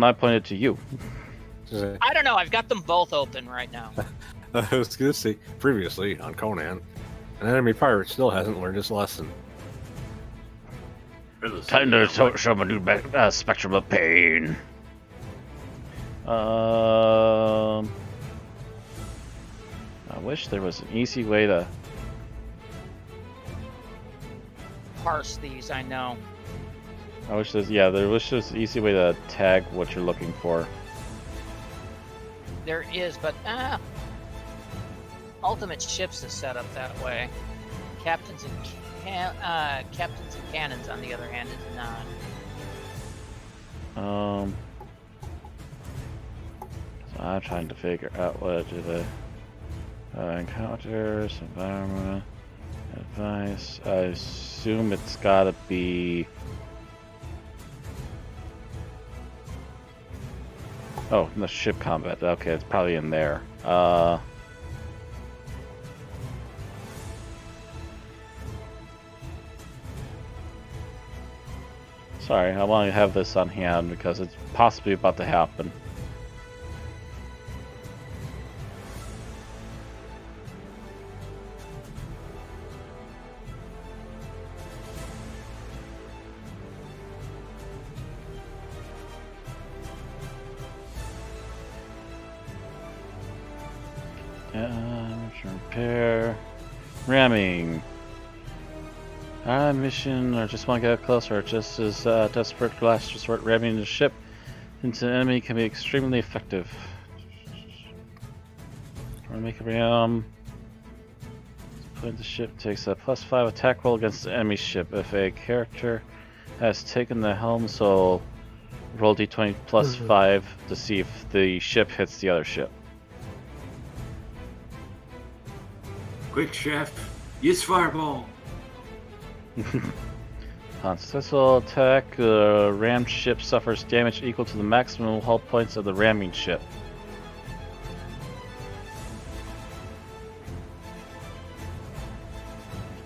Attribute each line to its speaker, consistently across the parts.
Speaker 1: I pointed to you.
Speaker 2: I don't know. I've got them both open right now.
Speaker 3: I was going to say, previously on Conan, an enemy pirate still hasn't learned his lesson.
Speaker 1: Time to show him a new spectrum of pain. I wish there was an easy way to
Speaker 2: Parse these, I know.
Speaker 1: I wish there's an easy way to tag what you're looking for.
Speaker 2: There is, but Ultimate Ships is set up that way. Captains and Cannons, on the other hand, is not.
Speaker 1: So I'm trying to figure out what to do. Encounters, environment, advice. I assume it's gotta be. Oh, the ship combat. Okay, it's probably in there. Sorry, I want to have this on hand because it's possibly about to happen. Repair. Ramming. Mission, or just want to get closer, or just as desperate last resort, ramming the ship into an enemy can be extremely effective. Or make a ram. Point the ship takes a +5 attack roll against the enemy ship. If a character has taken the helm, so roll d20 +5 to see if the ship hits the other ship.
Speaker 4: Quick, chef. Use fireball.
Speaker 1: On successful attack, the rammed ship suffers damage equal to the maximum hull points of the ramming ship.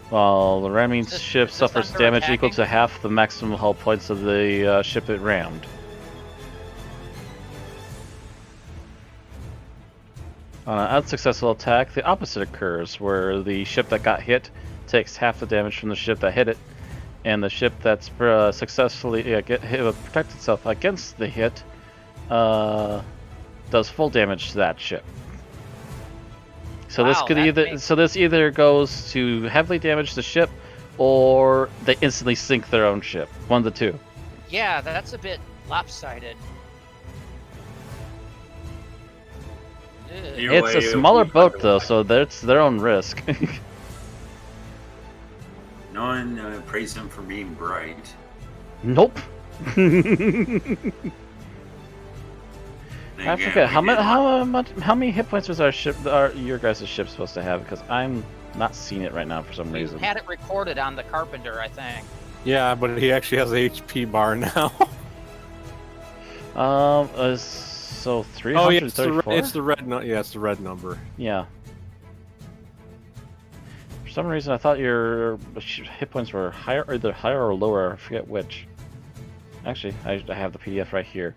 Speaker 1: While the ramming ship suffers damage equal to half the maximum hull points of the ship it rammed. On an unsuccessful attack, the opposite occurs, where the ship that got hit takes half the damage from the ship that hit it, and the ship that's successfully protect itself against the hit does full damage to that ship. So this could this either goes to heavily damage the ship, or they instantly sink their own ship. One of the two.
Speaker 2: Yeah, that's a bit lopsided.
Speaker 1: It's a smaller boat though, so that's their own risk.
Speaker 4: No one praised him for being bright.
Speaker 1: Nope. I forget how many hit points was your guys' ship supposed to have? Because I'm not seeing it right now for some reason.
Speaker 2: We had it recorded on the Carpenter, I think.
Speaker 3: Yeah, but he actually has a HP bar now.
Speaker 1: So 334.
Speaker 3: It's the red. It's the red number.
Speaker 1: Yeah. For some reason, I thought your hit points were higher, either higher or lower. I forget which. Actually, I have the PDF right here.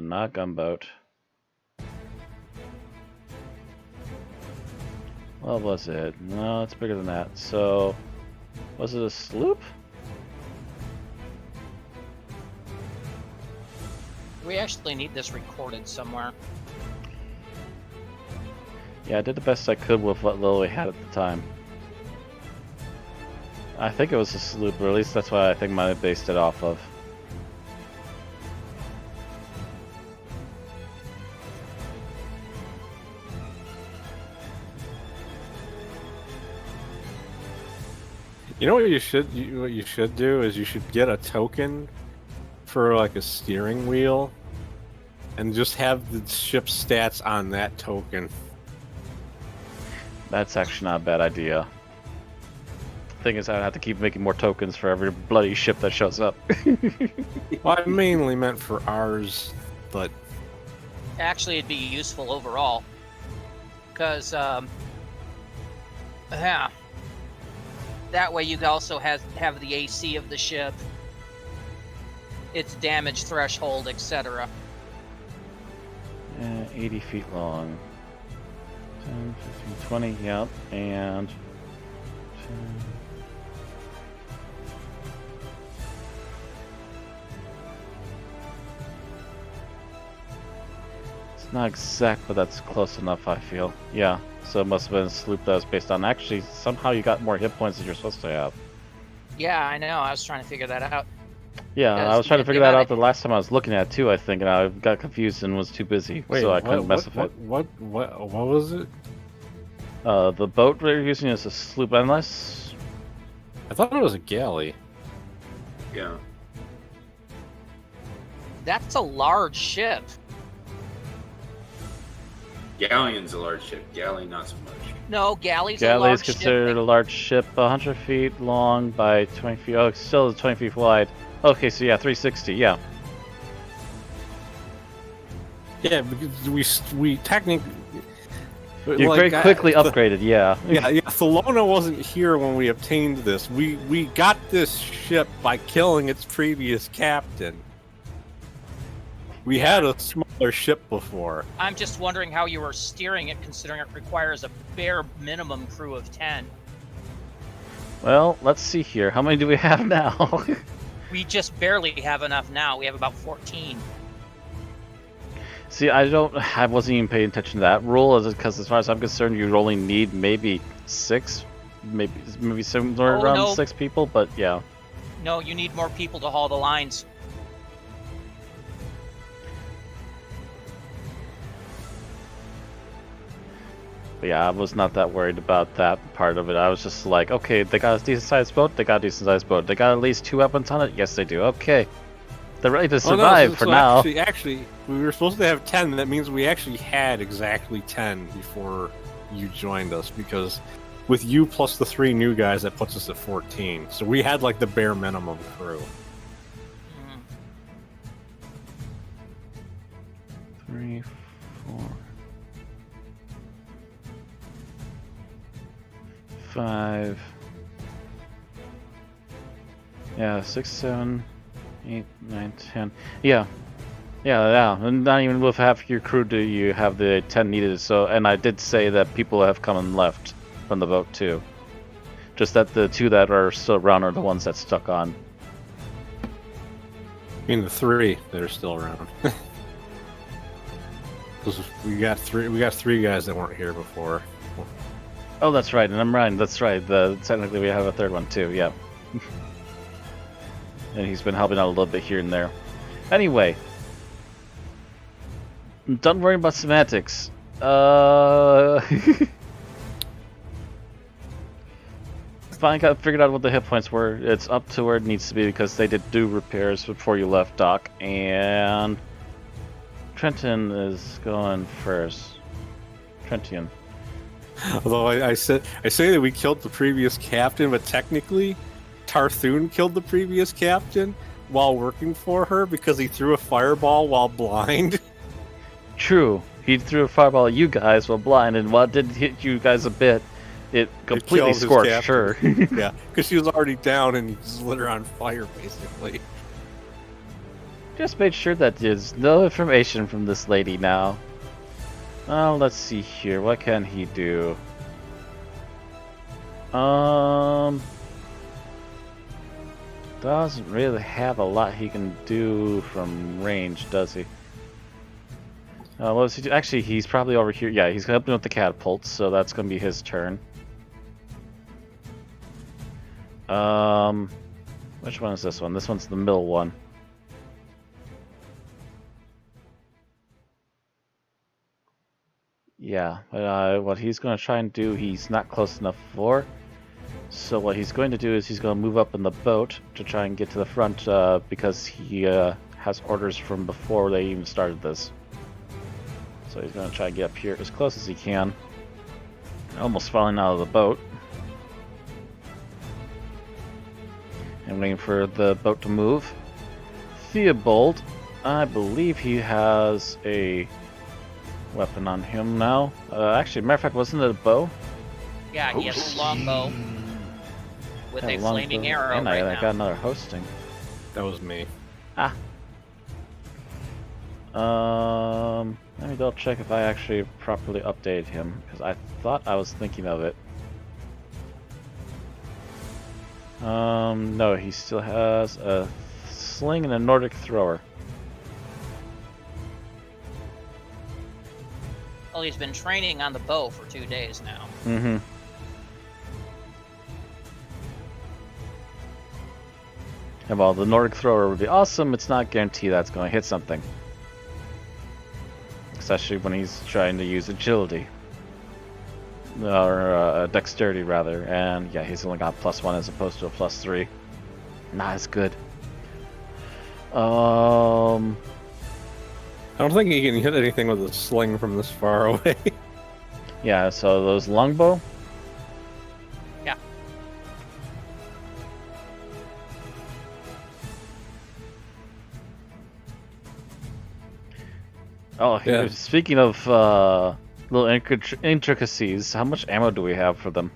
Speaker 1: Not gunboat. What was it? No, it's bigger than that. So, was it a sloop?
Speaker 2: We actually need this recorded somewhere.
Speaker 1: Yeah, I did the best I could with what little we had at the time. I think it was a sloop, or at least that's what I think I based it off of.
Speaker 3: You know what you should do is you should get a token for like a steering wheel, and just have the ship's stats on that token.
Speaker 1: That's actually not a bad idea. Thing is, I'd have to keep making more tokens for every bloody ship that shows up.
Speaker 3: Well, I mainly meant for ours, but
Speaker 2: Actually, it'd be useful overall. Because, yeah. That way you also have the AC of the ship, its damage threshold, etc.
Speaker 1: 80 feet long. 10, 15, 20, yep. And 10. It's not exact, but that's close enough, I feel. Yeah, so it must have been a sloop that was based on. Actually, somehow you got more hit points than you're supposed to have.
Speaker 2: Yeah, I know. I was trying to figure that out.
Speaker 1: Yeah,
Speaker 2: Because
Speaker 1: I was trying to
Speaker 2: the
Speaker 1: figure that
Speaker 2: amount
Speaker 1: out the last time I was looking at it too, I think, and I got confused and was too busy,
Speaker 3: Wait,
Speaker 1: so I couldn't mess with it.
Speaker 3: What was it?
Speaker 1: The boat we're using is a sloop, unless...
Speaker 3: I thought it was a galley.
Speaker 4: Yeah.
Speaker 2: That's a large ship.
Speaker 4: Galleon's a large ship. Galley, not so much.
Speaker 2: No, galley's a
Speaker 1: Galley is
Speaker 2: large
Speaker 1: considered a
Speaker 2: ship.
Speaker 1: large ship, 100 feet long by 20 feet. Oh, it's still 20 feet wide. Okay, so yeah, 360, yeah.
Speaker 3: Yeah, because we technically...
Speaker 1: You very quickly upgraded, yeah.
Speaker 3: Yeah, Thelona wasn't here when we obtained this. We got this ship by killing its previous captain. We had a smaller ship before.
Speaker 2: I'm just wondering how you were steering it, considering it requires a bare minimum crew of 10.
Speaker 1: Well, let's see here. How many do we have now?
Speaker 2: We just barely have enough now. We have about 14.
Speaker 1: See, I wasn't even paying attention to that rule, because as far as I'm concerned, you only need maybe 6, maybe somewhere
Speaker 2: Oh,
Speaker 1: around
Speaker 2: no.
Speaker 1: 6 people, but yeah.
Speaker 2: No, you need more people to haul the lines.
Speaker 1: But yeah, I was not that worried about that part of it. I was just like, okay, they got a decent-sized boat, they got a decent-sized boat. They got at least 2 weapons on it? Yes, they do. Okay. They're ready to survive for now.
Speaker 3: Actually, we were supposed to have 10. That means we actually had exactly 10 before you joined us, because with you plus the 3 new guys, that puts us at 14. So we had like the bare minimum crew.
Speaker 1: 3, 4, 5. Yeah, 6, 7, 8, 9, 10. Yeah. And not even with half your crew do you have the 10 needed. So, and I did say that people have come and left from the boat too. Just that the 2 that are still around are the ones that stuck on.
Speaker 3: I mean, the 3 that are still around. Because we got 3 guys that weren't here before.
Speaker 1: Oh, that's right, and I'm right. That's right. Technically, we have a 3rd one too. Yeah. And he's been helping out a little bit here and there. Anyway, don't worry about semantics. Finally got figured out what the hit points were. It's up to where it needs to be because they did do repairs before you left dock. And Trenton is going first. Trentian.
Speaker 3: Although I say that we killed the previous captain, but technically, Tarthun killed the previous captain while working for her because he threw a fireball while blind.
Speaker 1: True. He threw a fireball at you guys while blind, and while it did hit you guys a bit, it completely
Speaker 3: killed his
Speaker 1: scorched her.
Speaker 3: Yeah, because she was already down and he just lit her on fire, basically.
Speaker 1: Just made sure that there's no information from this lady now. Oh, let's see here. What can he do? Doesn't really have a lot he can do from range, does he? What does he do? Actually, he's probably over here. Yeah, he's helping with the catapults, so that's gonna be his turn. Which one is this one? This one's the middle one. Yeah, what he's going to try and do, he's not close enough for. So what he's going to do is he's going to move up in the boat to try and get to the front because he has orders from before they even started this. So he's going to try and get up here as close as he can. Almost falling out of the boat. And waiting for the boat to move. Theobald, I believe he has a weapon on him now. Actually, matter of fact, wasn't it a bow?
Speaker 2: Yeah, he has a long bow. with
Speaker 1: Yeah,
Speaker 2: a flaming
Speaker 1: longbow.
Speaker 2: arrow
Speaker 1: And
Speaker 2: right
Speaker 1: I
Speaker 2: now.
Speaker 1: got another hosting.
Speaker 3: That was me.
Speaker 1: Let me double check if I actually properly updated him, because I thought I was thinking of it. No, he still has a sling and a Nordic thrower.
Speaker 2: Well, he's been training on the bow for 2 days now.
Speaker 1: Mm-hmm. And while the Nordic thrower would be awesome, it's not guaranteed that's going to hit something. Especially when he's trying to use agility. Or dexterity, rather. And yeah, he's only got +1 as opposed to a +3. Not as good.
Speaker 3: I don't think he can hit anything with a sling from this far away.
Speaker 1: Yeah, so those longbow.
Speaker 2: Yeah.
Speaker 1: Oh,
Speaker 3: Yeah.
Speaker 1: speaking of little intricacies, how much ammo do we have for them?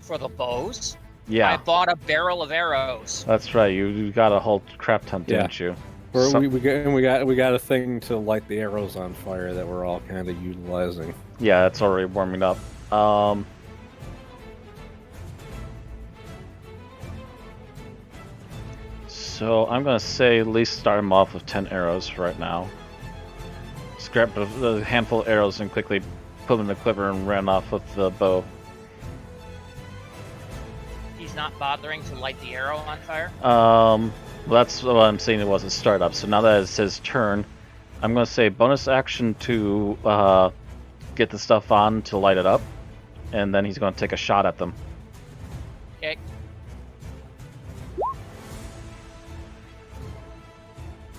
Speaker 2: For the bows,
Speaker 1: Yeah,
Speaker 2: I bought a barrel of arrows.
Speaker 1: that's right. You got a whole crap ton,
Speaker 3: Yeah.
Speaker 1: didn't you?
Speaker 3: We got a thing to light the arrows on fire that we're all kind of utilizing.
Speaker 1: Yeah, it's already warming up. So I'm gonna say at least start him off with 10 arrows right now. Just grab the handful of arrows and quickly put them in the quiver and ran off with the bow.
Speaker 2: He's not bothering to light the arrow on fire.
Speaker 1: Well, that's what I'm saying. It wasn't startup. So now that it's his turn, I'm gonna say bonus action to get the stuff on to light it up, and then he's gonna take a shot at them.
Speaker 2: Okay.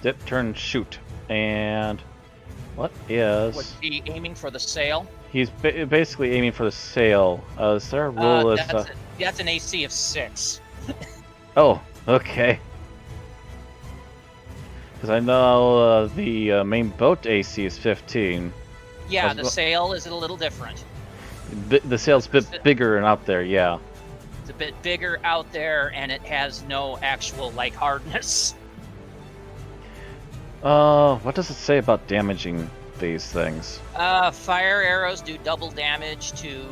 Speaker 1: Dip, turn, shoot, and what is?
Speaker 2: Was he aiming for the sail?
Speaker 1: He's basically aiming for the sail. Is there a rule?
Speaker 2: That's an AC of 6.
Speaker 1: Oh, okay. Because I know the main boat AC is 15.
Speaker 2: Yeah,
Speaker 1: That's
Speaker 2: the
Speaker 1: what-
Speaker 2: sail is a little different.
Speaker 1: The sail's a bit bigger and out there, yeah.
Speaker 2: It's a bit bigger out there, and it has no actual like hardness.
Speaker 1: What does it say about damaging these things?
Speaker 2: Fire arrows do double damage to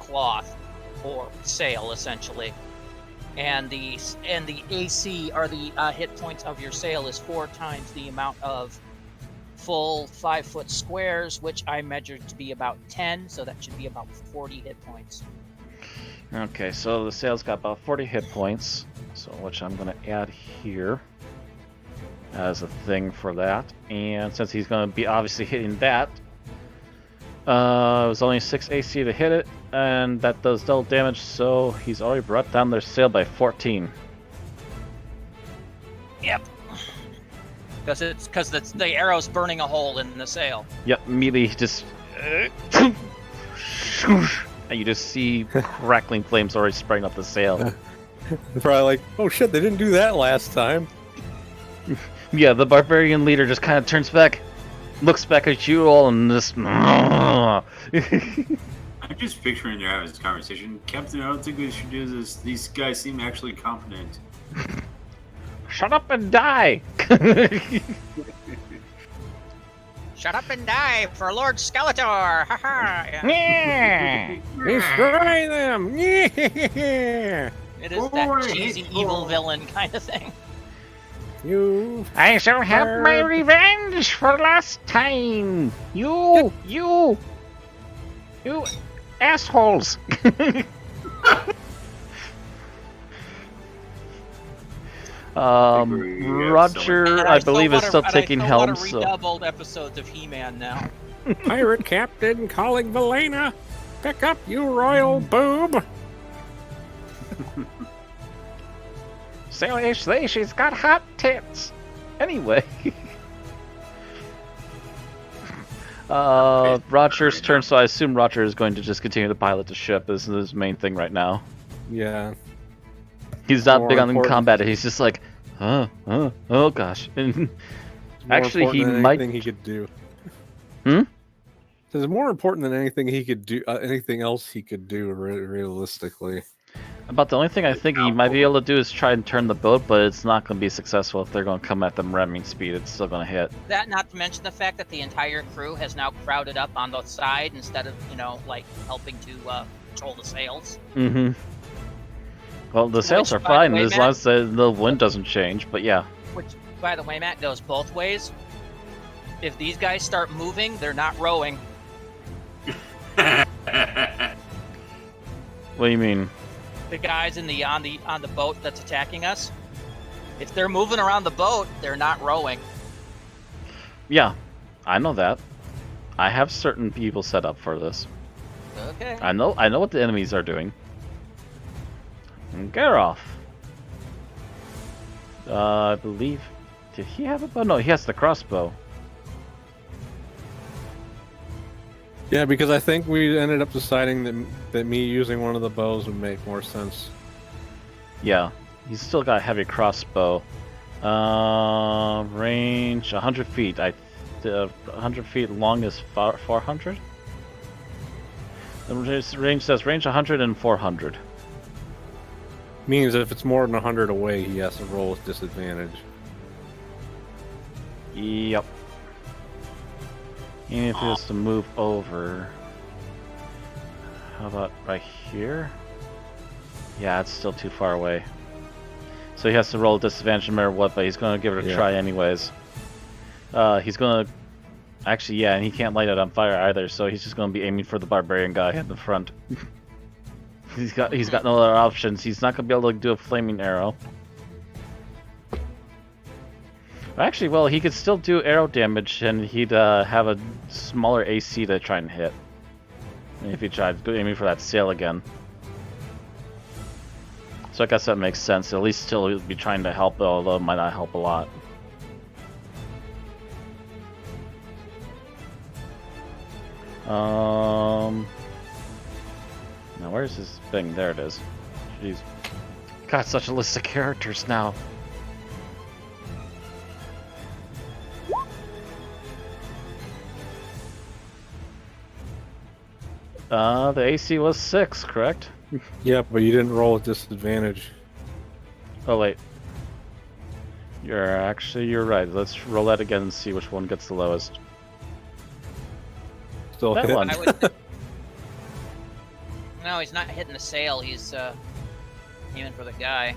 Speaker 2: cloth or sail, essentially, and the AC, or the hit points of your sail, is 4 times the amount of full 5-foot squares, which I measured to be about 10, so that should be about 40 hit points.
Speaker 1: Okay, so the sail's got about 40 hit points, so which I'm going to add here as a thing for that. And since he's going to be obviously hitting that, it was only 6 AC to hit it, and that does double damage, so he's already brought down their sail by 14.
Speaker 2: Yep. Because the arrow's burning a hole in the sail.
Speaker 1: Yep, immediately just... and you just see crackling flames already spraying up the sail.
Speaker 3: They're probably like, oh shit, they didn't do that last time.
Speaker 1: Yeah, the barbarian leader just kind of turns back, looks back at you all, and just...
Speaker 4: I'm just picturing you having this conversation. Captain, I don't think we should do this. These guys seem actually competent.
Speaker 1: Shut up and die!
Speaker 2: Shut up and die for Lord Skeletor! Haha! Yeah.
Speaker 1: Yeah!
Speaker 3: Destroy them! Yeah!
Speaker 2: It is that cheesy evil villain kind of thing.
Speaker 3: You
Speaker 1: I shall have my revenge for last time! You assholes! Roger, I believe, is still taking helm,
Speaker 2: I still
Speaker 1: so...
Speaker 2: want old episodes of He-Man now.
Speaker 3: pirate captain calling Valena. Pick up, you royal boob.
Speaker 1: Seriously, she's got hot tits! Anyway... Roger's turn, so I assume Roger is going to just continue to pilot the ship. This is his main thing right now.
Speaker 3: Yeah.
Speaker 1: He's not
Speaker 3: More
Speaker 1: big on
Speaker 3: important.
Speaker 1: combat. He's just like, oh gosh. And
Speaker 3: More
Speaker 1: actually, he
Speaker 3: important than
Speaker 1: might.
Speaker 3: anything he could do.
Speaker 1: Hmm?
Speaker 3: This is more important than anything he could do. Anything else he could do realistically.
Speaker 1: About the only thing I think he might be able to do is try and turn the boat, but it's not going to be successful if they're going to come at them ramming speed. It's still going to hit.
Speaker 2: That, not to mention the fact that the entire crew has now crowded up on the side instead of, like helping to control the sails.
Speaker 1: Mm-hmm. Well, the sails are
Speaker 2: Which, by the
Speaker 1: fine
Speaker 2: way,
Speaker 1: as long as the wind doesn't change, but yeah.
Speaker 2: Which, by the way, Matt, goes both ways. If these guys start moving, they're not rowing.
Speaker 1: What do you mean?
Speaker 2: The guys on the boat that's attacking us, if they're moving around the boat, they're not rowing.
Speaker 1: Yeah, I know that. I have certain people set up for this.
Speaker 2: Okay.
Speaker 1: I know what the enemies are doing. And Geralt. I believe... Did he have a bow? No, he has the crossbow.
Speaker 3: Yeah, because I think we ended up deciding that me using one of the bows would make more sense.
Speaker 1: Yeah, he's still got a heavy crossbow. Range 100 feet. 100 feet long is 400? The range says range 100 and 400.
Speaker 3: Means if it's more than 100 away, he has to roll with disadvantage.
Speaker 1: Yep. And if he has to move over... How about right here? Yeah, it's still too far away. So he has to roll a disadvantage no matter what, but he's going to give it a try anyways. He's going to... Actually, yeah, and he can't light it on fire either, so he's just going to be aiming for the barbarian guy in the front. He's got no other options. He's not going to be able to do a flaming arrow. Actually, well, he could still do arrow damage, and he'd have a smaller AC to try and hit. If he tried aiming for that sail again. So I guess that makes sense. At least still he'd be trying to help, although it might not help a lot. Now where's this thing? There it is. Jeez. Got such a list of characters now. The AC was 6, correct?
Speaker 3: Yeah, but you didn't roll with disadvantage.
Speaker 1: Oh wait. You're right. Let's roll that again and see which one gets the lowest.
Speaker 3: Still
Speaker 1: That
Speaker 3: hit.
Speaker 1: one.
Speaker 2: No, he's not hitting the sail. He's aiming for the guy.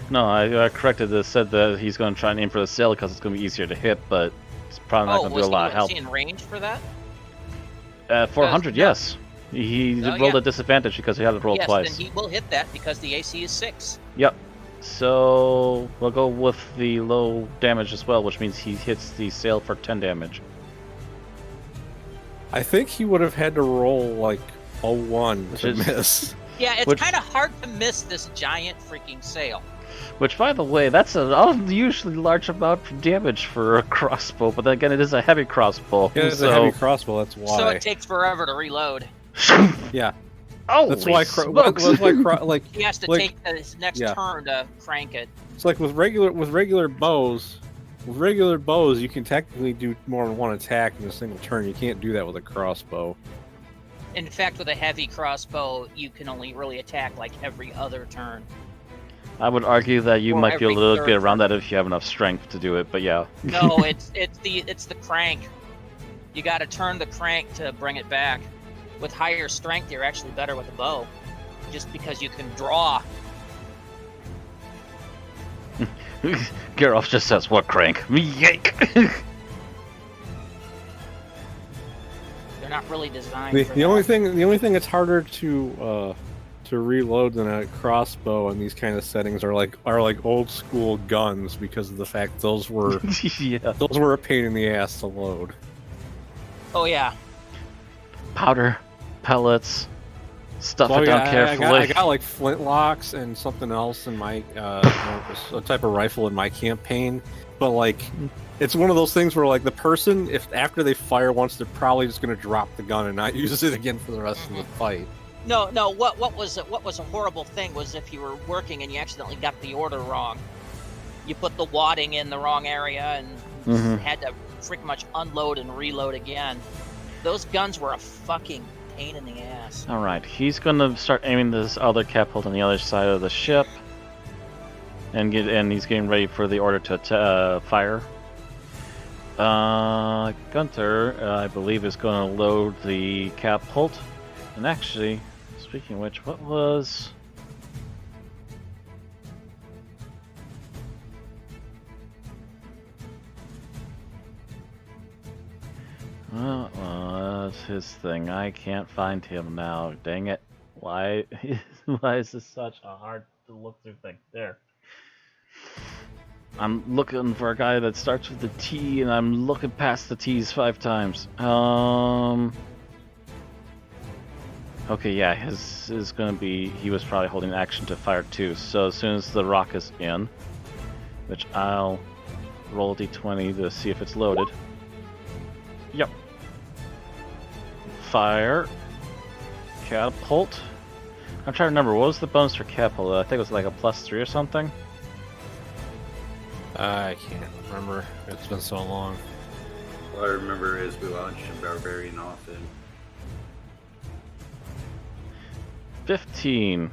Speaker 1: No, I corrected this. Said that he's going to try and aim for the sail because it's going to be easier to hit, but it's probably not going to do a lot of help.
Speaker 2: Was he in range for that?
Speaker 1: 400, yes. He rolled a disadvantage because he had to roll twice.
Speaker 2: Yes, then he will hit that because the AC is 6.
Speaker 1: Yep. So we'll go with the low damage as well, which means he hits the sail for 10 damage.
Speaker 3: I think he would have had to roll like a 1 to miss.
Speaker 2: Yeah, it's kind of hard to miss this giant freaking sail.
Speaker 1: Which, by the way, that's an unusually large amount of damage for a crossbow, but then again, it is a heavy crossbow.
Speaker 3: Yeah, it's a heavy crossbow, that's why.
Speaker 2: So it takes forever to reload.
Speaker 3: Yeah.
Speaker 1: Oh,
Speaker 3: that's why, like
Speaker 2: he has to take his next turn to crank it.
Speaker 3: It's like with regular bows. With regular bows, you can technically do more than one attack in a single turn. You can't do that with a crossbow.
Speaker 2: In fact, with a heavy crossbow, you can only really attack like every other turn.
Speaker 1: I would argue that you might be able to get around
Speaker 2: turn.
Speaker 1: that if you have enough strength to do it, but yeah.
Speaker 2: No, it's the crank. You got to turn the crank to bring it back. With higher strength, you're actually better with a bow, just because you can draw.
Speaker 1: Geralt just says, "What crank?" Yank.
Speaker 2: They're not really designed.
Speaker 3: The only thing that's harder to reload than a crossbow in these kind of settings are like old school guns, because of the fact those were those were a pain in the ass to load.
Speaker 2: Oh yeah.
Speaker 1: Powder, pellets, stuff it down carefully.
Speaker 3: I got like flintlocks and something else in my a type of rifle in my campaign, but like it's one of those things where like the person, if after they fire once, they're probably just going to drop the gun and not use it again for the rest of the fight.
Speaker 2: No. What was a horrible thing was if you were working and you accidentally got the order wrong. You put the wadding in the wrong area and had to pretty much unload and reload again. Those guns were a fucking pain in the ass.
Speaker 1: All right, he's gonna start aiming this other catapult on the other side of the ship, and he's getting ready for the order to fire. Gunther, I believe, is going to load the catapult. And actually, speaking of which, what was... Well, that's his thing. I can't find him now. Dang it. Why, why is this such a hard to look through thing? There. I'm looking for a guy that starts with the T, and I'm looking past the T's 5 times. Okay, yeah, his is gonna be... He was probably holding action to fire too. So as soon as the rock is in, which I'll roll a d20 to see if it's loaded. Yep. Fire. Catapult. I'm trying to remember, what was the bonus for catapult? I think it was like a +3 or something.
Speaker 3: I can't remember. It's been so long.
Speaker 4: All I remember is we launched a Barbarian off and
Speaker 1: 15.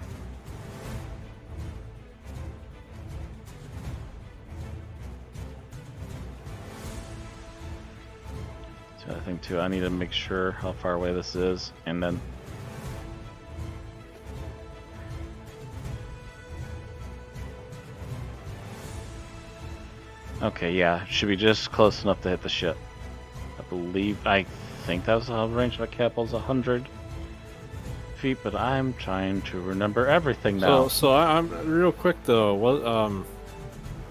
Speaker 1: So I think too, I need to make sure how far away this is, and then... Okay, yeah, should be just close enough to hit the ship. I think that was the range of a catapult's 100 feet, but I'm trying to remember everything now.
Speaker 3: So I'm real quick though. What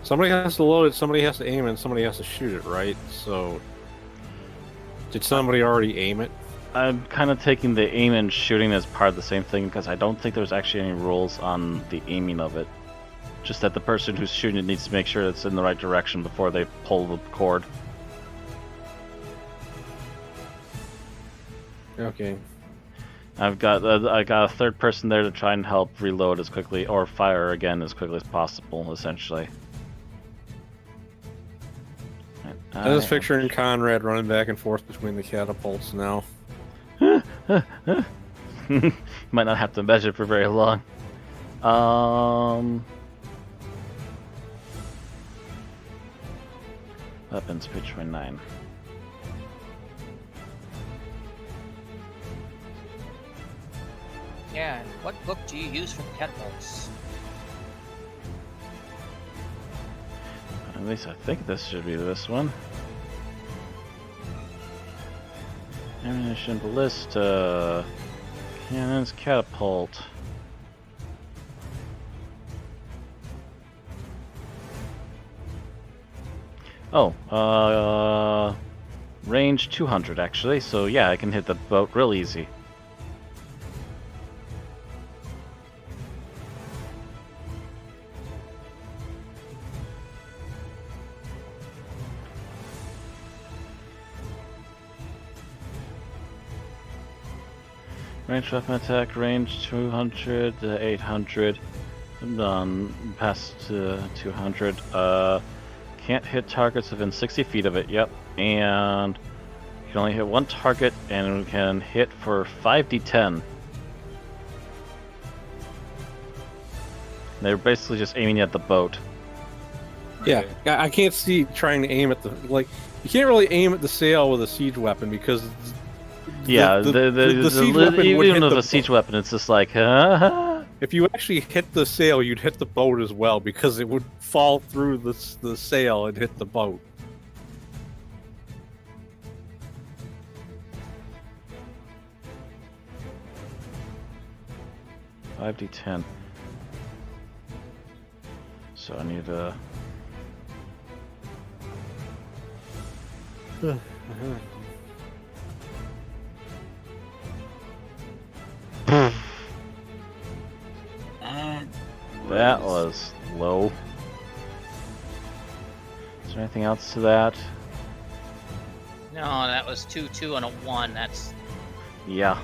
Speaker 3: somebody has to load it, somebody has to aim it, and somebody has to shoot it, right? So did somebody already aim it?
Speaker 1: I'm kind of taking the aim and shooting as part of the same thing because I don't think there's actually any rules on the aiming of it. Just that the person who's shooting it needs to make sure it's in the right direction before they pull the cord.
Speaker 3: Okay.
Speaker 1: I got a third person there to try and help reload as quickly, or fire again as quickly as possible, essentially.
Speaker 3: I was picturing Conrad running back and forth between the catapults now.
Speaker 1: Might not have to measure for very long. Weapons, page 29.
Speaker 2: Yeah, what book do you use for the catapults?
Speaker 1: At least I think this should be this one. Ammunition, ballista, cannons, catapult. Oh, range 200 actually, so yeah, I can hit the boat real easy. Range weapon attack, range 200 to 800. Past 200. Can't hit targets within 60 feet of it, yep. And you can only hit one target and we can hit for 5d10. They're basically just aiming at the boat.
Speaker 3: Yeah, I can't see trying to aim at the... Like, you can't really aim at the sail with a siege weapon because...
Speaker 1: the
Speaker 3: siege weapon would
Speaker 1: even
Speaker 3: hit
Speaker 1: with
Speaker 3: the
Speaker 1: a siege weapon, it's just like, huh?
Speaker 3: If you actually hit the sail, you'd hit the boat as well because it would fall through the sail and hit the boat.
Speaker 1: $5d10. So I need a... That was low. Is there anything else to that?
Speaker 2: No, that was 2, 2, and a 1. That's...
Speaker 1: Yeah.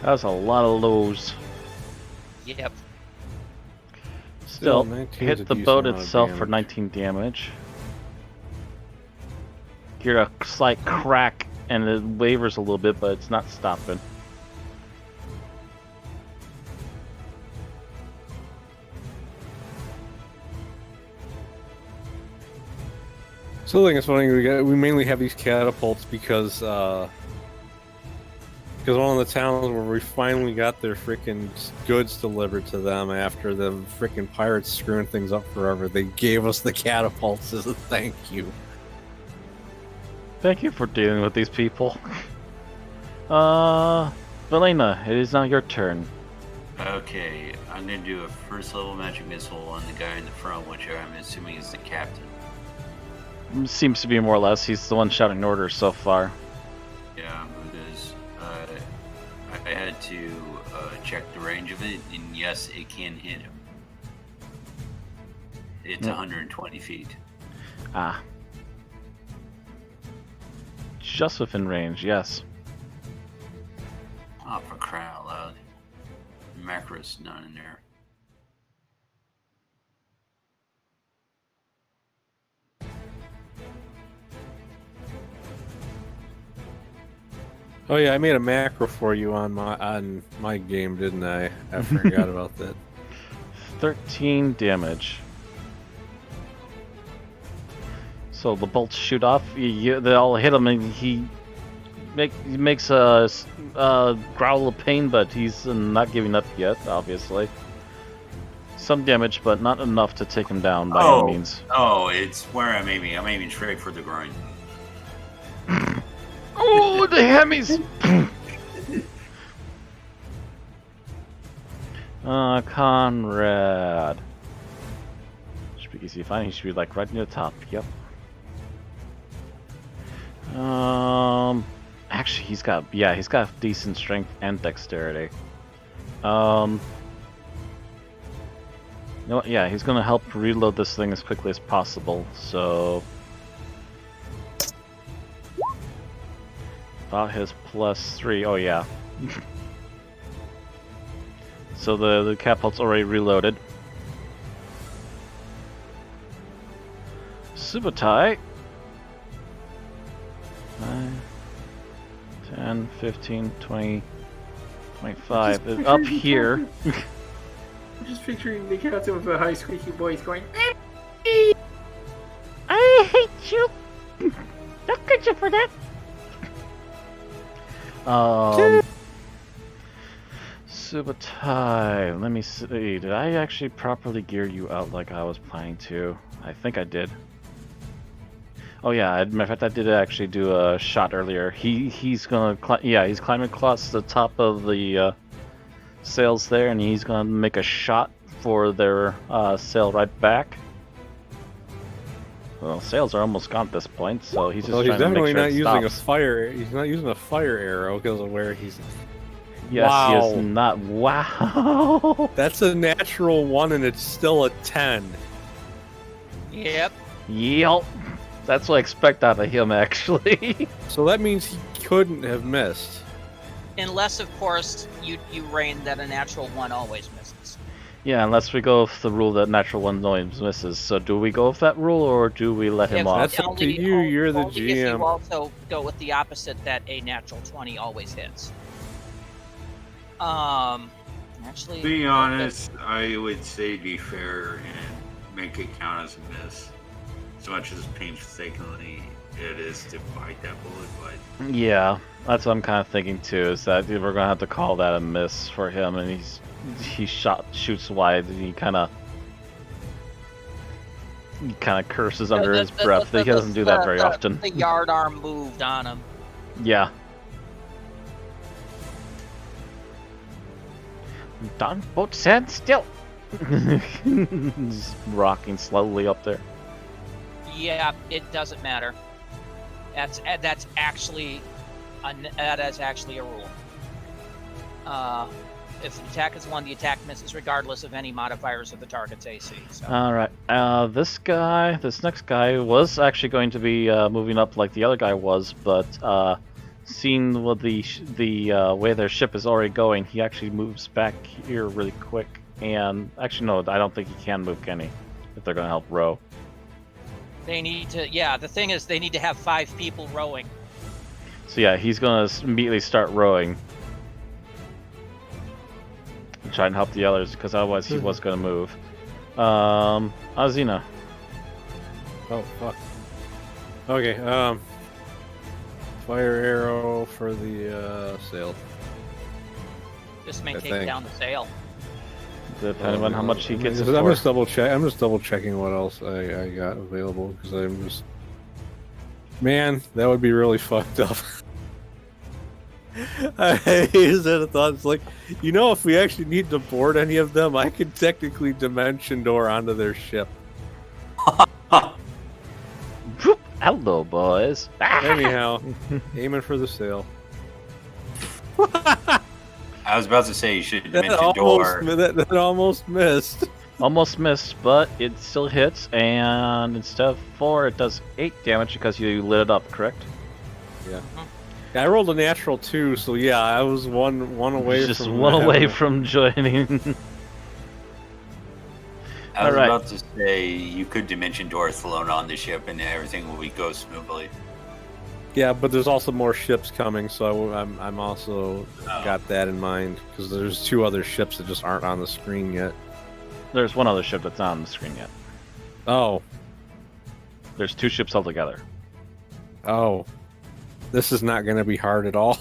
Speaker 1: That was a lot of lows.
Speaker 2: Yep.
Speaker 1: Still,
Speaker 3: 19 is a
Speaker 1: hit the
Speaker 3: decent
Speaker 1: boat
Speaker 3: amount of
Speaker 1: itself for
Speaker 3: damage.
Speaker 1: 19 damage. Get a slight crack and it wavers a little bit, but it's not stopping.
Speaker 3: So I think it's funny, we mainly have these catapults because one of the towns where we finally got their freaking goods delivered to them after the freaking pirates screwing things up forever, they gave us the catapults as a thank you.
Speaker 1: Thank you for dealing with these people. Valena, it is now your turn.
Speaker 4: Okay, I'm gonna do a first level magic missile on the guy in the front, which I'm assuming is the captain.
Speaker 1: Seems to be more or less. He's the one shouting orders so far.
Speaker 4: Yeah, it is. I had to check the range of it, and yes, it can hit him. It's 120 feet.
Speaker 1: Ah. Just within range, yes.
Speaker 4: Oh, for crying out loud. Macro's not in there.
Speaker 3: Oh yeah, I made a macro for you on my game, didn't I? I forgot about that.
Speaker 1: 13 damage. So the bolts shoot off. They all hit him, and he makes a growl of pain, but he's not giving up yet. Obviously, some damage, but not enough to take him down by any means.
Speaker 4: Oh, it's where I'm aiming. I'm aiming straight for the groin.
Speaker 1: Oh, the Hemis! Conrad. Should be easy to find. He should be like right near the top. Yep. Actually, he's got decent strength and dexterity. You know what? Yeah, he's gonna help reload this thing as quickly as possible. So. About his +3. Oh yeah. So the catapult's already reloaded. Subutai. 9, 10, 15, 20, 25. Is up here.
Speaker 5: I'm just picturing the captain with a high squeaky voice going,
Speaker 1: I hate you. Don't get you for that. Subutai, let me see. Did I actually properly gear you out like I was planning to? I think I did. Oh yeah, matter of fact, I did actually do a shot earlier. He's gonna he's climbing across the top of the sails there, and he's gonna make a shot for their sail right back. Well, sails are almost gone at this point, so he's just trying to make sure
Speaker 3: definitely not using a
Speaker 1: stops.
Speaker 3: fire. He's not using a fire arrow because of where he's.
Speaker 1: Yes,
Speaker 3: wow.
Speaker 1: he is not. Wow.
Speaker 3: That's a natural 1, and it's still a 10.
Speaker 2: Yep.
Speaker 1: Yep. That's what I expect out of him, actually.
Speaker 3: So that means he couldn't have missed.
Speaker 2: Unless, of course, you reign that a natural 1 always misses.
Speaker 1: Yeah, unless we go with the rule that natural one always misses. So do we go with that rule, or do we let him off?
Speaker 3: That's up to you, you're the
Speaker 2: only if you
Speaker 3: GM.
Speaker 2: also go with the opposite, that a natural 20 always hits. Actually,
Speaker 4: To be honest, I would say be fair and make it count as a miss. As much as painstakingly it is to bite that bullet, but
Speaker 1: Yeah, that's what I'm kind of thinking too. Is that we're gonna have to call that a miss for him, and he shoots wide, and he kind of curses under his breath. He doesn't do that very often.
Speaker 2: The yard arm moved on him.
Speaker 1: Yeah. Don't boat stand still. Just rocking slowly up there.
Speaker 2: Yeah, it doesn't matter. That's actually that is actually a rule. If the attack is 1, the attack misses regardless of any modifiers of the target's AC. So.
Speaker 1: All right. This next guy was actually going to be moving up like the other guy was, but seeing what the way their ship is already going, he actually moves back here really quick. And actually, no, I don't think he can move, can he? If they're going to help row.
Speaker 2: They need to. Yeah, the thing is, they need to have 5 people rowing.
Speaker 1: So yeah, he's gonna immediately start rowing. And try and help the others, because otherwise he was gonna move. Azina.
Speaker 3: Oh fuck. Okay. Fire arrow for the sail.
Speaker 2: Just may
Speaker 3: Good
Speaker 2: take
Speaker 3: thing.
Speaker 2: down the sail.
Speaker 1: Depending on how much he gets it
Speaker 3: I'm
Speaker 1: for.
Speaker 3: just double check. I'm just double checking what else I got available because I'm just. Man, that would be really fucked up. I just had a thought. It's like, if we actually need to board any of them, I could technically dimension door onto their ship.
Speaker 1: Whoop! Hello, boys.
Speaker 3: Anyhow, aiming for the sail.
Speaker 4: I was about to say you should
Speaker 3: That
Speaker 4: dimension door.
Speaker 3: that almost missed.
Speaker 1: Almost missed, but it still hits, and instead of 4, it does 8 damage because you lit it up, correct?
Speaker 3: Yeah. I rolled a natural 2, so yeah, I was one away
Speaker 1: Just
Speaker 3: from
Speaker 1: one away
Speaker 3: having
Speaker 1: from joining.
Speaker 4: I was
Speaker 1: Alright.
Speaker 4: about to say you could dimension door Thelona on the ship and everything will go smoothly.
Speaker 3: Yeah, but there's also more ships coming, so I'm also got that in mind because there's 2 other ships that just aren't on the screen yet.
Speaker 1: There's one other ship that's not on the screen yet.
Speaker 3: Oh,
Speaker 1: There's 2 ships altogether.
Speaker 3: This is not going to be hard at all.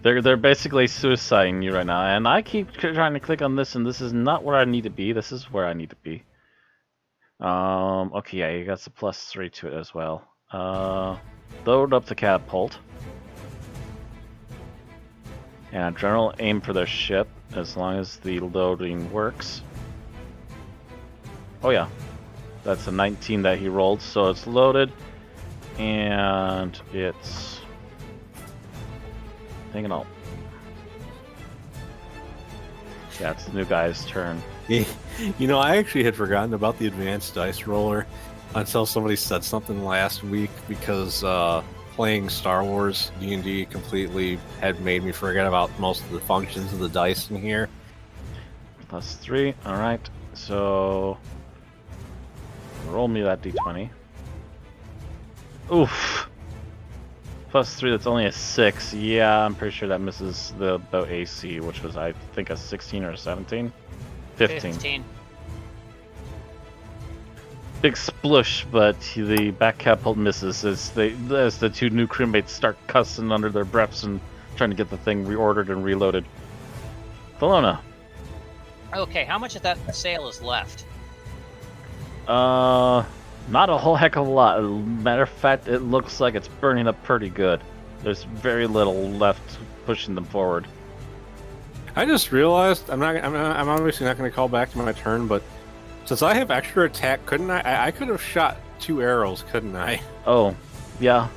Speaker 1: They're basically suiciding you right now, and I keep trying to click on this, and this is not where I need to be. This is where I need to be. Okay, yeah, you got the +3 to it as well. Load up the catapult. And general aim for their ship, as long as the loading works. Oh yeah, that's a 19 that he rolled, so it's loaded, and it's hanging out. Yeah, it's the new guy's turn.
Speaker 3: I actually had forgotten about the advanced dice roller until somebody said something last week because playing Star Wars D&D completely had made me forget about most of the functions of the dice in here.
Speaker 1: +3, alright, so roll me that d20. Oof! +3, that's only a 6. Yeah, I'm pretty sure that misses the boat AC, which was, I think, a 16 or a 17? 15. Big splush, but the back catapult misses as the 2 new crewmates start cussing under their breaths and trying to get the thing reordered and reloaded. Thelona.
Speaker 2: Okay, how much of that sail is left?
Speaker 1: Not a whole heck of a lot. Matter of fact, it looks like it's burning up pretty good. There's very little left pushing them forward.
Speaker 3: I just realized I'm obviously not going to call back to my turn, but since I have extra attack, couldn't I? I could have shot 2 arrows, couldn't I?
Speaker 1: Oh, yeah.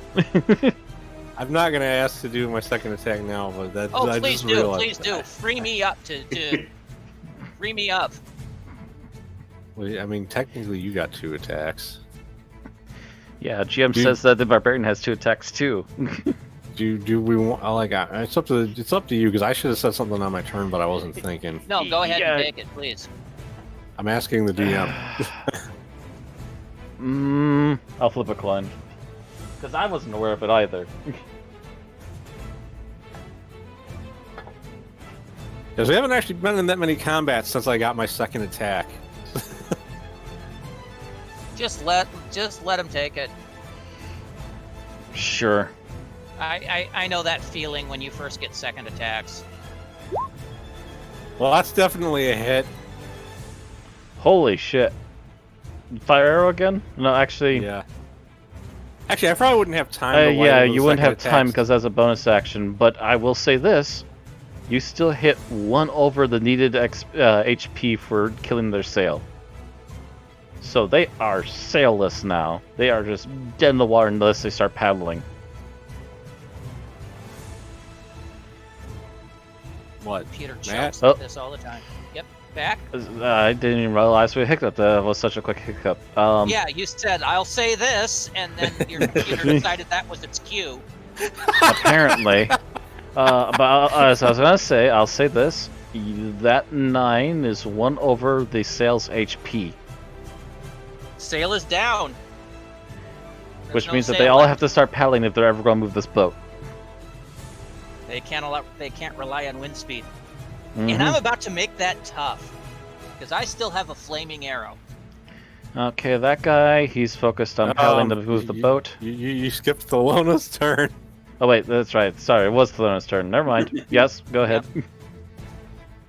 Speaker 3: I'm not going to ask to do my second attack now, but that.
Speaker 2: Oh,
Speaker 3: I
Speaker 2: please
Speaker 3: just
Speaker 2: do,
Speaker 3: realized
Speaker 2: please do.
Speaker 3: that.
Speaker 2: Free me up to free me up.
Speaker 3: Well, I mean, technically, you got 2 attacks.
Speaker 1: Yeah, GM
Speaker 3: Dude.
Speaker 1: says that the barbarian has 2 attacks too.
Speaker 3: Do we want? It's up to you because I should have said something on my turn, but I wasn't thinking.
Speaker 2: No, go ahead
Speaker 1: Yeah.
Speaker 2: and take it, please.
Speaker 3: I'm asking the DM.
Speaker 1: I'll flip a coin. Because I wasn't aware of it either.
Speaker 3: Because we haven't actually been in that many combats since I got my second attack.
Speaker 2: Just let him take it.
Speaker 1: Sure.
Speaker 2: I know that feeling when you first get second attacks.
Speaker 3: Well, that's definitely a hit.
Speaker 1: Holy shit. Fire arrow again? No, actually...
Speaker 3: Yeah. Actually, I probably wouldn't have time to light
Speaker 1: yeah,
Speaker 3: those
Speaker 1: you wouldn't
Speaker 3: second
Speaker 1: have time
Speaker 3: attacks.
Speaker 1: because that's a bonus action, but I will say this. You still hit 1 over the needed HP for killing their sail. So they are sailless now. They are just dead in the water unless they start paddling.
Speaker 3: What?
Speaker 2: Peter
Speaker 3: Matt?
Speaker 2: chokes
Speaker 1: Oh.
Speaker 2: like this all the time. Yep, back.
Speaker 1: I didn't even realize we hiccup. That was such a quick hiccup.
Speaker 2: Yeah, you said I'll say this, and then your computer decided that was its cue.
Speaker 1: Apparently. But as I was gonna say, I'll say this: that 9 is 1 over the sail's HP.
Speaker 2: Sail is down.
Speaker 1: Which
Speaker 2: no
Speaker 1: means that
Speaker 2: sail
Speaker 1: they all
Speaker 2: left.
Speaker 1: have to start paddling if they're ever going to move this boat.
Speaker 2: They can't rely on wind speed.
Speaker 1: Mhm.
Speaker 2: And I'm about to make that tough. Because I still have a flaming arrow.
Speaker 1: Okay, that guy, he's focused on paddling to move the boat.
Speaker 3: You skipped the Lona's turn.
Speaker 1: Oh wait, that's right. Sorry, it was Thelona's turn. Never mind. Yes, go ahead.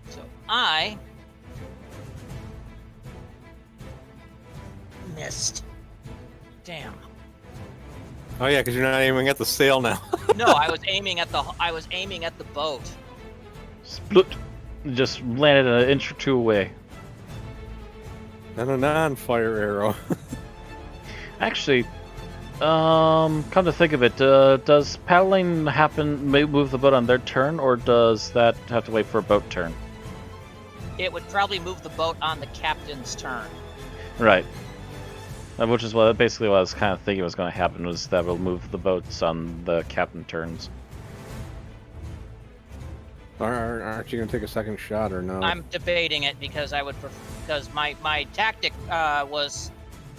Speaker 2: So I missed. Damn.
Speaker 3: Oh yeah, because you're not aiming at the sail now.
Speaker 2: No, I was aiming at the boat.
Speaker 1: Split. Just landed an inch or two away.
Speaker 3: And a non-fire arrow.
Speaker 1: Actually, come to think of it, does paddling move the boat on their turn, or does that have to wait for a boat turn?
Speaker 2: It would probably move the boat on the captain's turn.
Speaker 1: Right. Which is basically what I was kind of thinking was going to happen, was that will move the boats on the captain turns.
Speaker 3: Aren't you going to take a second shot or no?
Speaker 2: I'm debating it because because my tactic was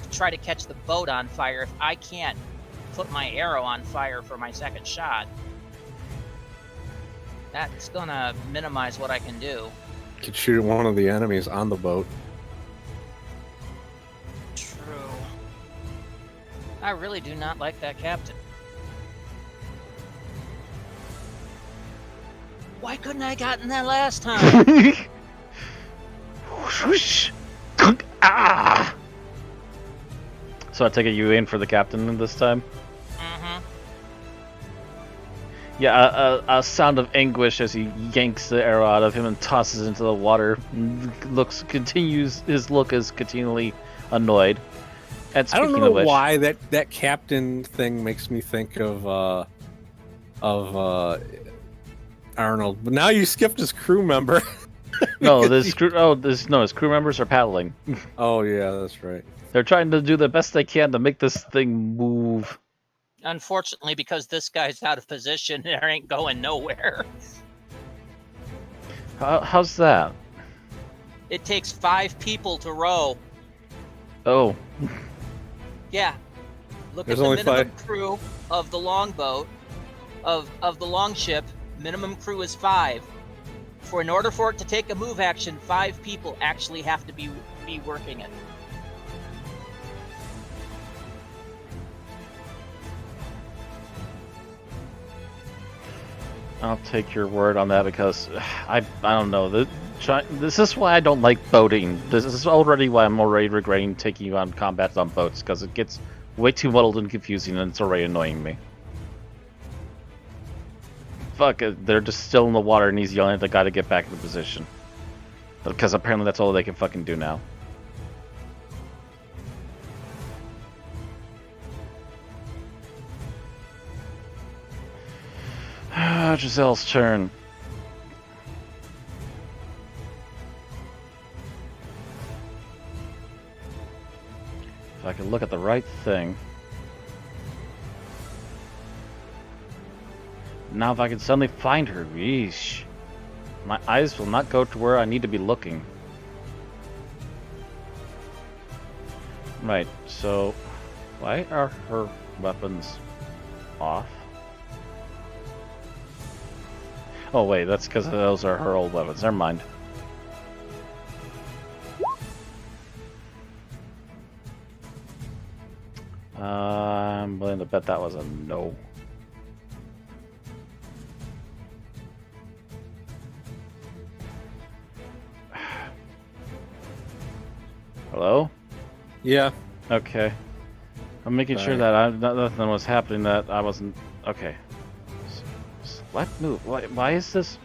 Speaker 2: to try to catch the boat on fire. If I can't put my arrow on fire for my second shot, that's gonna minimize what I can do.
Speaker 3: You could shoot at one of the enemies on the boat.
Speaker 2: True. I really do not like that captain. Why couldn't I gotten that last time?
Speaker 1: Whoosh. Ah! So I take it you aim for the captain this time?
Speaker 2: Mm-hmm.
Speaker 1: Yeah, a sound of anguish as he yanks the arrow out of him and tosses it into the water. His look is continually annoyed. And
Speaker 3: I don't
Speaker 1: speaking
Speaker 3: know
Speaker 1: of which,
Speaker 3: why that captain thing makes me think of Arnold, but now you skipped his crew member.
Speaker 1: no, his crew members are paddling.
Speaker 3: Oh yeah, that's right.
Speaker 1: They're trying to do the best they can to make this thing move.
Speaker 2: Unfortunately, because this guy's out of position, there ain't going nowhere.
Speaker 1: How's that?
Speaker 2: It takes 5 people to row.
Speaker 1: Oh,
Speaker 2: Yeah. Look
Speaker 3: There's
Speaker 2: at the
Speaker 3: only
Speaker 2: minimum
Speaker 3: 5.
Speaker 2: crew of the longboat, of the longship. Minimum crew is 5. In order for it to take a move action, 5 people actually have to be working it.
Speaker 1: I'll take your word on that because I don't know. This is why I don't like boating. This is already why I'm already regretting taking you on combats on boats, because it gets way too muddled and confusing, and it's already annoying me. Fuck it, they're just still in the water and he's yelling at the guy to get back into position. Because apparently that's all they can fucking do now. Giselle's turn. If I could look at the right thing. Now if I can suddenly find her, yeesh. My eyes will not go to where I need to be looking. Right, so why are her weapons off? Oh wait, that's because those are her old weapons. Never mind. I'm willing to bet that was a no. Hello?
Speaker 3: Yeah.
Speaker 1: Okay. I'm making sure that nothing was happening that I wasn't... Okay. What move? Why is this?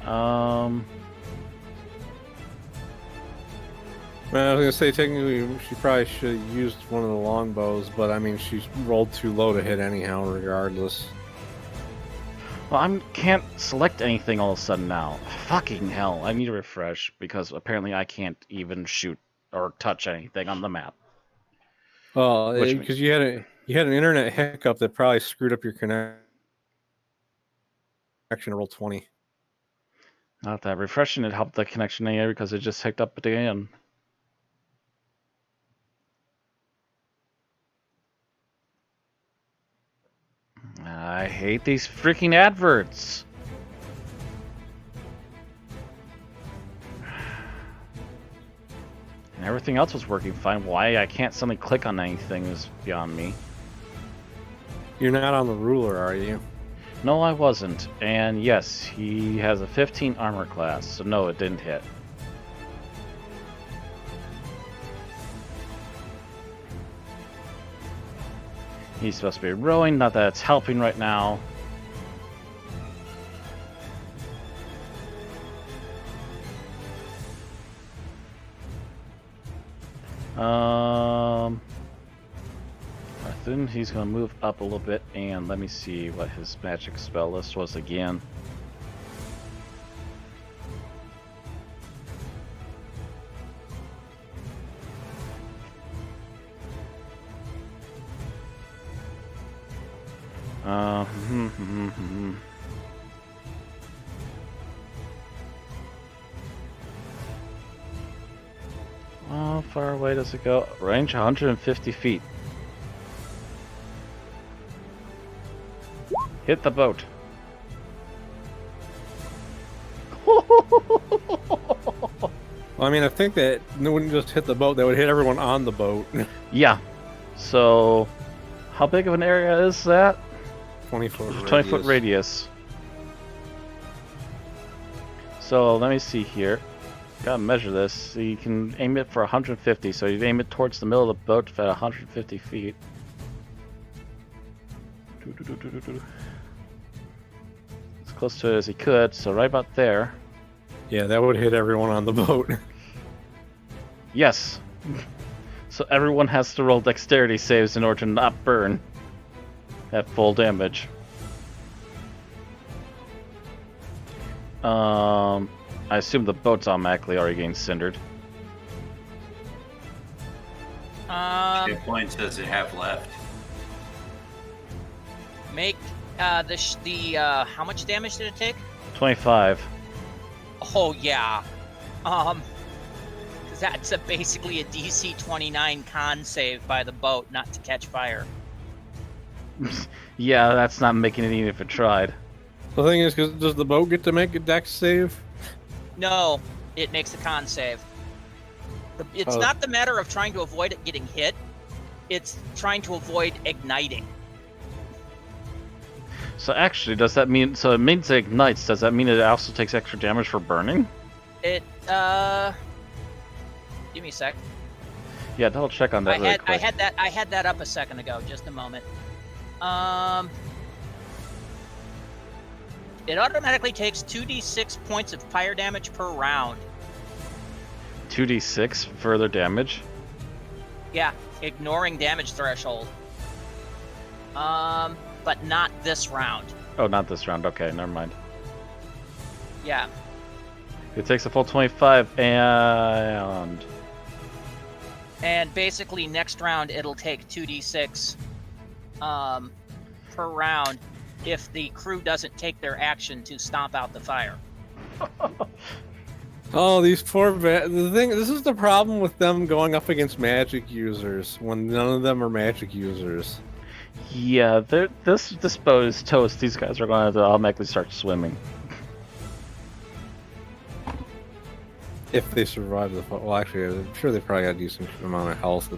Speaker 3: Well, I was gonna say technically she probably should have used one of the longbows, but I mean she's rolled too low to hit anyhow, regardless.
Speaker 1: Well, I can't select anything all of a sudden now. Fucking hell! I need to refresh because apparently I can't even shoot or touch anything on the map.
Speaker 3: Well, because you had an internet hiccup that probably screwed up your connection to roll 20.
Speaker 1: Not that refreshing it helped the connection anyway because it just hiccuped again. hate these freaking adverts. And everything else was working fine. Why I can't suddenly click on anything is beyond me.
Speaker 3: You're not on the ruler, are you?
Speaker 1: No, I wasn't. And yes, he has a 15 armor class, so no, it didn't hit. He's supposed to be rowing, not that it's helping right now. Then he's going to move up a little bit, and let me see what his magic spell list was again. How far away does it go? Range 150 feet. Hit the boat.
Speaker 3: Well, I mean, I think that it wouldn't just hit the boat, that would hit everyone on the boat.
Speaker 1: Yeah. So, how big of an area is that?
Speaker 3: 20-foot radius.
Speaker 1: 20-foot radius. So, let me see here. Gotta measure this. So you can aim it for 150, so you aim it towards the middle of the boat at 150 feet. As close to it as he could, so right about there.
Speaker 3: Yeah, that would hit everyone on the boat.
Speaker 1: Yes. So everyone has to roll dexterity saves in order to not burn at full damage. I assume the boat's automatically already getting cindered.
Speaker 4: Hit points does it have left?
Speaker 2: Make how much damage did it take?
Speaker 1: 25.
Speaker 2: Oh yeah, because that's basically a DC 29 con save by the boat not to catch fire.
Speaker 1: Yeah, that's not making it even if it tried.
Speaker 3: The thing is, does the boat get to make a dex save?
Speaker 2: No, it makes a con save. It's not the matter of trying to avoid it getting hit; it's trying to avoid igniting.
Speaker 1: So actually, does that mean... So it means it ignites. Does that mean it also takes extra damage for burning?
Speaker 2: It, give me a sec.
Speaker 1: Yeah, double check on that really quick.
Speaker 2: I had that up a second ago. Just a moment. It automatically takes 2d6 points of fire damage per round.
Speaker 1: 2d6 further damage?
Speaker 2: Yeah, ignoring damage threshold. But not this round.
Speaker 1: Oh, not this round. Okay, never mind.
Speaker 2: Yeah.
Speaker 1: It takes a full 25 and...
Speaker 2: And basically next round it'll take 2d6 per round if the crew doesn't take their action to stomp out the fire.
Speaker 3: Oh, these poor this is the problem with them going up against magic users when none of them are magic users.
Speaker 1: Yeah, this boat is toast. These guys are going to automatically start swimming.
Speaker 3: If they survive the well, actually, I'm sure they probably got a decent amount of health.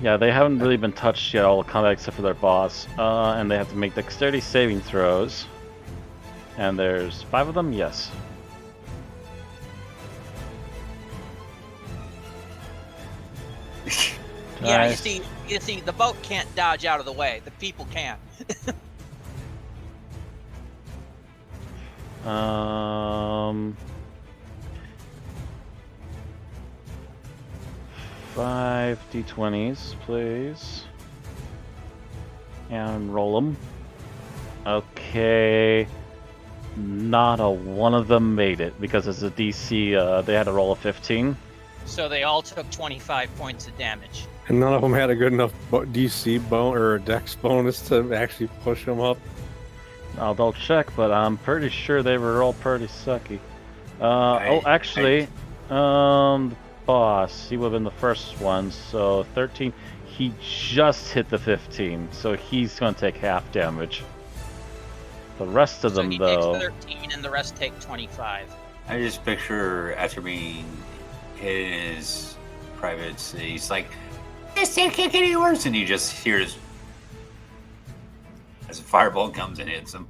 Speaker 1: Yeah, they haven't really been touched yet, all the combat except for their boss. And they have to make dexterity saving throws. And there's 5 of them? Yes.
Speaker 2: Yeah,
Speaker 1: Nice.
Speaker 2: you see, the boat can't dodge out of the way. The people can.
Speaker 1: 5 d20s, please. And roll them. Okay. Not a one of them made it because it's a DC. They had to roll a 15.
Speaker 2: So they all took 25 points of damage.
Speaker 3: And none of them had a good enough DC or dex bonus to actually push them up.
Speaker 1: I'll double check, but I'm pretty sure they were all pretty sucky. The boss, he would have been the first one, so 13. He just hit the 15, so he's going to take half damage. The rest of
Speaker 2: So
Speaker 1: them,
Speaker 2: he
Speaker 1: though.
Speaker 2: takes 13 and the rest take 25.
Speaker 4: I just picture after being hit in his privates, he's like, "This can't get any worse," and you just hear his as a fireball comes and hits him.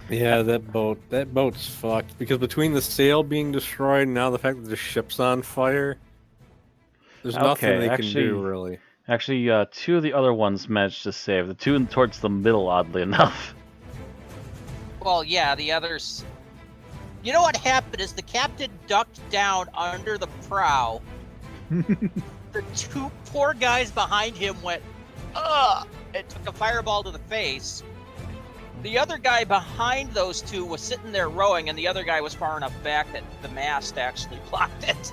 Speaker 3: Yeah, that boat's fucked because between the sail being destroyed and now the fact that the ship's on fire, there's nothing they can do really.
Speaker 1: Actually, two of the other ones managed to save. The two towards the middle, oddly enough.
Speaker 2: Well, yeah, the others. You know what happened is the captain ducked down under the prow. The two poor guys behind him went, ugh! It took a fireball to the face. The other guy behind those two was sitting there rowing, and the other guy was far enough back that the mast actually blocked it.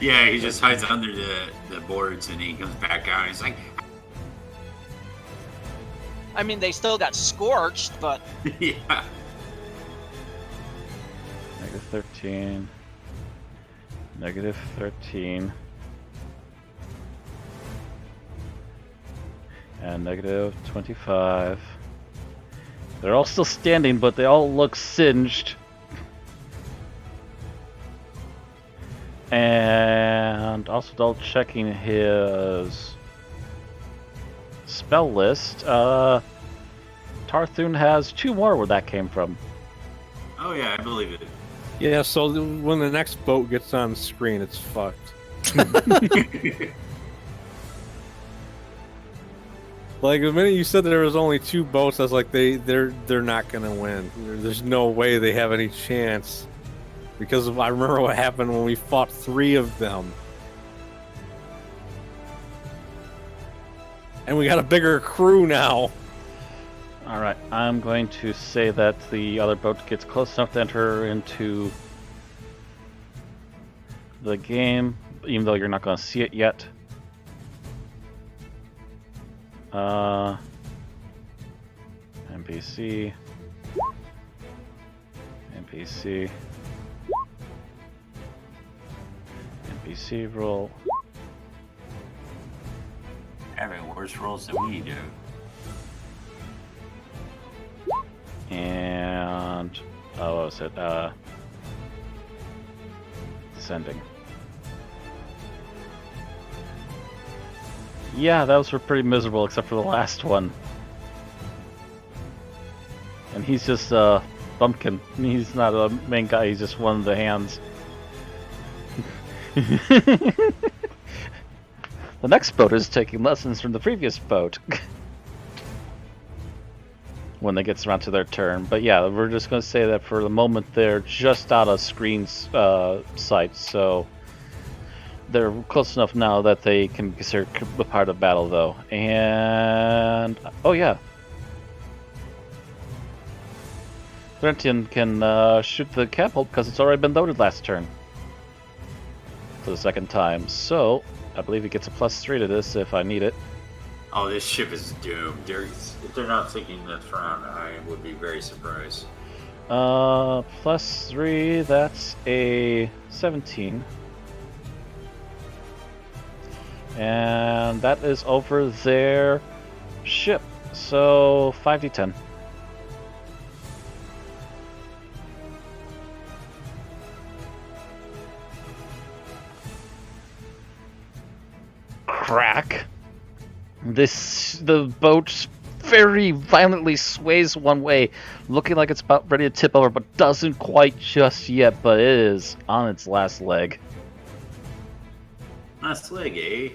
Speaker 4: Yeah, he just hides under the boards and he comes back out and he's like,
Speaker 2: I mean, they still got scorched, but
Speaker 4: yeah.
Speaker 1: Negative 13. Negative 13. And negative 25. They're all still standing, but they all look singed. And also double checking his spell list. Tarthun has 2 more where that came from.
Speaker 4: Oh yeah, I believe it.
Speaker 3: Yeah, so when the next boat gets on screen, it's fucked. Like the minute you said that there was only 2 boats, I was like, they're not gonna win. There's no way they have any chance. Because I remember what happened when we fought 3 of them. And we got a bigger crew now.
Speaker 1: Alright, I'm going to say that the other boat gets close enough to enter into the game, even though you're not going to see it yet. NPC. NPC. NPC roll.
Speaker 4: Having worse rolls than we do.
Speaker 1: And what was it? Descending. Yeah, those were pretty miserable except for the last one. And he's just a bumpkin. He's not a main guy, he's just one of the hands. The next boat is taking lessons from the previous boat. When they get around to their turn. But yeah, we're just going to say that for the moment they're just out of screen's sight, so they're close enough now that they can be considered a part of battle, though. And oh yeah, Brentian can shoot the catapult because it's already been loaded last turn for the second time. So I believe he gets a +3 to this if I need it.
Speaker 4: Oh, this ship is doomed. If they're not thinking this round, I would be very surprised.
Speaker 1: +3, that's a 17. And that is over their ship. So 5d10. Crack. The boat very violently sways one way, looking like it's about ready to tip over, but doesn't quite just yet, but it is on its last leg.
Speaker 4: Last leg, eh?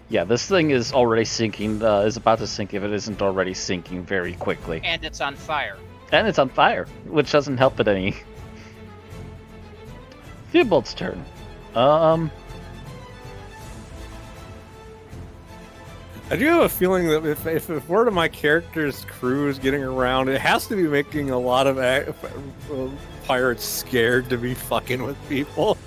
Speaker 1: Yeah, this thing is already sinking, is about to sink if it isn't already sinking very quickly.
Speaker 2: and it's on fire.
Speaker 1: And it's on fire, which doesn't help it any. Theobald's turn.
Speaker 3: I do have a feeling that if one of my character's crew is getting around, it has to be making a lot of pirates scared to be fucking with people.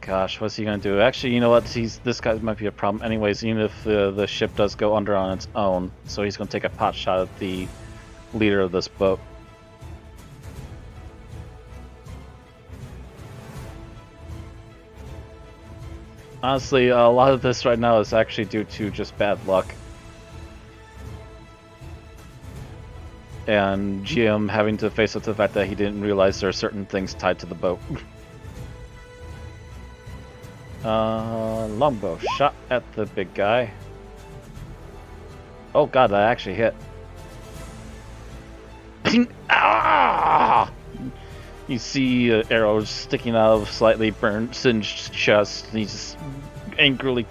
Speaker 1: Gosh, what's he gonna do? Actually, you know what? This guy might be a problem anyways, even if the ship does go under on its own. So he's gonna take a pot shot at the leader of this boat. Honestly, a lot of this right now is actually due to just bad luck. And GM having to face up to the fact that he didn't realize there are certain things tied to the boat. Longbow shot at the big guy. Oh god, that actually hit. Ah! You see arrows sticking out of slightly burned, singed chest, and he just angrily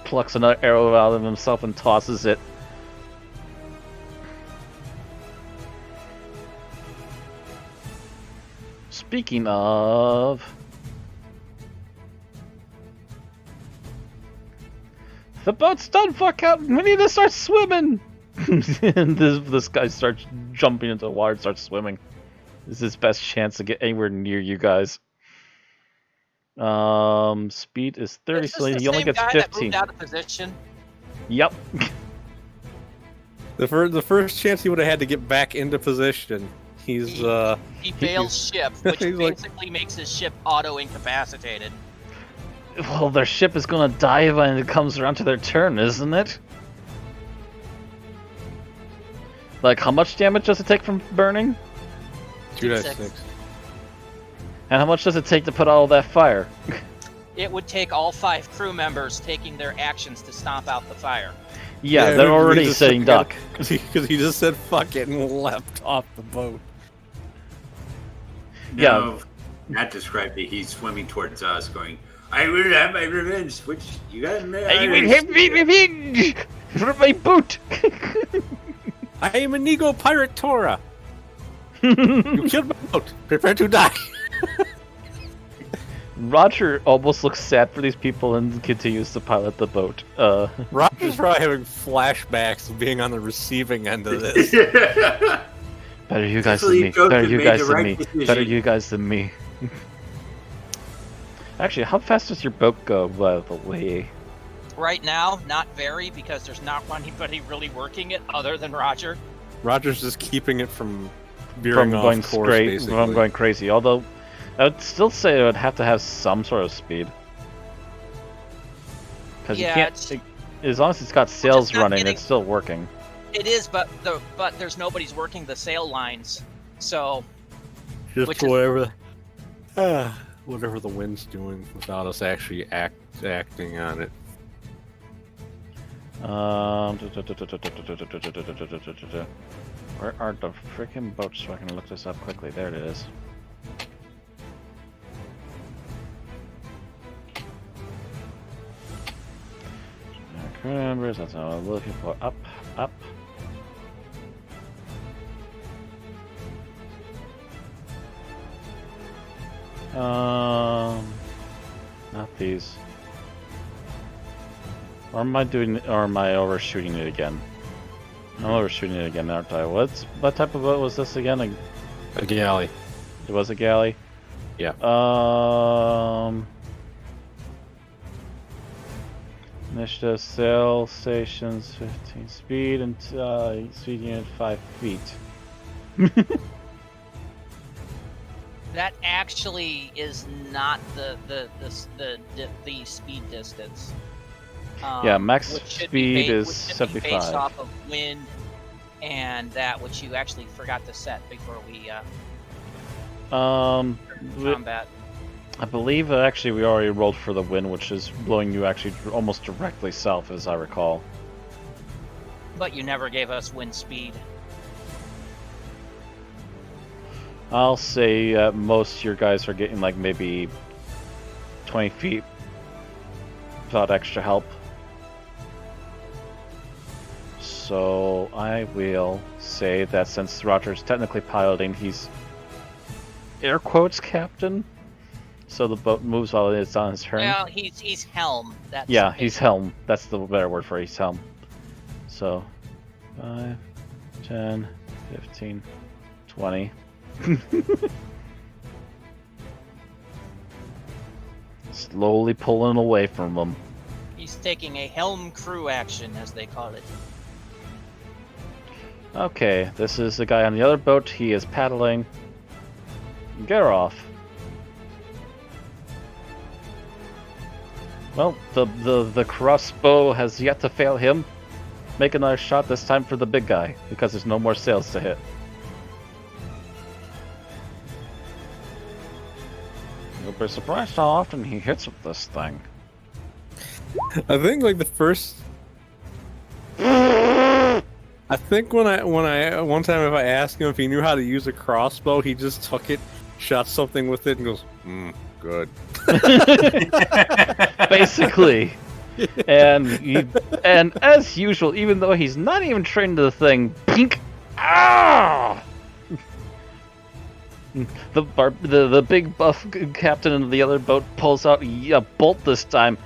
Speaker 1: plucks another arrow out of himself and tosses it. Speaking of... The boat's done, fuck out! We need to start swimming! And this guy starts jumping into the water and starts swimming. This is his best chance to get anywhere near you guys. Speed is 30,
Speaker 2: Is this
Speaker 1: so
Speaker 2: the
Speaker 1: he only
Speaker 2: same
Speaker 1: gets
Speaker 2: guy
Speaker 1: 15.
Speaker 2: that moved out of position?
Speaker 1: Yep.
Speaker 3: The first chance he would have had to get back into position, he
Speaker 2: fails ship, which
Speaker 3: he's like-
Speaker 2: basically makes his ship auto-incapacitated.
Speaker 1: Well, their ship is gonna die when it comes around to their turn, isn't it? Like, how much damage does it take from burning?
Speaker 3: 2d6.
Speaker 1: And how much does it take to put out all that fire?
Speaker 2: It would take all 5 crew members taking their actions to stomp out the fire.
Speaker 1: Yeah, they're
Speaker 3: we
Speaker 1: already
Speaker 3: just
Speaker 1: sitting duck.
Speaker 3: Because he just said fuck it and leapt off the boat.
Speaker 4: No, Matt described it. He's swimming towards us, going, "I will have my revenge." Which you got to
Speaker 1: I will have me revenge for my boot.
Speaker 3: I am Inigo Pirate Tora. You killed my boat. Prepare to die.
Speaker 1: Roger almost looks sad for these people and continues to pilot the boat.
Speaker 3: Roger's probably having flashbacks of being on the receiving end of this.
Speaker 1: Better you guys
Speaker 4: So
Speaker 1: than
Speaker 4: you
Speaker 1: me.
Speaker 4: both
Speaker 1: Better
Speaker 4: have
Speaker 1: you
Speaker 4: made
Speaker 1: guys
Speaker 4: the
Speaker 1: than
Speaker 4: right
Speaker 1: me.
Speaker 4: decision.
Speaker 1: Better you guys than me. Actually, how fast does your boat go, by the way?
Speaker 2: Right now, not very, because there's not anybody really working it other than Roger.
Speaker 3: Roger's just keeping it from veering
Speaker 1: From
Speaker 3: off
Speaker 1: going
Speaker 3: course,
Speaker 1: straight,
Speaker 3: basically.
Speaker 1: from going crazy. Although, I would still say it would have to have some sort of speed. Because
Speaker 2: Yeah,
Speaker 1: you can't... as long as it's got sails
Speaker 2: not
Speaker 1: running,
Speaker 2: getting-
Speaker 1: it's still working.
Speaker 2: It is, but there's nobody's working the sail lines, so
Speaker 3: Just
Speaker 2: which is-
Speaker 3: whatever the wind's doing without us actually acting on it.
Speaker 1: Where are the freaking boats so I can look this up quickly? There it is. Crew members, that's what I'm looking for. Up, up. Not these. Or am I doing? Or am I overshooting it again? I'm overshooting it again, aren't I? What type of boat was this again?
Speaker 3: A galley.
Speaker 1: It was a galley.
Speaker 3: Yeah.
Speaker 1: Initiative sail stations 15 speed and speed unit 5 feet.
Speaker 2: that actually is not the speed distance.
Speaker 1: Yeah, max
Speaker 2: which should
Speaker 1: speed is
Speaker 2: which should be based
Speaker 1: 75.
Speaker 2: off of wind and that which you actually forgot to set before we combat.
Speaker 1: I believe actually we already rolled for the wind, which is blowing you actually almost directly south, as I recall.
Speaker 2: But you never gave us wind speed.
Speaker 1: I'll say most of your guys are getting like maybe 20 feet without extra help. So I will say that since Roger's technically piloting, he's air quotes captain. So the boat moves while it's on his turn.
Speaker 2: Well, he's helm. That's
Speaker 1: Yeah, he's helm. That's the better word for it. He's helm. So 5, 10, 15, 20. Slowly pulling away from them.
Speaker 2: He's taking a helm crew action, as they call it.
Speaker 1: Okay, this is the guy on the other boat. He is paddling. Get her off. Well, the crossbow has yet to fail him. Make another shot, this time for the big guy, because there's no more sails to hit. You'll be surprised how often he hits with this thing.
Speaker 3: I think like the first. I think when I one time if I asked him if he knew how to use a crossbow, he just took it, shot something with it, and goes, good.
Speaker 1: Basically. And as usual, even though he's not even trained to the thing, pink. Ah! The big buff captain in the other boat pulls out a bolt this time.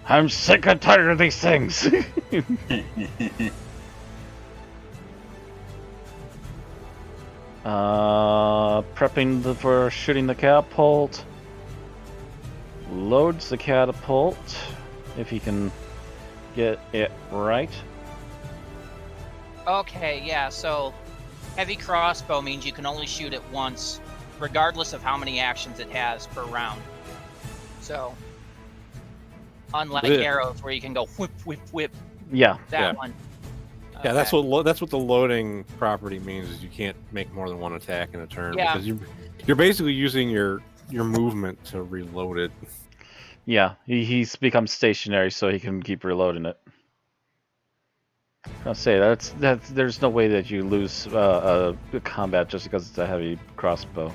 Speaker 1: I'm sick and tired of these things. Prepping for shooting the catapult. Loads the catapult. If he can get it right.
Speaker 2: Okay, yeah, so heavy crossbow means you can only shoot it once, regardless of how many actions it has per round. So, unlike arrows where you can go whip, whip, whip.
Speaker 1: Yeah.
Speaker 2: That one.
Speaker 3: Yeah, that's what the loading property means is you can't make more than one attack in a turn because you're basically using your movement to reload it.
Speaker 1: Yeah, he's become stationary so he can keep reloading it. I'll say that's there's no way that you lose a combat just because it's a heavy crossbow.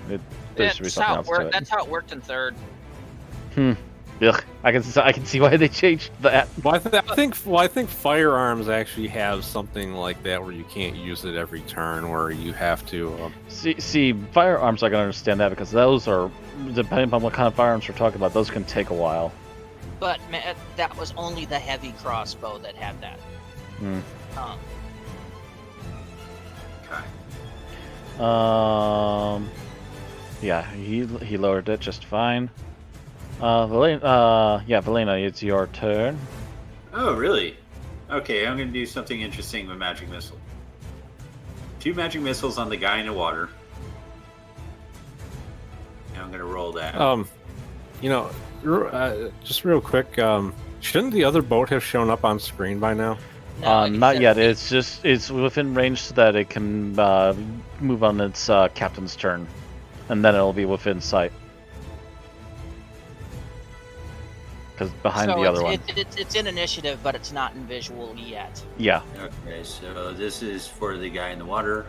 Speaker 1: There should be something else to it.
Speaker 2: That's how it worked in third.
Speaker 1: Ugh. I can see why they changed that.
Speaker 3: Well, I think firearms actually have something like that where you can't use it every turn, where you have to.
Speaker 1: See, firearms I can understand that because those are, depending on what kind of firearms we're talking about, those can take a while.
Speaker 2: But man, that was only the heavy crossbow that had that.
Speaker 4: Okay.
Speaker 1: Yeah, he lowered it just fine. Valena, it's your turn.
Speaker 4: Oh, really? Okay, I'm gonna do something interesting with magic missile. 2 magic missiles on the guy in the water. And I'm gonna roll that.
Speaker 3: Just real quick, shouldn't the other boat have shown up on screen by now?
Speaker 2: No,
Speaker 1: Not yet. It's within range so that it can move on its captain's turn, and then it'll be within sight. Because behind the other one.
Speaker 2: It's in initiative, but it's not in visual yet.
Speaker 1: Yeah.
Speaker 4: Okay, so this is for the guy in the water.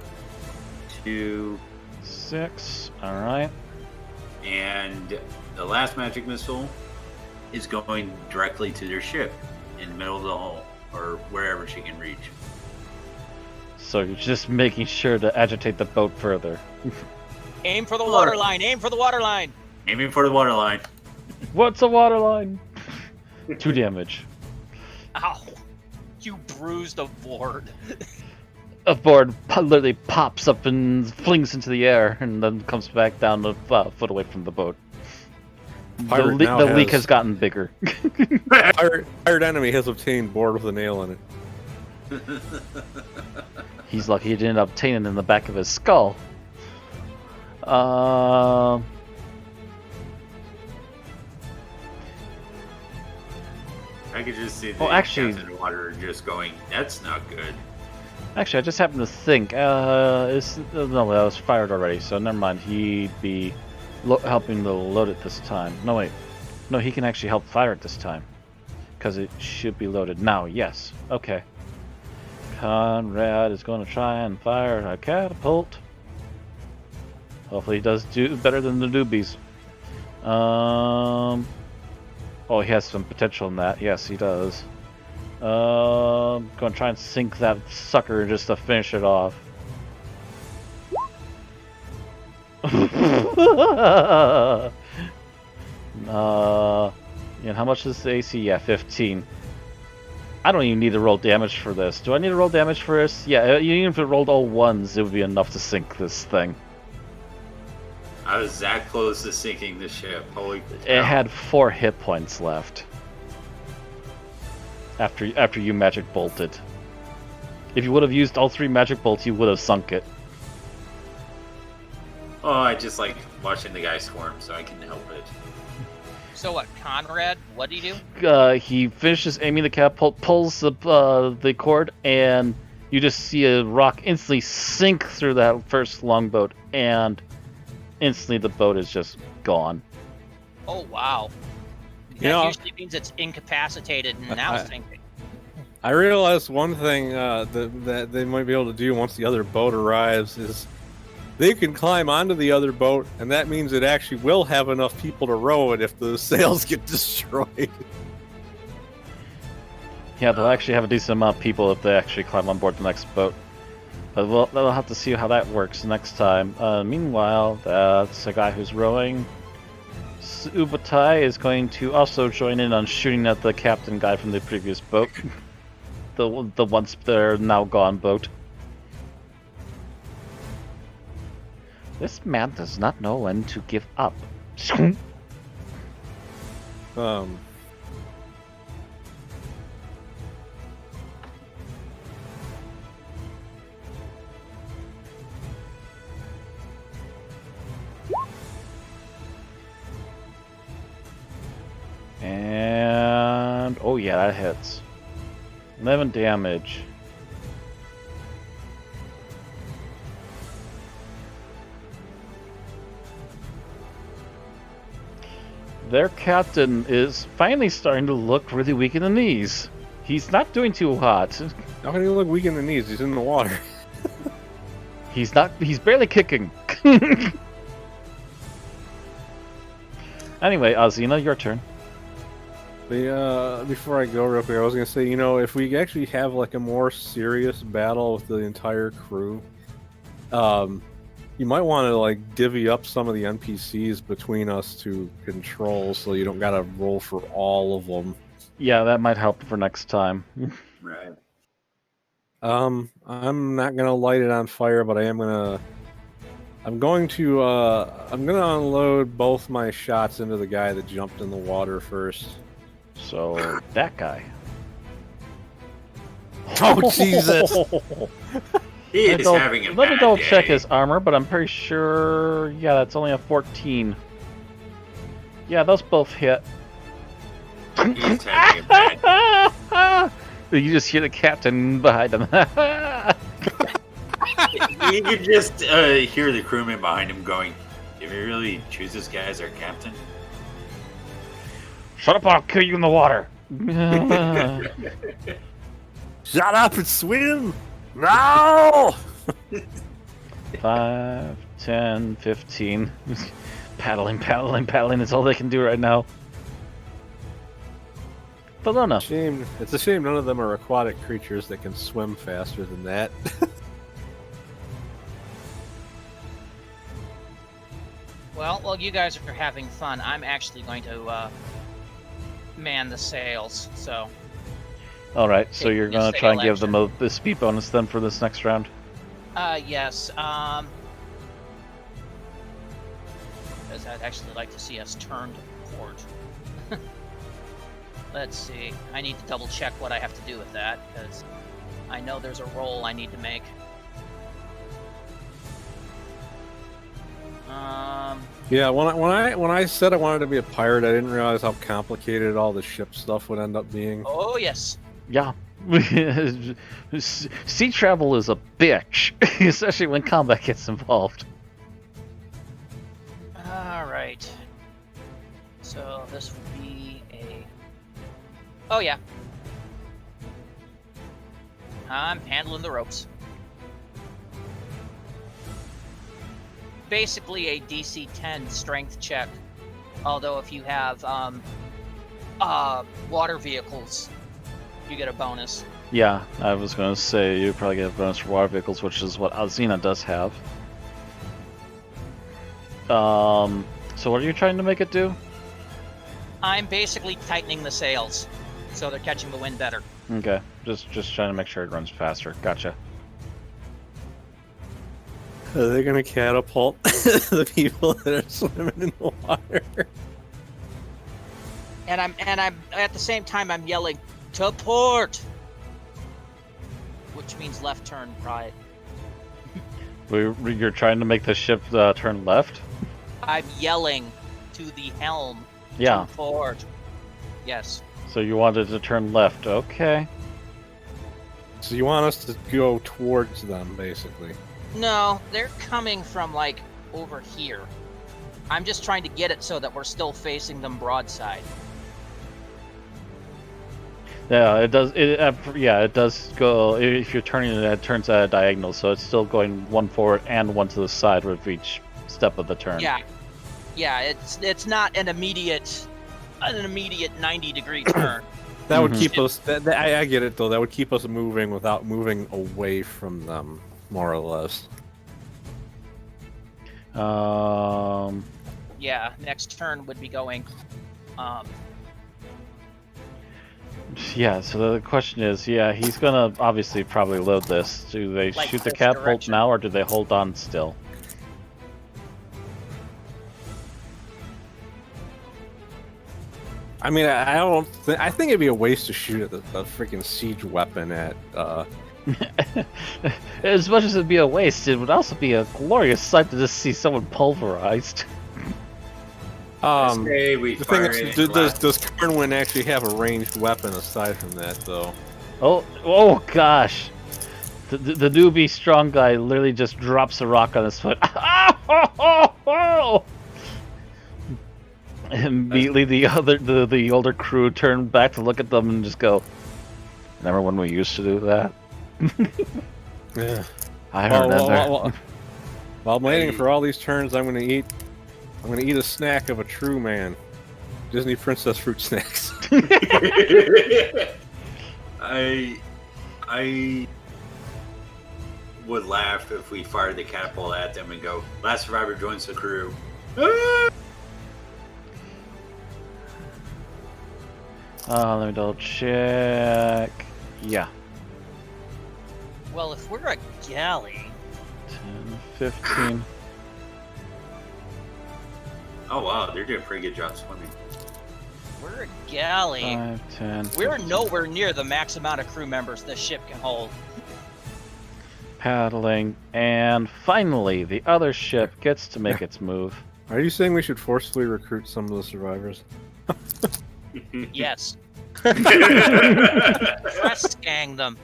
Speaker 4: 2,
Speaker 1: 6. All right.
Speaker 4: and the last magic missile is going directly to their ship in the middle of the hull, or wherever she can reach.
Speaker 1: So you're just making sure to agitate the boat further.
Speaker 2: Aim for the water line! Aim for the water line!
Speaker 4: Aiming for the waterline.
Speaker 1: What's a waterline? 2 damage.
Speaker 2: Ow! You bruised a board.
Speaker 1: A board literally pops up and flings into the air, and then comes back down a foot away from the boat. The leak has gotten bigger.
Speaker 3: Pirate enemy has obtained board with a nail in it.
Speaker 1: He's lucky he didn't obtain it in the back of his skull.
Speaker 4: I could just see the
Speaker 1: actually-
Speaker 4: captain in the water just going, that's not good.
Speaker 1: Actually, I just happened to think, no, that was fired already, so never mind. He'd be helping to load it this time. No, wait. No, he can actually help fire it this time. Because it should be loaded now, yes. Okay. Conrad is going to try and fire a catapult. Hopefully he does do better than the newbies. Oh, he has some potential in that. Yes, he does. Going to try and sink that sucker just to finish it off. And how much is the AC? Yeah, 15. I don't even need to roll damage for this. Do I need to roll damage for this? Yeah, even if it rolled all 1s, it would be enough to sink this thing.
Speaker 4: I was that close to sinking the ship. Holy cow.
Speaker 1: It had 4 hit points left. After you magic bolted. If you would have used all 3 magic bolts, you would have sunk it.
Speaker 4: Oh, I just like watching the guy squirm, so I can help it.
Speaker 2: So what, Conrad? What do you do?
Speaker 1: He finishes aiming the catapult, pulls the cord, and you just see a rock instantly sink through that first longboat, and instantly the boat is just gone.
Speaker 2: Oh wow. That
Speaker 3: You know,
Speaker 2: usually means it's incapacitated and now sinking.
Speaker 3: I realized one thing that they might be able to do once the other boat arrives is they can climb onto the other boat, and that means it actually will have enough people to row it if the sails get destroyed.
Speaker 1: Yeah, they'll actually have a decent amount of people if they actually climb on board the next boat. But they'll have to see how that works next time. Meanwhile, that's a guy who's rowing. Ubatai is going to also join in on shooting at the captain guy from the previous boat. the once they're now gone boat. This man does not know when to give up. And oh yeah, that hits. 11 damage. Their captain is finally starting to look really weak in the knees. He's not doing too hot.
Speaker 3: How can he look weak in the knees? He's in the water.
Speaker 1: He's barely kicking. Anyway, Azina, your turn.
Speaker 3: Before I go real quick, I was gonna say, you know, if we actually have like a more serious battle with the entire crew, you might want to like divvy up some of the NPCs between us to control, so you don't gotta roll for all of them.
Speaker 1: Yeah, that might help for next time.
Speaker 4: Right.
Speaker 3: I'm not gonna light it on fire, but I'm going to unload both my shots into the guy that jumped in the water first.
Speaker 1: So, that guy.
Speaker 3: Oh, Jesus!
Speaker 4: He is having a
Speaker 1: Let me
Speaker 4: bad
Speaker 1: double
Speaker 4: day.
Speaker 1: check his armor, but I'm pretty sure... Yeah, that's only a 14. Yeah, those both hit.
Speaker 4: He's having a bad day.
Speaker 1: You just hear the captain behind him.
Speaker 4: You can just hear the crewman behind him going, "Did we really choose this guy as our captain?"
Speaker 1: Shut up, I'll kill you in the water.
Speaker 3: Shut up and swim! No!
Speaker 1: 5, 10, 15. Paddling is all they can do right now. Bologna.
Speaker 3: Shame. It's a shame none of them are aquatic creatures that can swim faster than that.
Speaker 2: Well, while you guys are having fun, I'm actually going to man the sails. So
Speaker 1: Alright, so
Speaker 2: Take
Speaker 1: you're
Speaker 2: the
Speaker 1: gonna try and
Speaker 2: sail
Speaker 1: give them the speed bonus then for this next round?
Speaker 2: yes. Because I'd actually like to see us turn to port. Let's see. I need to double check what I have to do with that, because I know there's a roll I need to make.
Speaker 3: Yeah, when I said I wanted to be a pirate, I didn't realize how complicated all the ship stuff would end up being.
Speaker 2: Oh yes.
Speaker 1: Yeah. Sea travel is a bitch, especially when combat gets involved.
Speaker 2: Alright. So this would be a... Oh yeah. I'm handling the ropes. Basically a DC 10 strength check. Although if you have water vehicles, you get a bonus.
Speaker 1: Yeah, I was gonna say you probably get a bonus for water vehicles, which is what Alzina does have. So what are you trying to make it do?
Speaker 2: I'm basically tightening the sails, so they're catching the wind better.
Speaker 1: Okay, just trying to make sure it runs faster. Gotcha.
Speaker 3: Are they gonna catapult the people that are swimming in the water?
Speaker 2: And I'm at the same time I'm yelling, "To port!" Which means left turn, right.
Speaker 1: You're trying to make the ship turn left?
Speaker 2: I'm yelling to the helm
Speaker 1: Yeah.
Speaker 2: Turn forward. Yes.
Speaker 1: So you wanted to turn left. Okay.
Speaker 3: So you want us to go towards them, basically.
Speaker 2: No, they're coming from like over here. I'm just trying to get it so that we're still facing them broadside.
Speaker 1: Yeah, it does. It does go. If you're turning it, it turns at a diagonal, so it's still going one forward and one to the side with each step of the turn.
Speaker 2: Yeah. Yeah, it's not an immediate 90-degree turn.
Speaker 3: That would keep us. I get it though. That would keep us moving without moving away from them, more or less.
Speaker 2: Yeah, next turn would be going.
Speaker 1: Yeah. So the question is, he's gonna obviously probably load this. Do they
Speaker 2: Like
Speaker 1: shoot the
Speaker 2: this
Speaker 1: catapult
Speaker 2: direction.
Speaker 1: now, or do they hold on still?
Speaker 3: I mean, I don't. I think it'd be a waste to shoot at the freaking siege weapon at.
Speaker 1: As much as it'd be a waste, it would also be a glorious sight to just see someone pulverized.
Speaker 4: Say we
Speaker 3: The thing
Speaker 4: fire
Speaker 3: is,
Speaker 4: it
Speaker 3: does Conan actually have a ranged weapon aside from that, though?
Speaker 1: Oh gosh. The newbie strong guy literally just drops a rock on his foot. Immediately the older crew turn back to look at them and just go, remember when we used to do that?
Speaker 3: Yeah.
Speaker 1: I remember.
Speaker 3: While I'm waiting for all these turns, I'm gonna eat a snack of a true man. Disney Princess fruit snacks.
Speaker 4: I would laugh if we fired the catapult at them and go, last survivor joins the crew.
Speaker 1: Let me double check. Yeah.
Speaker 2: Well, if we're a galley,
Speaker 1: 10, 15.
Speaker 4: Oh wow, they're doing a pretty good job swimming.
Speaker 2: we're a galley.
Speaker 1: 5, 10.
Speaker 2: We're
Speaker 1: 15.
Speaker 2: nowhere near the max amount of crew members this ship can hold.
Speaker 1: Paddling, and finally, the other ship gets to make its move.
Speaker 3: Are you saying we should forcefully recruit some of the survivors?
Speaker 2: Yes. Press gang them.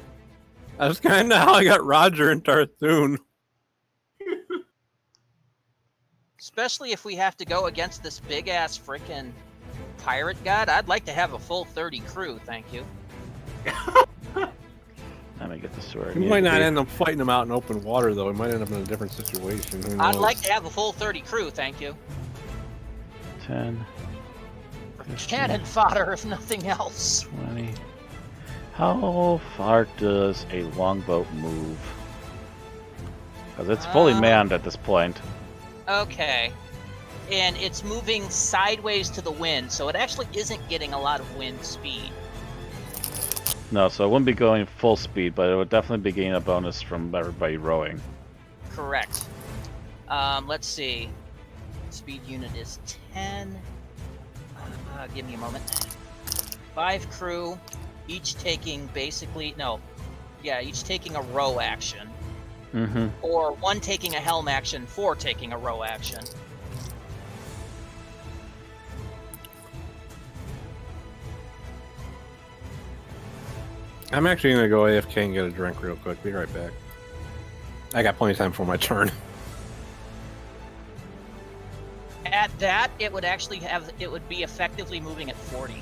Speaker 3: That's kind of how I got Roger and Tarthun.
Speaker 2: Especially if we have to go against this big ass frickin' pirate god. I'd like to have a full 30 crew, thank you.
Speaker 1: Let me get this to where it
Speaker 3: We
Speaker 1: needs
Speaker 3: might
Speaker 1: to
Speaker 3: not
Speaker 1: be.
Speaker 3: end up fighting them out in open water, though. We might end up in a different situation. Who
Speaker 2: I'd
Speaker 3: knows?
Speaker 2: like to have a full 30 crew, thank you.
Speaker 1: 10,
Speaker 2: Cannon fodder, if nothing else.
Speaker 1: 20. How far does a longboat move? Because it's fully manned at this point.
Speaker 2: Okay. And it's moving sideways to the wind, so it actually isn't getting a lot of wind speed.
Speaker 1: No, so it wouldn't be going full speed, but it would definitely be getting a bonus from everybody rowing.
Speaker 2: Correct. Let's see. Speed unit is 10. Give me a moment. 5 crew, each taking basically... No. Yeah, each taking a row action.
Speaker 1: Mm-hmm.
Speaker 2: Or 1 taking a helm action, 4 taking a row action.
Speaker 3: I'm actually gonna go AFK and get a drink real quick. Be right back. I got plenty of time for my turn.
Speaker 2: At that, it would actually have... It would be effectively moving at 40.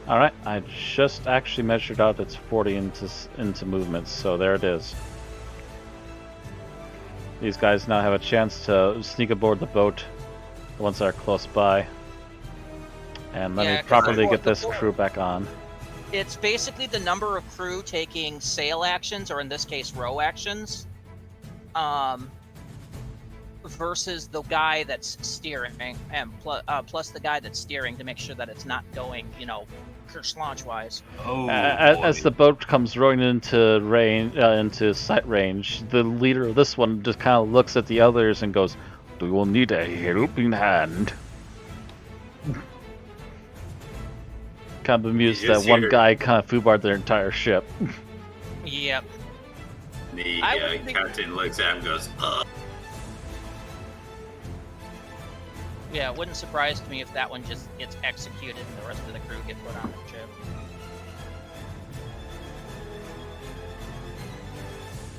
Speaker 1: Alright, I just actually measured out its 40 into movements, so there it is. These guys now have a chance to sneak aboard the boat, the ones that are close by. And let
Speaker 2: Yeah,
Speaker 1: me
Speaker 2: 'cause
Speaker 1: properly
Speaker 2: the
Speaker 1: get this
Speaker 2: boat-
Speaker 1: crew back on.
Speaker 2: It's basically the number of crew taking sail actions, or in this case, row actions, versus the guy that's steering, and plus the guy that's steering to make sure that it's not going, launch-wise.
Speaker 4: Oh,
Speaker 1: As the boat comes rowing into into sight range, the leader of this one just kind of looks at the others and goes, "We will need a helping hand." Kind of amused
Speaker 4: You
Speaker 1: that
Speaker 4: just
Speaker 1: one
Speaker 4: hear-
Speaker 1: guy kind of foobarred their entire ship.
Speaker 2: Yep.
Speaker 4: the
Speaker 2: I would think-
Speaker 4: captain looks at him and goes,
Speaker 2: Yeah, it wouldn't surprise me if that one just gets executed and the rest of the crew get put on the ship.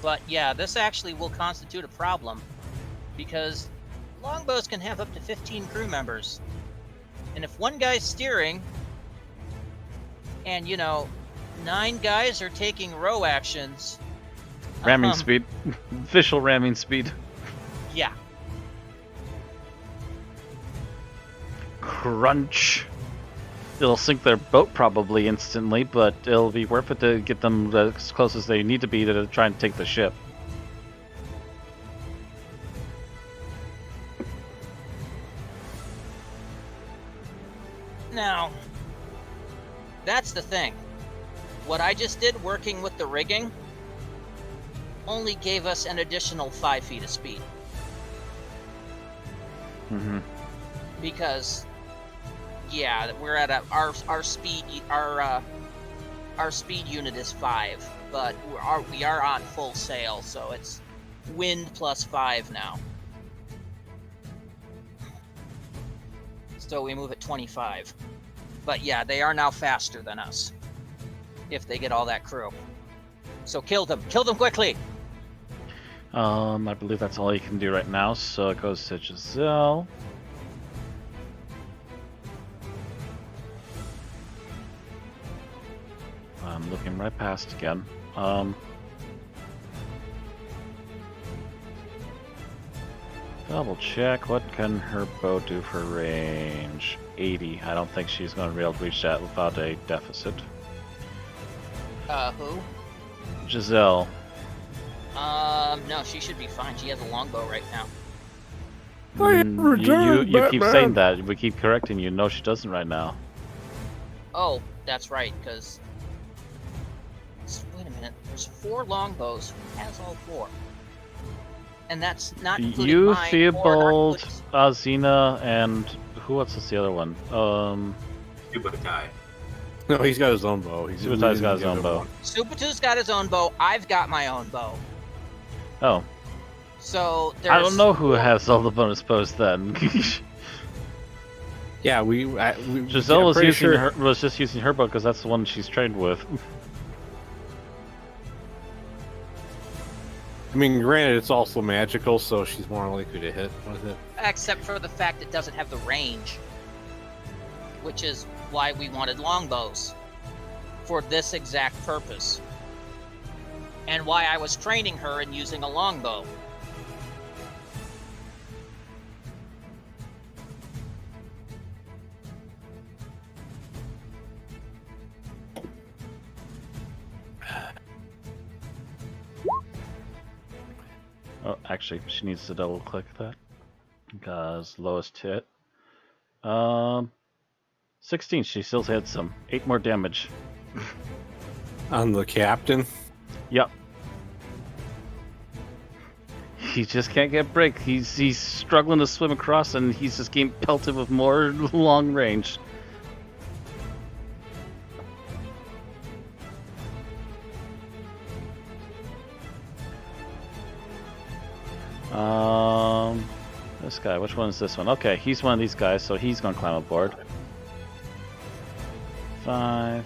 Speaker 2: But yeah, this actually will constitute a problem because longbows can have up to 15 crew members. And if one guy's steering and, 9 guys are taking row actions...
Speaker 1: Ramming speed. Official ramming speed.
Speaker 2: Yeah.
Speaker 1: Crunch. It'll sink their boat probably instantly, but it'll be worth it to get them as close as they need to be to try and take the ship.
Speaker 2: Now, that's the thing. What I just did working with the rigging only gave us an additional 5 feet of speed.
Speaker 1: Mm-hmm.
Speaker 2: Because, yeah, we're at our speed our speed unit is 5, but we are on full sail, so it's wind plus 5 now. So we move at 25. But yeah, they are now faster than us. If they get all that crew. So kill them quickly!
Speaker 1: I believe that's all you can do right now, so it goes to Giselle. I'm looking right past again. Double check, what can her bow do for range? 80. I don't think she's going to be able to reach that without a deficit.
Speaker 2: Who?
Speaker 1: Giselle.
Speaker 2: No, she should be fine. She has a longbow right now.
Speaker 1: You keep saying that. We keep correcting you. No, she doesn't right now.
Speaker 2: Oh, that's right, because... Wait a minute. There's 4 longbows. Who has all 4? And that's not including
Speaker 1: You,
Speaker 2: mine,
Speaker 1: Theobald,
Speaker 2: or
Speaker 1: Xena, and... What's the other one?
Speaker 4: Subutai.
Speaker 3: No, he's got his own bow.
Speaker 1: Subutai's got his own bow.
Speaker 2: Supatu's got his own bow. I've got my own bow.
Speaker 1: Oh.
Speaker 2: So there's...
Speaker 1: I don't know who has all the bonus bows then.
Speaker 3: Yeah,
Speaker 1: Giselle was
Speaker 3: using
Speaker 1: was just using her bow because that's the one she's trained with.
Speaker 3: I mean, granted, it's also magical, so she's more likely to hit with it.
Speaker 2: Except for the fact it doesn't have the range. Which is why we wanted longbows. For this exact purpose. And why I was training her in using a longbow.
Speaker 1: Oh, actually, she needs to double click that. Because lowest hit. 16, she still hits some. 8 more damage.
Speaker 3: On the captain?
Speaker 1: Yep. He just can't get break. He's struggling to swim across and he's just getting pelted with more long range. This guy, which one is this one? Okay, he's one of these guys, so he's gonna climb aboard. 5,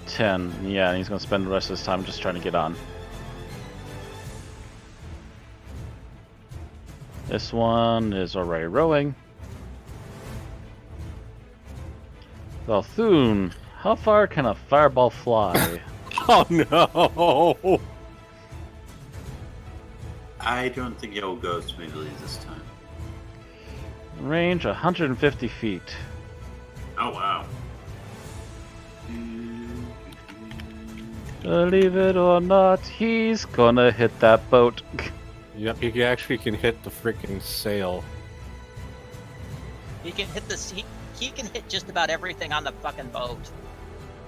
Speaker 1: 10, yeah, and he's gonna spend the rest of his time just trying to get on. This one is already rowing. Valthun, how far can a fireball fly?
Speaker 3: Oh no!
Speaker 4: I don't think it will go smoothly this time.
Speaker 1: Range 150 feet.
Speaker 4: Oh wow.
Speaker 1: Believe it or not, he's gonna hit that boat.
Speaker 3: Yep, he actually can hit the freaking sail.
Speaker 2: He can hit he can hit just about everything on the fucking boat.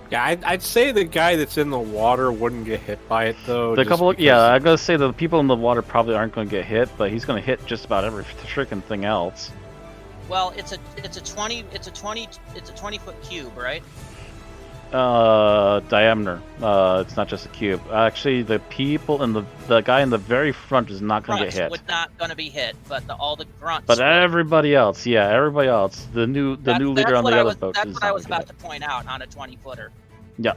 Speaker 3: Yeah, I'd say the guy that's in the water wouldn't get hit by it though.
Speaker 1: I'm gonna say the people in the water probably aren't gonna get hit, but he's gonna hit just about every freaking thing else.
Speaker 2: Well, it's a 20 foot cube, right?
Speaker 1: diameter. It's not just a cube. Actually, the people in the guy in the very front is not going to get
Speaker 2: Grunts
Speaker 1: hit.
Speaker 2: would not going to be hit, but all the grunts.
Speaker 1: But
Speaker 2: would.
Speaker 1: everybody else, yeah, everybody else. The new leader on the other boat
Speaker 2: That's
Speaker 1: is
Speaker 2: what
Speaker 1: not
Speaker 2: I was
Speaker 1: gonna
Speaker 2: about
Speaker 1: get
Speaker 2: to point out on a 20-footer.
Speaker 1: Yeah.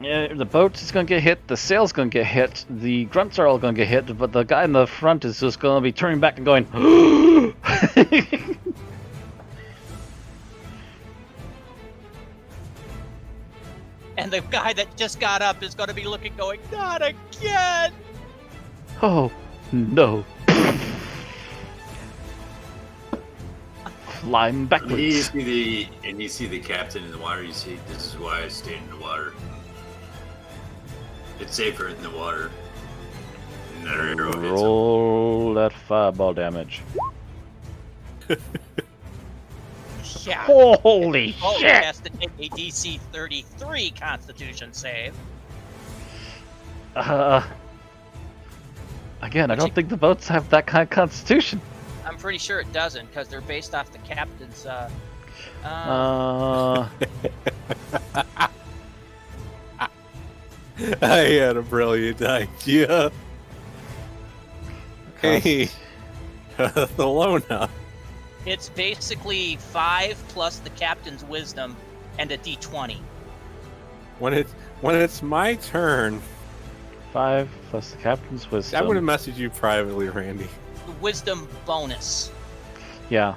Speaker 1: Yeah, the boat is gonna get hit. The sail's gonna get hit. The grunts are all gonna get hit. But the guy in the front is just gonna be turning back and going.
Speaker 2: And the guy that just got up is going to be looking, going, "Not again!"
Speaker 1: Oh no! Flying backwards.
Speaker 4: You see the captain in the water. You see, this is why I stayed in the water. It's safer in the water. Another arrow hits him.
Speaker 1: Roll that fireball damage.
Speaker 2: Yeah.
Speaker 1: Holy
Speaker 2: Oh, he
Speaker 1: shit!
Speaker 2: has to take a DC 33 Constitution save.
Speaker 1: Again, I don't think the boats have that kind of constitution.
Speaker 2: I'm pretty sure it doesn't, because they're based off the captain's.
Speaker 3: I had a brilliant idea. Hey, Thelona.
Speaker 2: It's basically 5 plus the captain's wisdom and a D20.
Speaker 3: When it's my turn,
Speaker 1: 5 plus the captain's wisdom.
Speaker 3: I'm gonna message you privately, Randy.
Speaker 2: The wisdom bonus.
Speaker 1: Yeah.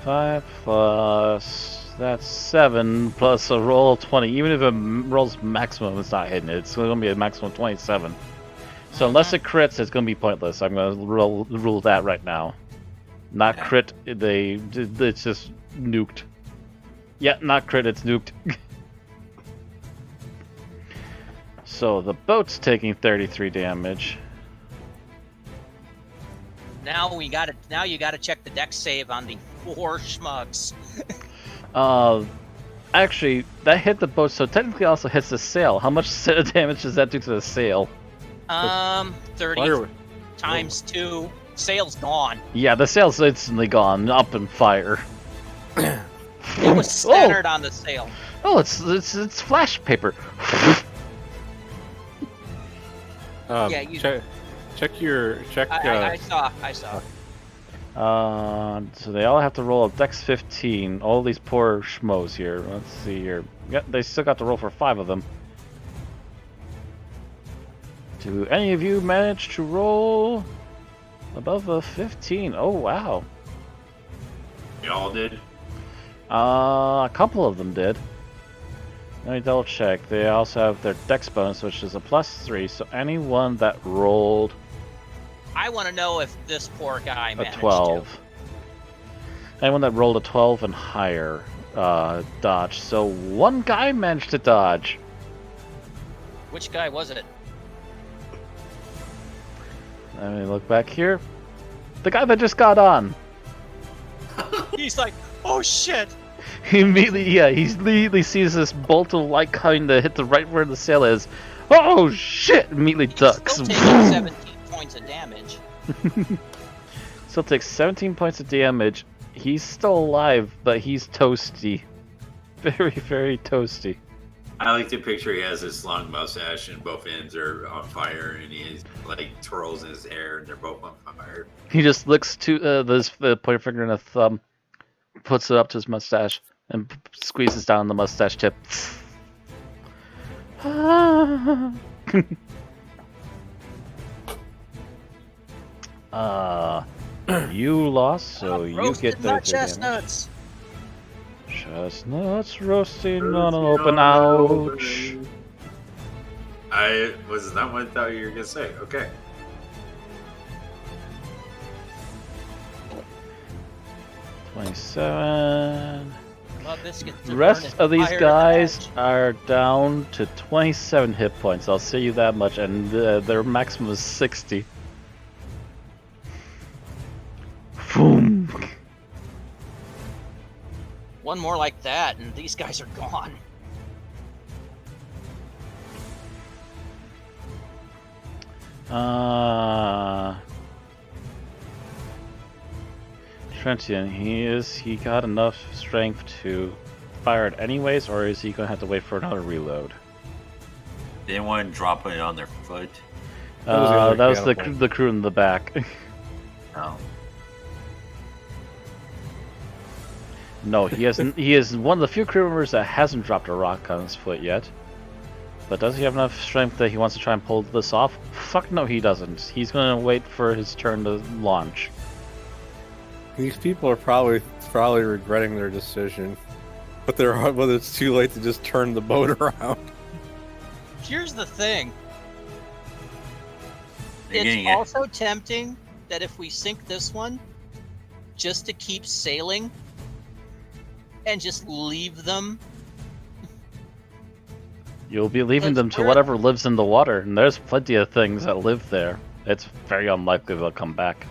Speaker 1: 5 plus... That's 7 plus a roll of 20. Even if it rolls maximum, it's not hitting it. It's going to be a maximum of 27. So unless it crits, it's going to be pointless. I'm going to rule that right now. Not crit, it's just nuked. Yeah, not crit, it's nuked. So the boat's taking 33 damage.
Speaker 2: Now you gotta check the dex save on the 4 schmucks.
Speaker 1: Actually, that hit the boat, so technically also hits the sail. How much damage does that do to the sail?
Speaker 2: 30 times 2. Sail's gone.
Speaker 1: Yeah, the sail's instantly gone, up in fire.
Speaker 2: It was centered on the sail.
Speaker 1: Oh, it's flash paper.
Speaker 2: Yeah, you.
Speaker 3: Check.
Speaker 2: I saw.
Speaker 1: So they all have to roll a Dex 15. All these poor schmoes here. Let's see here. Yeah, they still got to roll for 5 of them. Do any of you manage to roll above a 15? Oh wow.
Speaker 4: You all did?
Speaker 1: A couple of them did. Let me double check. They also have their Dex bonus, which is a +3. So anyone that rolled
Speaker 2: I want to know if this poor guy
Speaker 1: a
Speaker 2: managed
Speaker 1: 12. Anyone that rolled a 12 and higher dodge. So one guy managed to dodge.
Speaker 2: to. Which guy was it?
Speaker 1: Let me look back here. The guy that just got on.
Speaker 2: He's like, oh shit!
Speaker 1: He immediately sees this bolt of light coming to hit the right where the sail is. Oh shit! Immediately ducks.
Speaker 2: He's still taking 17 points of damage.
Speaker 1: Still takes 17 points of damage. He's still alive, but he's toasty. Very, very toasty.
Speaker 4: I like to picture he has this long mustache and both ends are on fire, and he has like twirls in his hair, and they're both on fire.
Speaker 1: He just licks the pointer finger and a thumb, puts it up to his mustache, and squeezes down the mustache tip. You lost, so you get
Speaker 2: Roasted my
Speaker 1: 33 damage.
Speaker 2: chestnuts.
Speaker 1: Chestnuts roasting on an open ouch.
Speaker 4: I was not what I thought you were gonna say. Okay.
Speaker 1: $27.
Speaker 2: Love biscuits to
Speaker 1: The
Speaker 2: burn
Speaker 1: rest
Speaker 2: it
Speaker 1: of these
Speaker 2: higher than
Speaker 1: guys
Speaker 2: edge.
Speaker 1: are down to 27 hit points. I'll say you that much, and their maximum is 60. Boom.
Speaker 2: One more like that, and these guys are gone.
Speaker 1: Trentian, he got enough strength to fire it anyways, or is he gonna have to wait for another reload?
Speaker 6: They didn't want to drop it on their foot.
Speaker 3: That was the other
Speaker 1: That was
Speaker 3: cannibal.
Speaker 1: the crew in the back.
Speaker 6: No.
Speaker 1: No, he hasn't. He is one of the few crew members that hasn't dropped a rock on his foot yet. But does he have enough strength that he wants to try and pull this off? Fuck no, he doesn't. He's gonna wait for his turn to launch.
Speaker 3: These people are probably regretting their decision, but it's too late to just turn the boat around.
Speaker 2: Here's the thing.
Speaker 6: They're getting
Speaker 2: It's
Speaker 6: it.
Speaker 2: also tempting that if we sink this one, just to keep sailing and just leave them.
Speaker 1: You'll be leaving
Speaker 2: Because
Speaker 1: them to
Speaker 2: we're-
Speaker 1: whatever lives in the water, and there's plenty of things that live there. It's very unlikely they'll come back.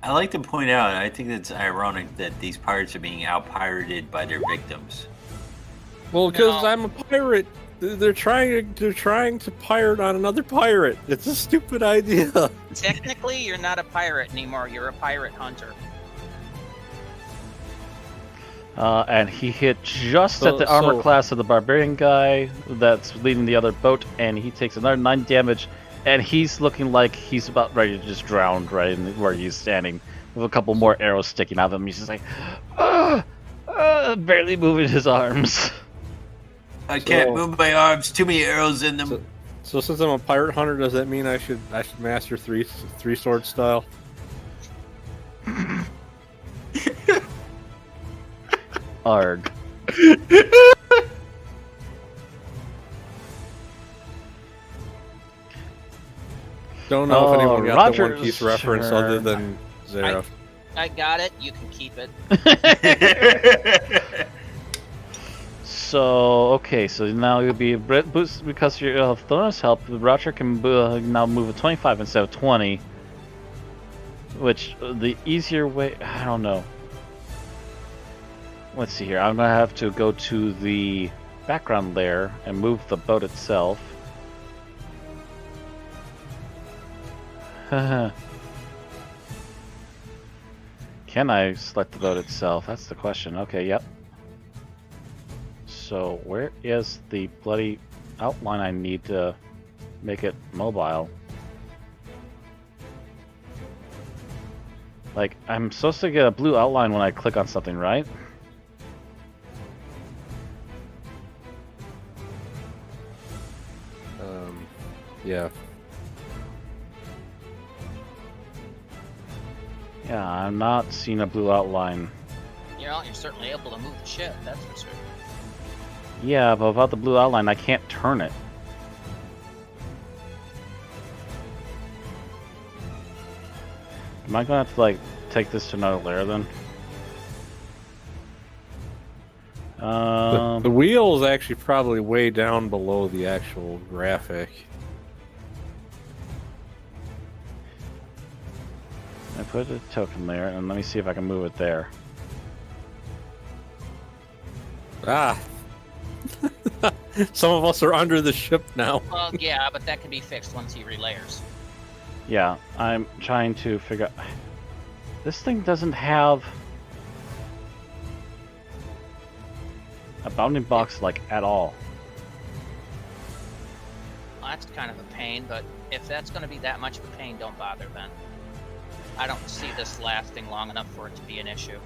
Speaker 6: I like to point out, I think it's ironic that these pirates are being out-pirated by their victims.
Speaker 3: Well, because
Speaker 2: No.
Speaker 3: I'm a pirate. They're trying to pirate on another pirate. It's a stupid idea.
Speaker 2: Technically, you're not a pirate anymore. You're a pirate hunter.
Speaker 1: And he hit just at the armor
Speaker 3: So-
Speaker 1: class of the barbarian guy that's leading the other boat, and he takes another 9 damage, and he's looking like he's about ready to just drown right in where he's standing, with a couple more arrows sticking out of him. He's just like, barely moving his arms.
Speaker 6: I can't
Speaker 3: So-
Speaker 6: move my arms. Too many arrows in them.
Speaker 3: So since I'm a pirate hunter, does that mean I should master three sword style?
Speaker 1: Arg.
Speaker 3: Don't know if
Speaker 1: Oh,
Speaker 3: anyone got the One
Speaker 1: Roger's
Speaker 3: Piece reference
Speaker 1: turn.
Speaker 3: other than Zero.
Speaker 2: I got it. You can keep it.
Speaker 1: So, okay, so now you'll be boost because you have Thorn's help. Roger can now move a 25 instead of 20, which the easier way, I don't know. Let's see here. I'm gonna have to go to the background layer and move the boat itself. Can I select the boat itself? That's the question. Okay, yep. So where is the bloody outline I need to make it mobile? Like, I'm supposed to get a blue outline when I click on something, right?
Speaker 3: Yeah.
Speaker 1: Yeah, I'm not seeing a blue outline.
Speaker 2: You're certainly able to move the ship. That's for sure.
Speaker 1: Yeah, but without the blue outline, I can't turn it. Am I gonna have to, like, take this to another layer then?
Speaker 3: The wheel is actually probably way down below the actual graphic.
Speaker 1: I put a token there, and let me see if I can move it there.
Speaker 3: Ah. Some of us are under the ship now.
Speaker 2: Well, yeah, but that can be fixed once he relayers.
Speaker 1: Yeah, I'm trying to figure out... This thing doesn't have a bounding box, like, at all.
Speaker 2: Well, that's kind of a pain, but if that's going to be that much of a pain, don't bother then. I don't see this lasting long enough for it to be an issue.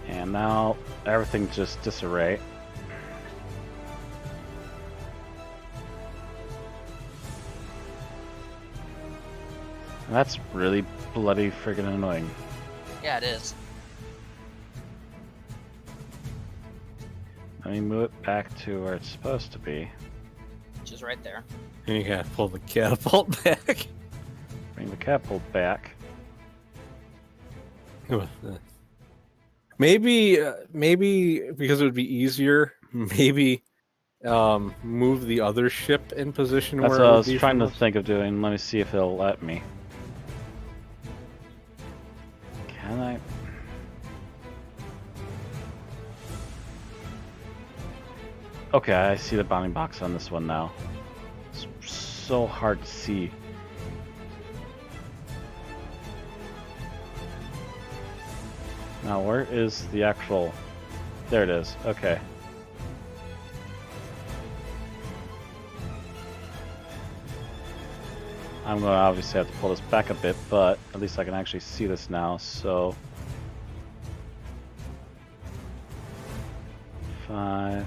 Speaker 1: And now everything's just disarray. That's really bloody friggin' annoying.
Speaker 2: Yeah, it is.
Speaker 1: Let me move it back to where it's supposed to be.
Speaker 2: Which is right there.
Speaker 3: And you gotta pull the catapult back.
Speaker 1: Bring the catapult back.
Speaker 3: Maybe because it would be easier, maybe move the other ship in position
Speaker 1: That's
Speaker 3: where
Speaker 1: what
Speaker 3: it
Speaker 1: I
Speaker 3: would
Speaker 1: was
Speaker 3: be
Speaker 1: trying to
Speaker 3: from us.
Speaker 1: think of doing. Let me see if it'll let me. Can I? Okay, I see the bounding box on this one now. It's so hard to see. Now, where is the actual... There it is. Okay. I'm going to obviously have to pull this back a bit, but at least I can actually see this now, so... 5,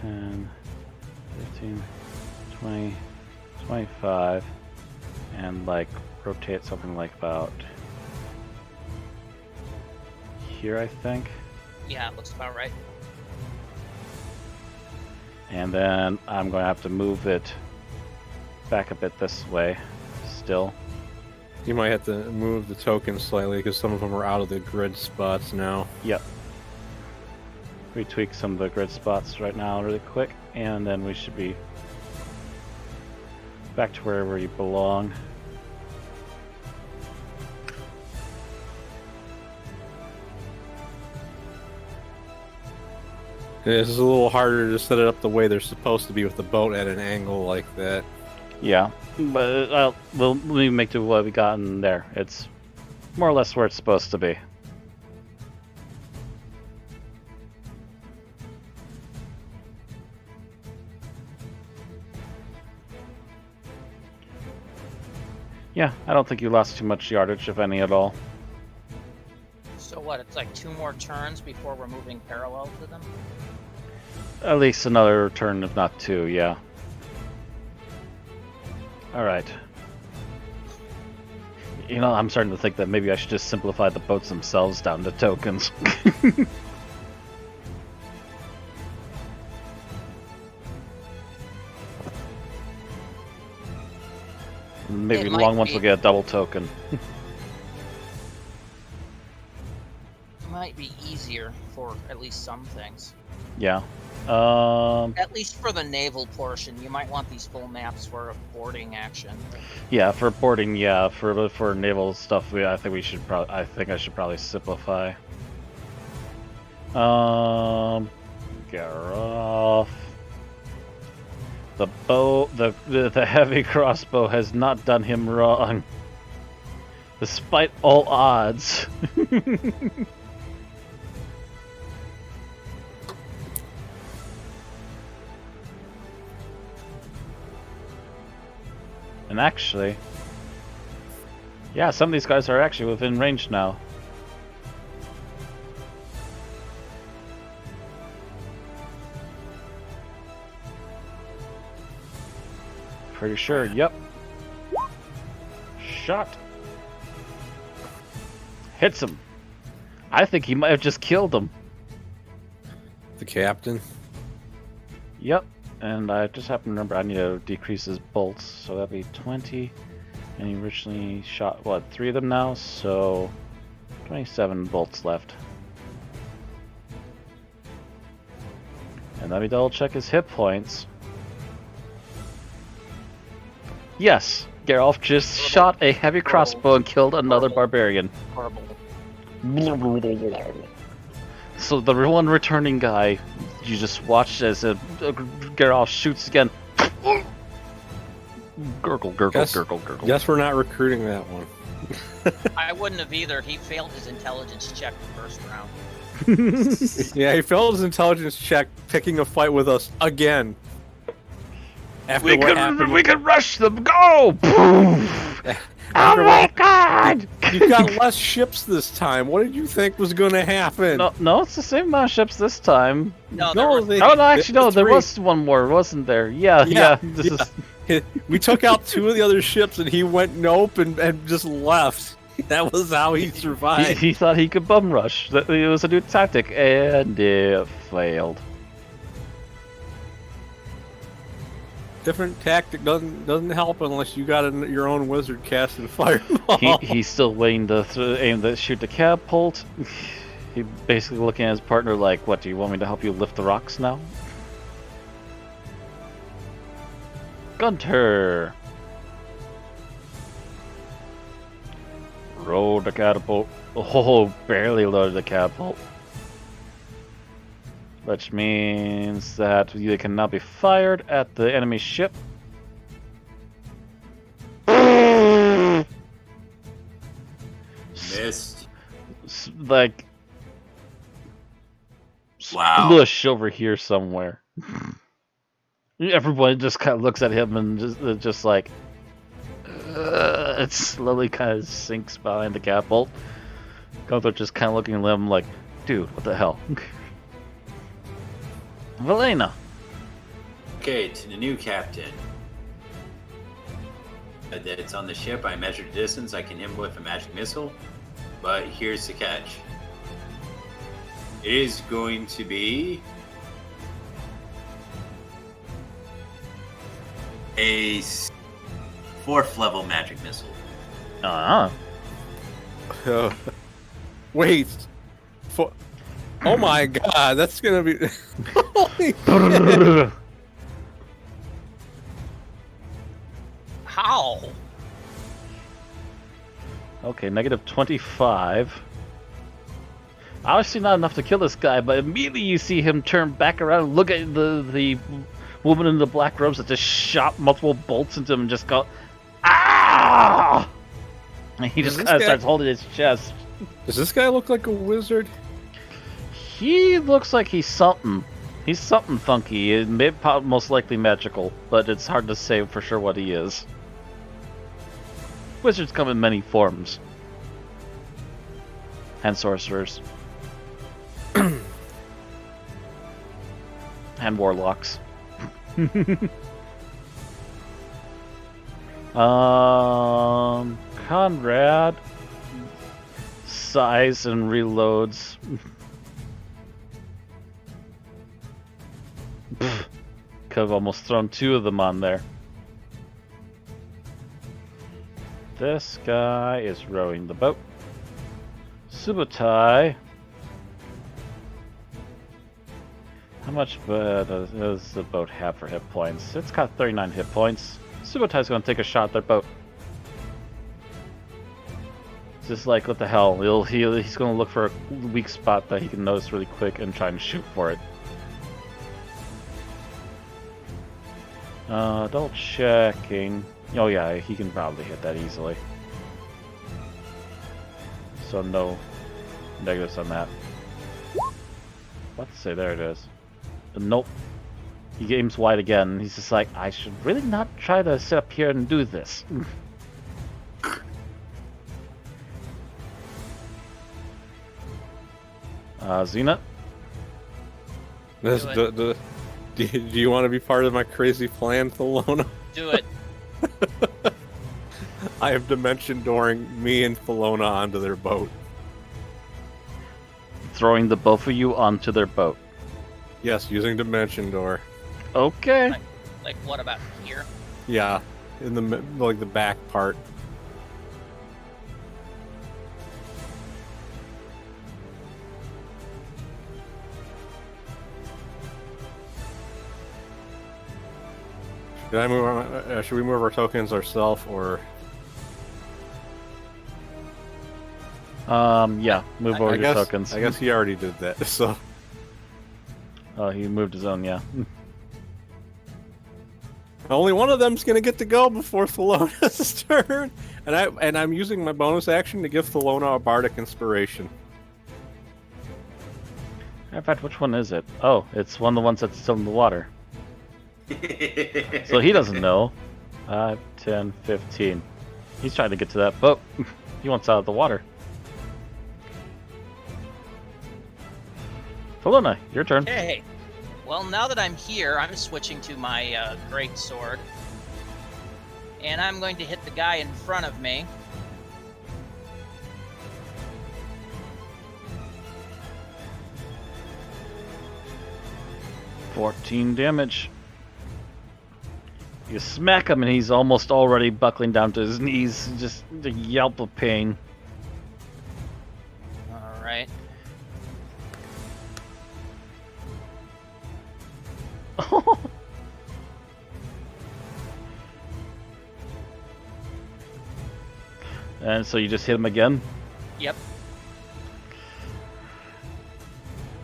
Speaker 1: 10, 15, 20, 25, and like rotate something like about here, I think.
Speaker 2: Yeah, it looks about right.
Speaker 1: And then I'm going to have to move it back a bit this way still.
Speaker 3: You might have to move the tokens slightly because some of them are out of the grid spots now.
Speaker 1: Yep. Retweak some of the grid spots right now really quick, and then we should be back to wherever you belong.
Speaker 3: This is a little harder to set it up the way they're supposed to be with the boat at an angle like that.
Speaker 1: Yeah, but let me make do what we got in there. It's more or less where it's supposed to be. Yeah, I don't think you lost too much yardage, if any at all.
Speaker 2: So what? It's like 2 more turns before we're moving parallel to them.
Speaker 1: At least another turn, if not 2, yeah. Alright. You know, I'm starting to think that maybe I should just simplify the boats themselves down to tokens. Maybe
Speaker 2: It
Speaker 1: the
Speaker 2: might
Speaker 1: long ones
Speaker 2: be-
Speaker 1: will get a double token.
Speaker 2: Might be easier for at least some things.
Speaker 1: Yeah.
Speaker 2: At least for the naval portion, you might want these full maps for boarding action.
Speaker 1: Yeah, for boarding, yeah. For naval stuff, I think we should probably. I think I should probably simplify. Get off. The bow, the heavy crossbow has not done him wrong, despite all odds. And actually, yeah, some of these guys are actually within range now. Pretty sure, yep. Shot. Hits him. I think he might have just killed him.
Speaker 3: The captain.
Speaker 1: Yep. And I just happen to remember I need to decrease his bolts, so that'd be 20. And he originally shot, what, 3 of them now? So 27 bolts left. And let me double check his hit points. Yes, Geralt just shot a heavy crossbow and killed another barbarian.
Speaker 2: Horrible.
Speaker 1: So the one returning guy, you just watched as Geralt shoots again. Gurgle, gurgle,
Speaker 3: Guess-
Speaker 1: gurgle, gurgle.
Speaker 3: Guess we're not recruiting that one.
Speaker 2: I wouldn't have either. He failed his intelligence check the first round.
Speaker 3: Yeah, he failed his intelligence check picking a fight with us again. After
Speaker 1: We
Speaker 3: what happened,
Speaker 1: could rush them. Go! Oh
Speaker 3: after
Speaker 1: my
Speaker 3: what-
Speaker 1: god!
Speaker 3: You've got less ships this time. What did you think was going to happen?
Speaker 1: No, it's the same amount of ships this time.
Speaker 2: No,
Speaker 3: No,
Speaker 2: there
Speaker 3: they-
Speaker 1: Oh no, actually no, there
Speaker 3: three.
Speaker 1: was one more, wasn't there? Yeah. This is
Speaker 3: We took out 2 of the other ships, and he went nope and just left. That was how he survived.
Speaker 1: he thought he could bum rush. That it was a new tactic, and it failed.
Speaker 3: Different tactic doesn't help unless you got your own wizard casting fireball.
Speaker 1: He's still waiting to aim to shoot the catapult. He basically looking at his partner like, "What? Do you want me to help you lift the rocks now?" Gunter, roll the catapult. Oh, barely loaded the catapult. Which means that they can now be fired at the enemy ship.
Speaker 4: Missed.
Speaker 1: like
Speaker 6: Wow.
Speaker 1: splush over here somewhere. Everyone just kind of looks at him and just like it slowly kind of sinks behind the catapult. Gunther just kind of looking at him like, dude, what the hell? Valena.
Speaker 6: Okay, to the new captain. That it's on the ship. I measured the distance. I can hit him with a magic missile. But here's the catch. It is going to be a 4th level magic missile.
Speaker 3: Wait. Oh my god, that's gonna be. Holy shit.
Speaker 2: How?
Speaker 1: Okay, negative 25. Obviously not enough to kill this guy, but immediately you see him turn back around and look at the woman in the black robes that just shot multiple bolts into him and just go, ah! And he just kind of starts holding his chest.
Speaker 3: Does this guy look like a wizard?
Speaker 1: He looks like he's something. He's something funky. It may most likely magical, but it's hard to say for sure what he is. Wizards come in many forms. And sorcerers. And warlocks. Conrad sighs and reloads. Could have almost thrown 2 of them on there. This guy is rowing the boat. Subutai. How much does the boat have for hit points? It's got 39 hit points. Subutai's going to take a shot at their boat. It's just like, what the hell? He's going to look for a weak spot that he can notice really quick and try and shoot for it. Double checking. Oh yeah, he can probably hit that easily. So no negatives on that. Let's say there it is. Nope. He aims wide again. He's just like, I should really not try to sit up here and do this. Xena?
Speaker 3: Do you want to be part of my crazy plan, Thelona?
Speaker 2: Do it.
Speaker 3: I have dimension dooring me and Thelona onto their boat.
Speaker 1: Throwing the both of you onto their boat.
Speaker 3: Yes, using dimension door.
Speaker 1: Okay.
Speaker 2: Like what about here?
Speaker 3: Yeah, in the the back part. Should we move our tokens ourselves, or?
Speaker 1: Yeah, move over your tokens.
Speaker 3: I guess he already did that, so.
Speaker 1: Oh, he moved his own, yeah.
Speaker 3: Only one of them's gonna get to go before Thelona's turn, and I'm using my bonus action to give Thelona a bardic inspiration.
Speaker 1: In fact, which one is it? Oh, it's one of the ones that's still in the water. So he doesn't know. 5, 10, 15. He's trying to get to that boat. He wants out of the water. Thelona, your turn.
Speaker 2: Hey. Well, now that I'm here, I'm switching to my great sword. And I'm going to hit the guy in front of me.
Speaker 1: $14 damage. You smack him and he's almost already buckling down to his knees, just a yelp of pain.
Speaker 2: Alright.
Speaker 1: And so you just hit him again?
Speaker 2: Yep.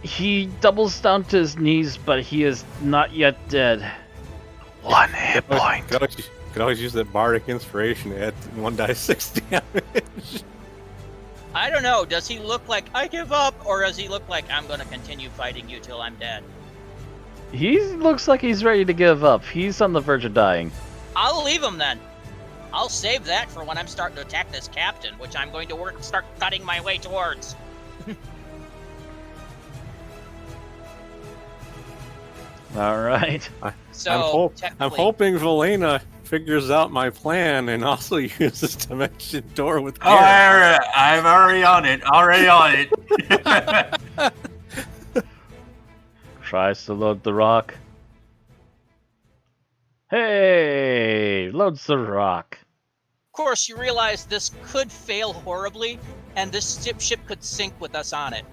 Speaker 1: He doubles down to his knees, but he is not yet dead. 1 hit point.
Speaker 3: Could always use that bardic inspiration to add 1d6 damage.
Speaker 2: I don't know. Does he look like I give up, or does he look like I'm going to continue fighting you till I'm dead?
Speaker 1: He looks like he's ready to give up. He's on the verge of dying.
Speaker 2: I'll leave him then. I'll save that for when I'm starting to attack this captain, which I'm going to start cutting my way towards.
Speaker 1: All right.
Speaker 2: So
Speaker 3: I'm hoping Valena figures out my plan and also uses Dimension Door with
Speaker 6: Oh, I'm already on it. Already on it.
Speaker 1: Tries to load the rock. Hey, loads the rock.
Speaker 2: Of course, you realize this could fail horribly, and this ship could sink with us on it.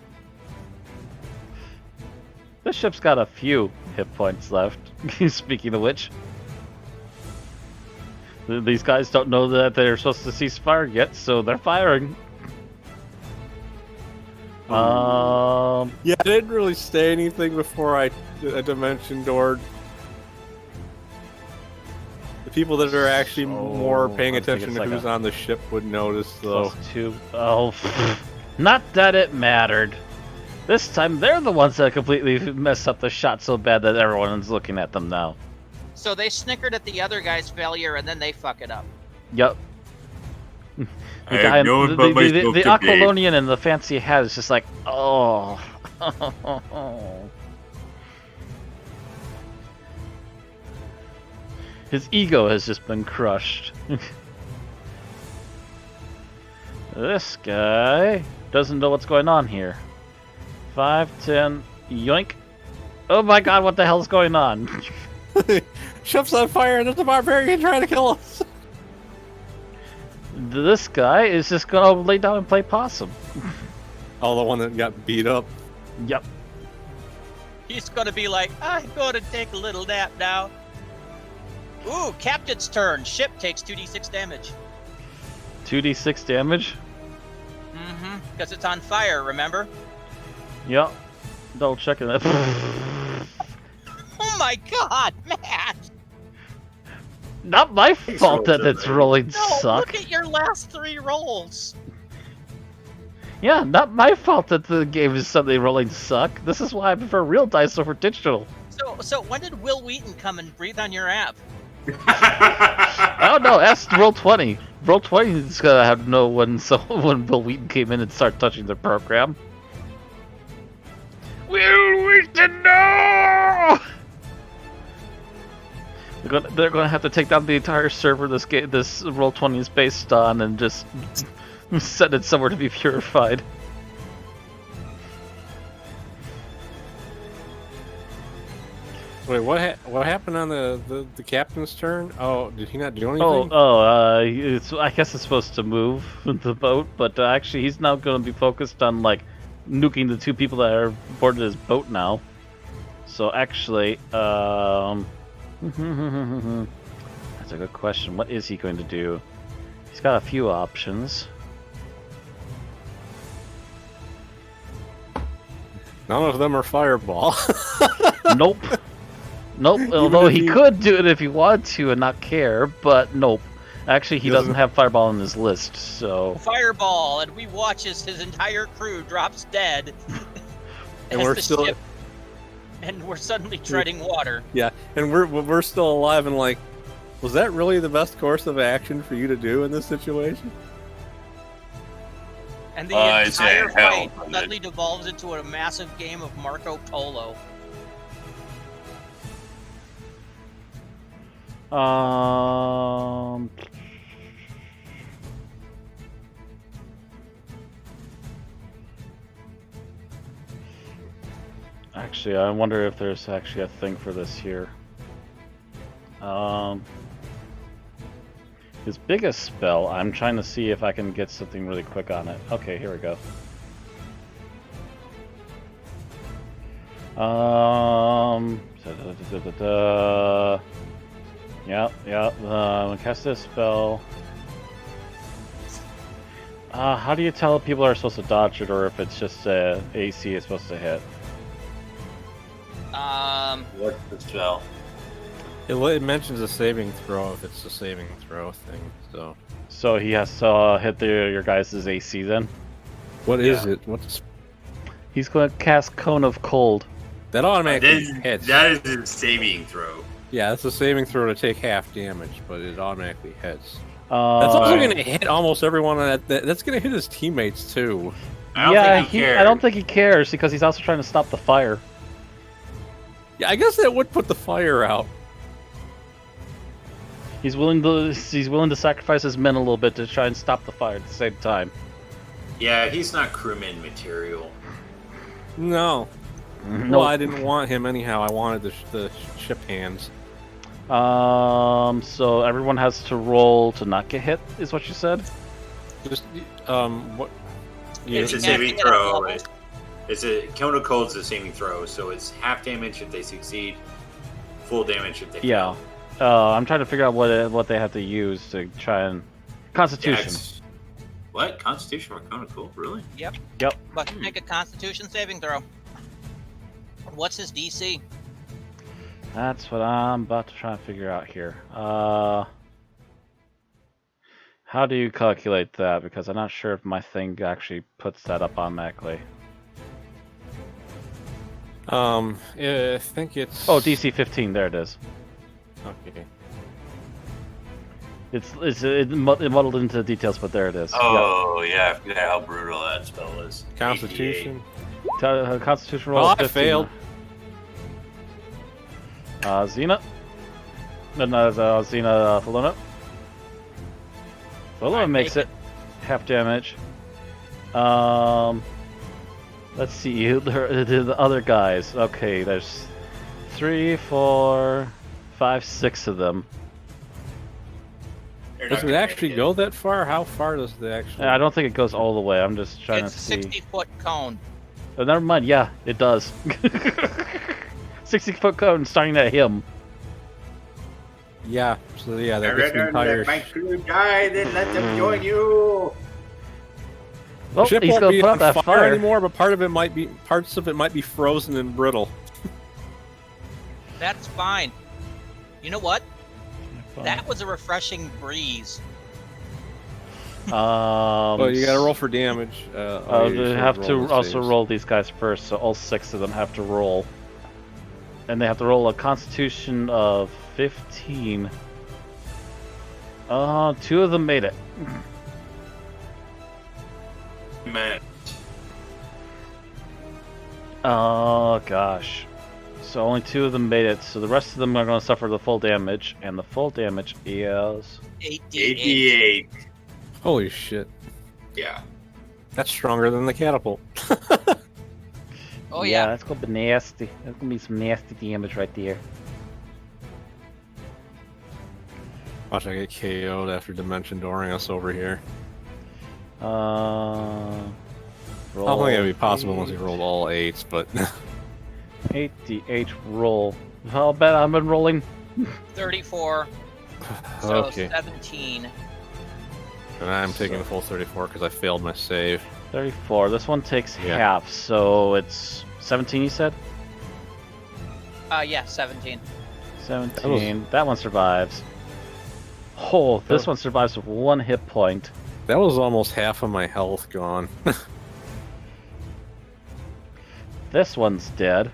Speaker 1: This ship's got a few hit points left. Speaking of which, these guys don't know that they're supposed to cease fire yet, so they're firing.
Speaker 3: Yeah, I didn't really say anything before I Dimension Doored. The people that are actually more paying attention to who's on the ship would notice, though.
Speaker 1: +2. Oh, not that it mattered. This time they're the ones that completely mess up the shot so bad that everyone's looking at them now.
Speaker 2: So they snickered at the other guy's failure, and then they fuck it up.
Speaker 1: Yep.
Speaker 6: I have no one but myself
Speaker 1: the
Speaker 6: to blame.
Speaker 1: Aquilonian and the fancy hat is just like, oh. His ego has just been crushed. This guy doesn't know what's going on here. 5, 10, yoink. Oh my god, what the hell's going on?
Speaker 3: Ship's on fire and there's a barbarian trying to kill us.
Speaker 1: This guy is just gonna lay down and play possum.
Speaker 3: Oh, the one that got beat up.
Speaker 1: Yep.
Speaker 2: He's gonna be like, I'm gonna take a little nap now. Ooh, captain's turn. Ship takes 2d6 damage.
Speaker 1: 2d6 damage?
Speaker 2: Mm-hmm, because it's on fire, remember?
Speaker 1: Yep. Double checking that.
Speaker 2: Oh my god, man!
Speaker 1: Not my fault that it's rolling
Speaker 2: No,
Speaker 1: suck.
Speaker 2: look at your last 3 rolls.
Speaker 1: Yeah, not my fault that the game is suddenly rolling suck. This is why I prefer real dice over digital.
Speaker 2: So when did Will Wheaton come and breathe on your app?
Speaker 1: I don't know, ask Roll20. Roll20 is gonna have to know when Will Wheaton came in and started touching the program. Will Wheaton, no! They're gonna have to take down the entire server this Roll20 is based on and just send it somewhere to be purified.
Speaker 3: Wait, what happened on the captain's turn? Oh, did he not do anything?
Speaker 1: I guess it's supposed to move the boat, but actually he's now going to be focused on like nuking the 2 people that are aboard his boat now. So actually, that's a good question. What is he going to do? He's got a few options.
Speaker 3: None of them are fireball.
Speaker 1: Nope. Nope. Although he could do it if he wanted to and not care, but nope. Actually, he doesn't have Fireball on his list, so...
Speaker 2: Fireball, and we watch as his entire crew drops dead.
Speaker 3: And we're still...
Speaker 2: Ship, and we're suddenly treading water.
Speaker 3: Yeah, and we're still alive and like, was that really the best course of action for you to do in this situation?
Speaker 2: And the entire fight suddenly devolves into a massive game of Marco Polo.
Speaker 1: Actually, I wonder if there's actually a thing for this here. His biggest spell, I'm trying to see if I can get something really quick on it. Okay, here we go. Cast this spell. How do you tell if people are supposed to dodge it or if it's just AC is supposed to hit?
Speaker 6: What's the spell?
Speaker 3: It mentions a saving throw if it's a saving throw thing, so...
Speaker 1: So he has to hit your guys' AC then?
Speaker 3: What is it? What's
Speaker 1: He's going to cast Cone of Cold.
Speaker 3: that automatically
Speaker 4: That
Speaker 3: hits?
Speaker 4: is a saving throw.
Speaker 3: Yeah, it's a saving throw to take half damage, but it automatically hits. That's
Speaker 1: Uh,
Speaker 3: also going to hit almost everyone on that. That's going to hit his teammates too.
Speaker 4: I don't
Speaker 1: yeah,
Speaker 4: think he cares.
Speaker 1: I don't think he cares because he's also trying to stop the fire.
Speaker 3: Yeah, I guess that would put the fire out.
Speaker 1: He's willing to sacrifice his men a little bit to try and stop the fire at the same time.
Speaker 6: Yeah, he's not crewman material.
Speaker 3: No.
Speaker 1: No.
Speaker 3: Well, I didn't want him anyhow. I wanted the ship hands.
Speaker 1: So everyone has to roll to not get hit, is what you said?
Speaker 3: Just what?
Speaker 4: It's a
Speaker 2: Yeah,
Speaker 4: saving
Speaker 2: yeah,
Speaker 4: throw.
Speaker 2: level.
Speaker 4: It's a Cone of Cold's a saving throw, so it's half damage if they succeed, full damage if they
Speaker 1: Yeah.
Speaker 4: fail.
Speaker 1: I'm trying to figure out what they have to use to try and Constitution.
Speaker 4: It's- What? Constitution for Cone of Cold? Really?
Speaker 2: Yep.
Speaker 1: Yep.
Speaker 2: Must make a Constitution saving throw. What's his DC?
Speaker 1: That's what I'm about to try and figure out here. How do you calculate that? Because I'm not sure if my thing actually puts that up automatically.
Speaker 3: I think it's.
Speaker 1: Oh, DC 15. There it is.
Speaker 3: Okay.
Speaker 1: It muddled into the details, but there it is.
Speaker 4: Oh, yeah, I forgot how brutal that spell is.
Speaker 3: Constitution.
Speaker 1: Yep. Constitution roll.
Speaker 3: Oh, I
Speaker 1: 15.
Speaker 3: failed.
Speaker 1: Xena. No, Xena Faluna. Faluna
Speaker 2: I
Speaker 1: makes
Speaker 2: make
Speaker 1: it half damage. Let's see the other guys. Okay, there's 3, 4, 5, 6 of them.
Speaker 4: You're not
Speaker 3: Does it
Speaker 4: gonna
Speaker 3: actually
Speaker 4: make
Speaker 3: go that far? How far does it actually?
Speaker 1: I don't think it goes all the way. I'm just trying
Speaker 2: It's
Speaker 1: to
Speaker 2: a
Speaker 1: see.
Speaker 2: 60-foot cone.
Speaker 1: Oh, never mind. Yeah, it does. 60-foot cone starting at him.
Speaker 3: Yeah. So yeah,
Speaker 4: I
Speaker 3: that gets the
Speaker 4: rather
Speaker 3: entire
Speaker 4: let my crew die than let them join you.
Speaker 1: Well,
Speaker 3: ship
Speaker 1: he's
Speaker 3: won't
Speaker 1: gonna
Speaker 3: be
Speaker 1: put
Speaker 3: on
Speaker 1: out that
Speaker 3: fire
Speaker 1: fire.
Speaker 3: anymore, but parts of it might be frozen and brittle.
Speaker 2: That's fine. You know what? That was a refreshing breeze.
Speaker 3: Well, you gotta roll for damage.
Speaker 1: They have to also roll these guys first, so all 6 of them have to roll. And they have to roll a Constitution of 15. 2 of them made it.
Speaker 4: Man,
Speaker 1: Oh gosh. So only 2 of them made it, so the rest of them are going to suffer the full damage, and the full damage is...
Speaker 2: 8d8.
Speaker 4: 88.
Speaker 3: Holy shit!
Speaker 4: Yeah.
Speaker 3: That's stronger than the catapult.
Speaker 2: Oh yeah.
Speaker 1: that's gonna be nasty. That's gonna be some nasty damage right there.
Speaker 3: Watch I get KO'd after Dimension Dooring us over here.
Speaker 1: Roll
Speaker 3: I don't think it'd be possible unless he rolled all 8s, but
Speaker 1: 8d8 roll. I'll bet I've been rolling.
Speaker 2: 34. So
Speaker 3: okay.
Speaker 2: 17.
Speaker 3: And I'm taking the full 34 because I failed my save.
Speaker 1: 34. This one takes
Speaker 3: Yeah.
Speaker 1: half, so it's 17. You said
Speaker 2: Yeah, 17.
Speaker 1: 17. That one survives. Oh, this one survives with 1 hit point.
Speaker 3: That was almost half of my health gone.
Speaker 1: This one's dead.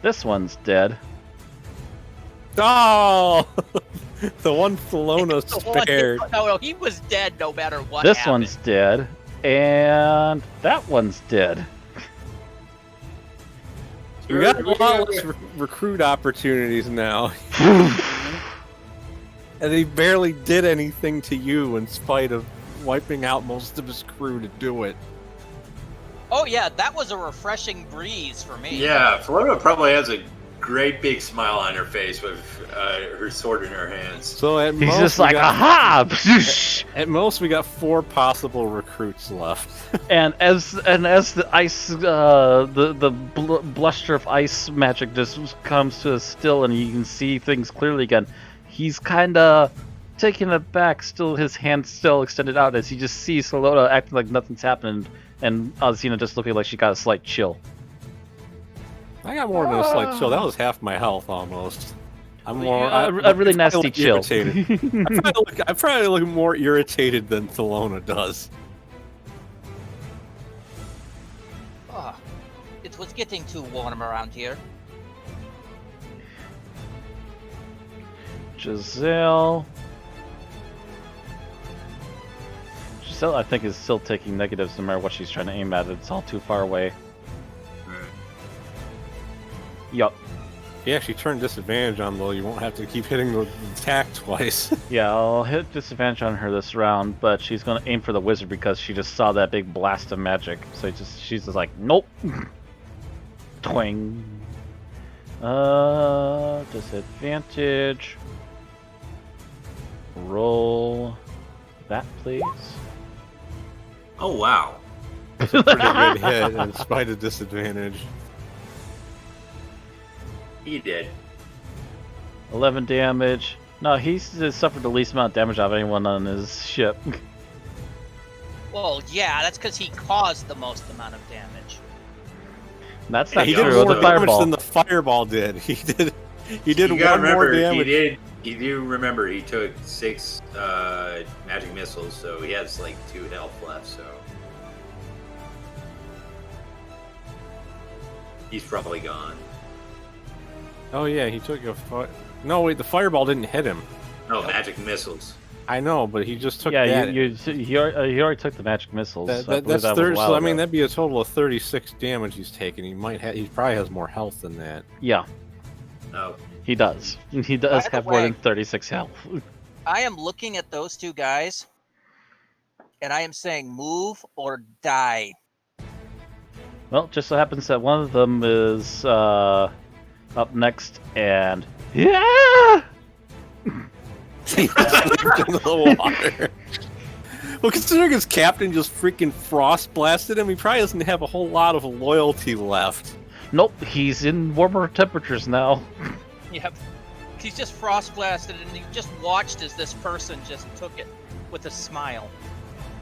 Speaker 1: This one's dead.
Speaker 3: Oh! The one Thelona
Speaker 2: The one-
Speaker 3: spared.
Speaker 2: No, he was dead no matter what
Speaker 1: This
Speaker 2: happened.
Speaker 1: one's dead. And that one's dead.
Speaker 3: We got a lot less recruit opportunities now. And he barely did anything to you in spite of wiping out most of his crew to do it.
Speaker 2: Oh yeah, that was a refreshing breeze for me.
Speaker 4: Yeah, Florida probably has a great big smile on her face with her sword in her hands.
Speaker 3: So at
Speaker 1: He's
Speaker 3: most
Speaker 1: just
Speaker 3: we
Speaker 1: like,
Speaker 3: got,
Speaker 1: aha!
Speaker 3: at most we got 4 possible recruits left.
Speaker 1: and as the ice, the bluster of ice magic just comes to a still, and you can see things clearly again. He's kind of taken aback, still his hand still extended out as he just sees Solota acting like nothing's happened, and Alcina just looking like she got a slight chill.
Speaker 3: I got more than a slight chill. That was half my health almost. I'm
Speaker 2: Well,
Speaker 3: more.
Speaker 1: a really
Speaker 3: I
Speaker 1: nasty
Speaker 3: look
Speaker 1: chill.
Speaker 3: irritated. I probably look more irritated than Thelona does.
Speaker 2: Ah, it was getting too warm around here.
Speaker 1: Giselle, I think, is still taking negatives no matter what she's trying to aim at. It's all too far away.
Speaker 4: Right.
Speaker 1: Yup.
Speaker 3: Yeah, she turned disadvantage on, though. You won't have to keep hitting the attack twice.
Speaker 1: Yeah, I'll hit disadvantage on her this round, but she's gonna aim for the wizard because she just saw that big blast of magic. So she's just like, nope. Twang. Disadvantage. Roll that, please.
Speaker 4: Oh wow.
Speaker 3: It's a pretty good hit in spite of disadvantage.
Speaker 4: He did.
Speaker 1: 11 damage. No, he's suffered the least amount of damage out of anyone on his ship.
Speaker 2: Well, yeah, that's because he caused the most amount of damage.
Speaker 1: That's not
Speaker 3: He
Speaker 1: true.
Speaker 3: did
Speaker 1: With
Speaker 3: more
Speaker 1: the
Speaker 3: damage
Speaker 1: fireball.
Speaker 3: than the fireball did. He did
Speaker 4: You gotta
Speaker 3: one more
Speaker 4: remember,
Speaker 3: damage.
Speaker 4: He do remember he took 6 magic missiles, so he has like 2 health left. So he's probably gone.
Speaker 3: Oh yeah, he took a No, wait, the fireball didn't hit him.
Speaker 4: No, magic missiles.
Speaker 3: I know, but he just took
Speaker 1: Yeah,
Speaker 3: that.
Speaker 1: he already took the magic missiles. I believe
Speaker 3: That's
Speaker 1: that was a
Speaker 3: 30.
Speaker 1: while
Speaker 3: So I mean,
Speaker 1: ago.
Speaker 3: that'd be a total of 36 damage he's taken. He probably has more health than that.
Speaker 1: Yeah,
Speaker 4: No.
Speaker 1: he does. He does
Speaker 2: By the
Speaker 1: have more
Speaker 2: way-
Speaker 1: than 36 health.
Speaker 2: I am looking at those two guys, and I am saying move or die.
Speaker 1: Well, just so happens that one of them is up next, and yeah.
Speaker 3: He slipped into the water. Well, considering his captain just freaking frost blasted him, he probably doesn't have a whole lot of loyalty left.
Speaker 1: Nope, he's in warmer temperatures now.
Speaker 2: Yep. He's just frost blasted, and you just watched as this person just took it with a smile.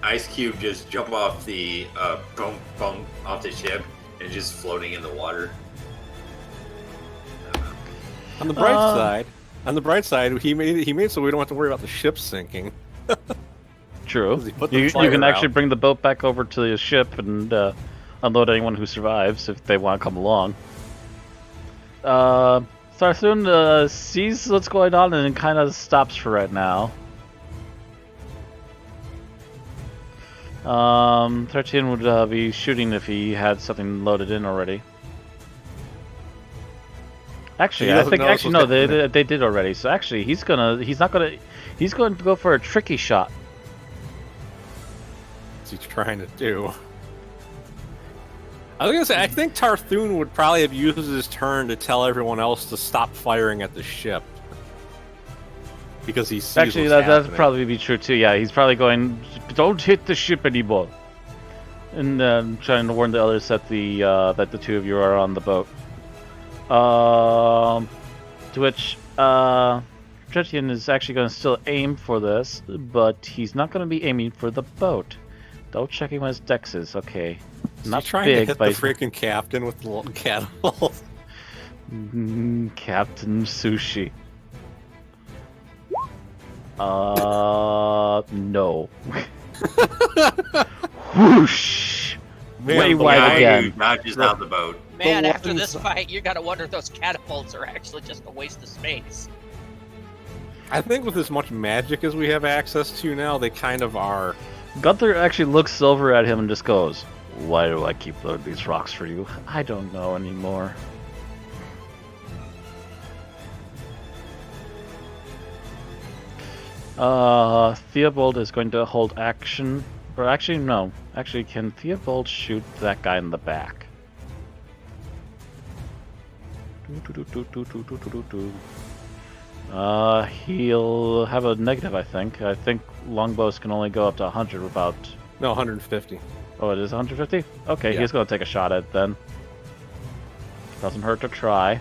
Speaker 4: Ice Cube just jump off the boom, boom, off the ship and just floating in the water.
Speaker 3: On the bright side, he made it so we don't have to worry about the ship sinking.
Speaker 1: True.
Speaker 3: 'Cause he put the
Speaker 1: You
Speaker 3: fire
Speaker 1: can actually
Speaker 3: out.
Speaker 1: bring the boat back over to the ship and unload anyone who survives if they want to come along. Sarthun sees what's going on and kind of stops for right now. 13 would be shooting if he had something loaded in already. Actually,
Speaker 3: He
Speaker 1: I
Speaker 3: doesn't
Speaker 1: think
Speaker 3: know
Speaker 1: actually
Speaker 3: what's
Speaker 1: no,
Speaker 3: happening.
Speaker 1: they did already. So actually, he's going to go for a tricky shot.
Speaker 3: What's he trying to do? I was gonna say, I think Tarthun would probably have used his turn to tell everyone else to stop firing at the ship. Because he sees
Speaker 1: Actually,
Speaker 3: what's
Speaker 1: that'd
Speaker 3: happening.
Speaker 1: probably be true too. Yeah, he's probably going, "Don't hit the ship anymore," and trying to warn the others that the two of you are on the boat. To which Tretian is actually going to still aim for this, but he's not going to be aiming for the boat. Double checking what his dex is. Okay,
Speaker 3: Is
Speaker 1: not
Speaker 3: he trying
Speaker 1: big,
Speaker 3: to hit
Speaker 1: but
Speaker 3: the freaking captain with the little catapult?
Speaker 1: Captain Sushi. No. Whoosh! Way
Speaker 3: the
Speaker 1: wide
Speaker 3: line-
Speaker 1: again.
Speaker 4: Dodges out the boat.
Speaker 2: Man,
Speaker 3: The
Speaker 2: after
Speaker 3: ones-
Speaker 2: this fight, you gotta wonder if those catapults are actually just a waste of space.
Speaker 3: I think with as much magic as we have access to now, they kind of are.
Speaker 1: Gunther actually looks over at him and just goes, "Why do I keep loading these rocks for you? I don't know anymore." Theobald is going to hold action. Or actually, no. Actually, can Theobald shoot that guy in the back? He'll have a negative, I think. I think longbows can only go up to 100 without...
Speaker 3: No, 150.
Speaker 1: Oh, it is 150? Okay,
Speaker 3: Yeah.
Speaker 1: he's going to take a shot at it then. Doesn't hurt to try.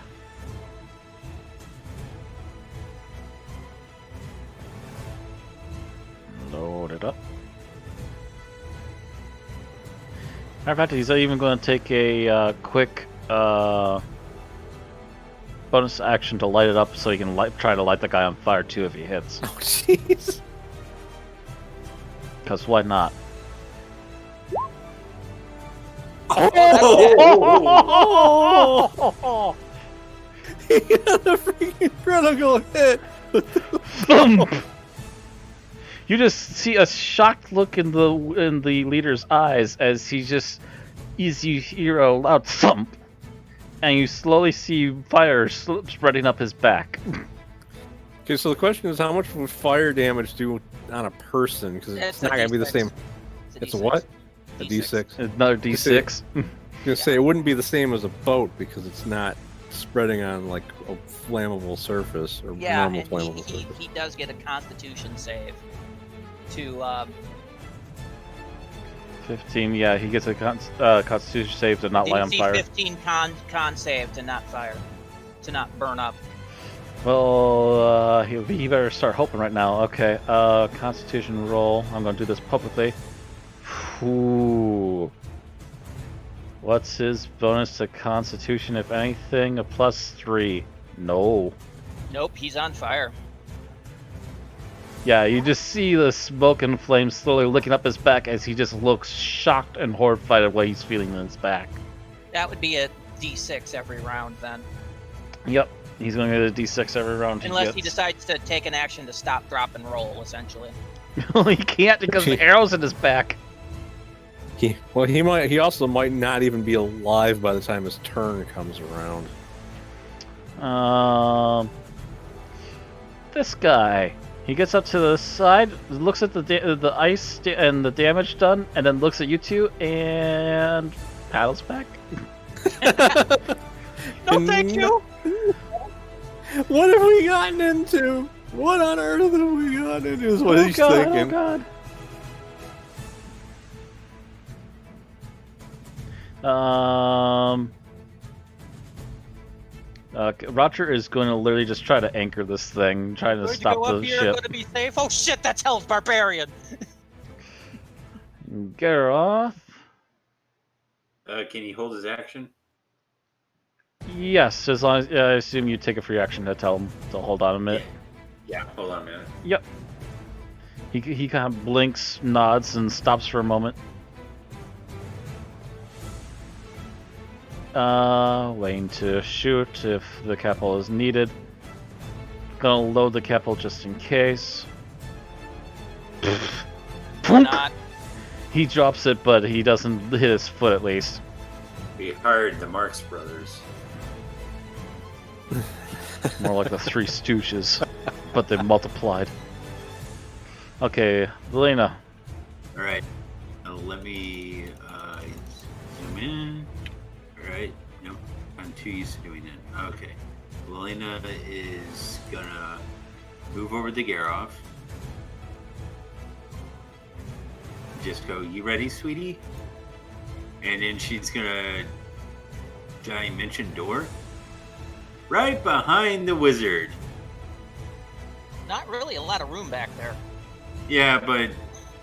Speaker 1: Load it up. Matter of fact, he's even going to take a quick bonus action to light it up so he can try to light the guy on fire too if he hits.
Speaker 3: Oh, jeez.
Speaker 1: Because why not?
Speaker 3: Oh! He got a freaking critical hit.
Speaker 1: Thump! You just see a shocked look in the leader's eyes as you hear a loud thump, and you slowly see fire spreading up his back.
Speaker 3: Okay, so the question is, how much would fire damage do on a person? Because it's not going to be the same. It's a what? A D6.
Speaker 1: Another D6.
Speaker 3: I was going to say, it wouldn't be the same as a boat because it's not spreading on like a flammable surface or
Speaker 2: Yeah,
Speaker 3: normal
Speaker 2: and
Speaker 3: flammable
Speaker 2: he
Speaker 3: surface.
Speaker 2: does get a Constitution save to
Speaker 1: 15. Yeah, he gets a Constitution save to not light on
Speaker 2: DC
Speaker 1: fire.
Speaker 2: 15 con save to not fire, to not burn up.
Speaker 1: Well, he better start hoping right now. Okay, Constitution roll. I'm gonna do this publicly. Ooh. What's his bonus to Constitution, if anything? A +3. No.
Speaker 2: Nope, he's on fire.
Speaker 1: Yeah, you just see the smoke and flames slowly licking up his back as he just looks shocked and horrified at what he's feeling in his back.
Speaker 2: That would be a D6 every round then.
Speaker 1: Yep, he's gonna get a D6 every round.
Speaker 2: Unless he decides to take an action to stop, drop, and roll, essentially.
Speaker 1: He can't because the arrow's in his back.
Speaker 3: He also might not even be alive by the time his turn comes around.
Speaker 1: This guy. He gets up to the side, looks at the ice and the damage done, and then looks at you two and paddles back.
Speaker 2: No, thank you.
Speaker 3: What have we gotten into? What on earth have we gotten into? Is what he's thinking.
Speaker 1: Oh God. Roger is going to literally just try to anchor this thing, trying to
Speaker 2: Going
Speaker 1: stop
Speaker 2: to go up
Speaker 1: the
Speaker 2: here,
Speaker 1: ship.
Speaker 2: going to be safe. Oh shit, that's Hell's Barbarian.
Speaker 1: Garroth?
Speaker 6: Can he hold his action?
Speaker 1: Yes, as long as I assume you take a free action to tell him to hold on a minute.
Speaker 6: Yeah, hold on a minute.
Speaker 1: Yep. He kind of blinks, nods, and stops for a moment. Waiting to shoot if the capital is needed. Gonna load the capital just in case.
Speaker 2: Not.
Speaker 1: He drops it, but he doesn't hit his foot at least.
Speaker 6: We hired the Marx Brothers.
Speaker 1: More like the Three Stooges, but they multiplied. Okay, Lena.
Speaker 6: Alright. Let me zoom in. Alright. Nope. I'm too used to doing that. Okay. Lena is gonna move over to Garroff. Just go, you ready, sweetie? And then she's gonna dimension door right behind the wizard.
Speaker 2: Not really a lot of room back there.
Speaker 6: Yeah, but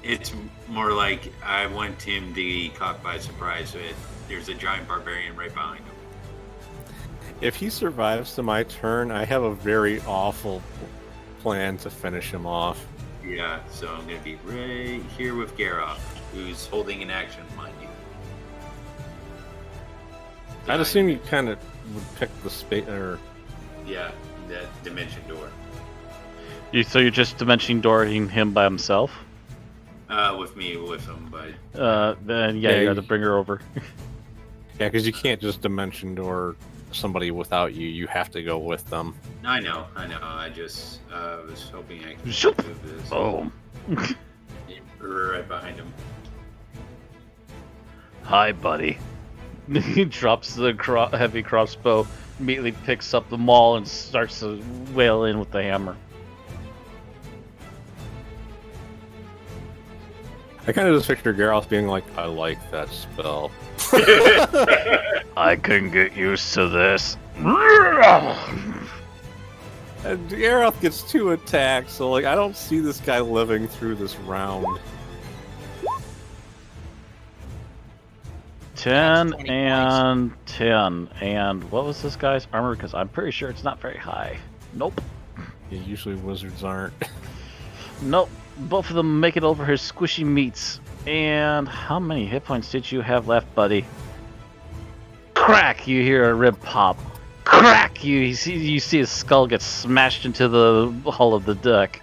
Speaker 6: it's more like I want him to be caught by surprise. So there's a giant barbarian right behind him.
Speaker 3: If he survives to my turn, I have a very awful plan to finish him off.
Speaker 6: Yeah, so I'm gonna be right here with Garroff, who's holding an action, mind you.
Speaker 3: I'd assume you kind of would pick the space, or
Speaker 6: Yeah, that dimension door.
Speaker 1: So you're just dimension dooring him by himself?
Speaker 6: With me, with him, but
Speaker 1: Then yeah, you got to bring her over.
Speaker 3: yeah, because you can't just dimension door somebody without you. You have to go with them.
Speaker 6: I know. I just was hoping I could
Speaker 1: Shoop.
Speaker 6: move this.
Speaker 1: Oh.
Speaker 6: Right behind him.
Speaker 1: Hi, buddy. He drops the heavy crossbow, immediately picks up the maul, and starts to wail in with the hammer.
Speaker 3: I kind of just picture Garroth being like, I like that spell.
Speaker 1: I can get used to this.
Speaker 3: And Garroth gets 2 attacks, so like I don't see this guy living through this round.
Speaker 1: 10
Speaker 2: 20
Speaker 1: and 10. And what was this guy's armor? Because I'm pretty sure it's not very high. Nope.
Speaker 3: Yeah, usually wizards aren't.
Speaker 1: Nope. Both of them make it over his squishy meats. And how many hit points did you have left, buddy? Crack! You hear a rib pop. Crack! You see his skull get smashed into the hull of the deck.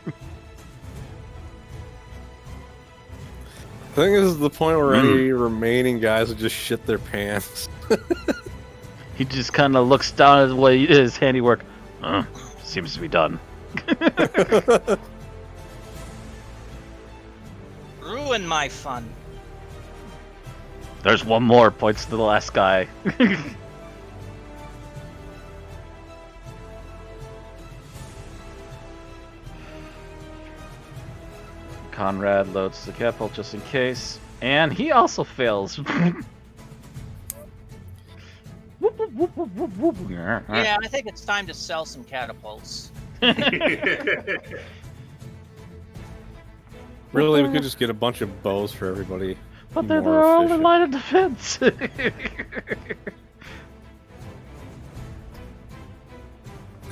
Speaker 3: I think this is the point where any remaining guys would just shit their pants.
Speaker 1: He just kind of looks down at his handiwork. Seems to be done.
Speaker 2: Ruin my fun.
Speaker 1: There's one more, points to the last guy. Conrad loads the catapult just in case. And he also fails.
Speaker 2: Yeah, I think it's time to sell some catapults.
Speaker 3: Really, we could just get a bunch of bows for everybody.
Speaker 1: But
Speaker 3: Be
Speaker 1: they're
Speaker 3: more
Speaker 1: all in
Speaker 3: efficient.
Speaker 1: line of defense.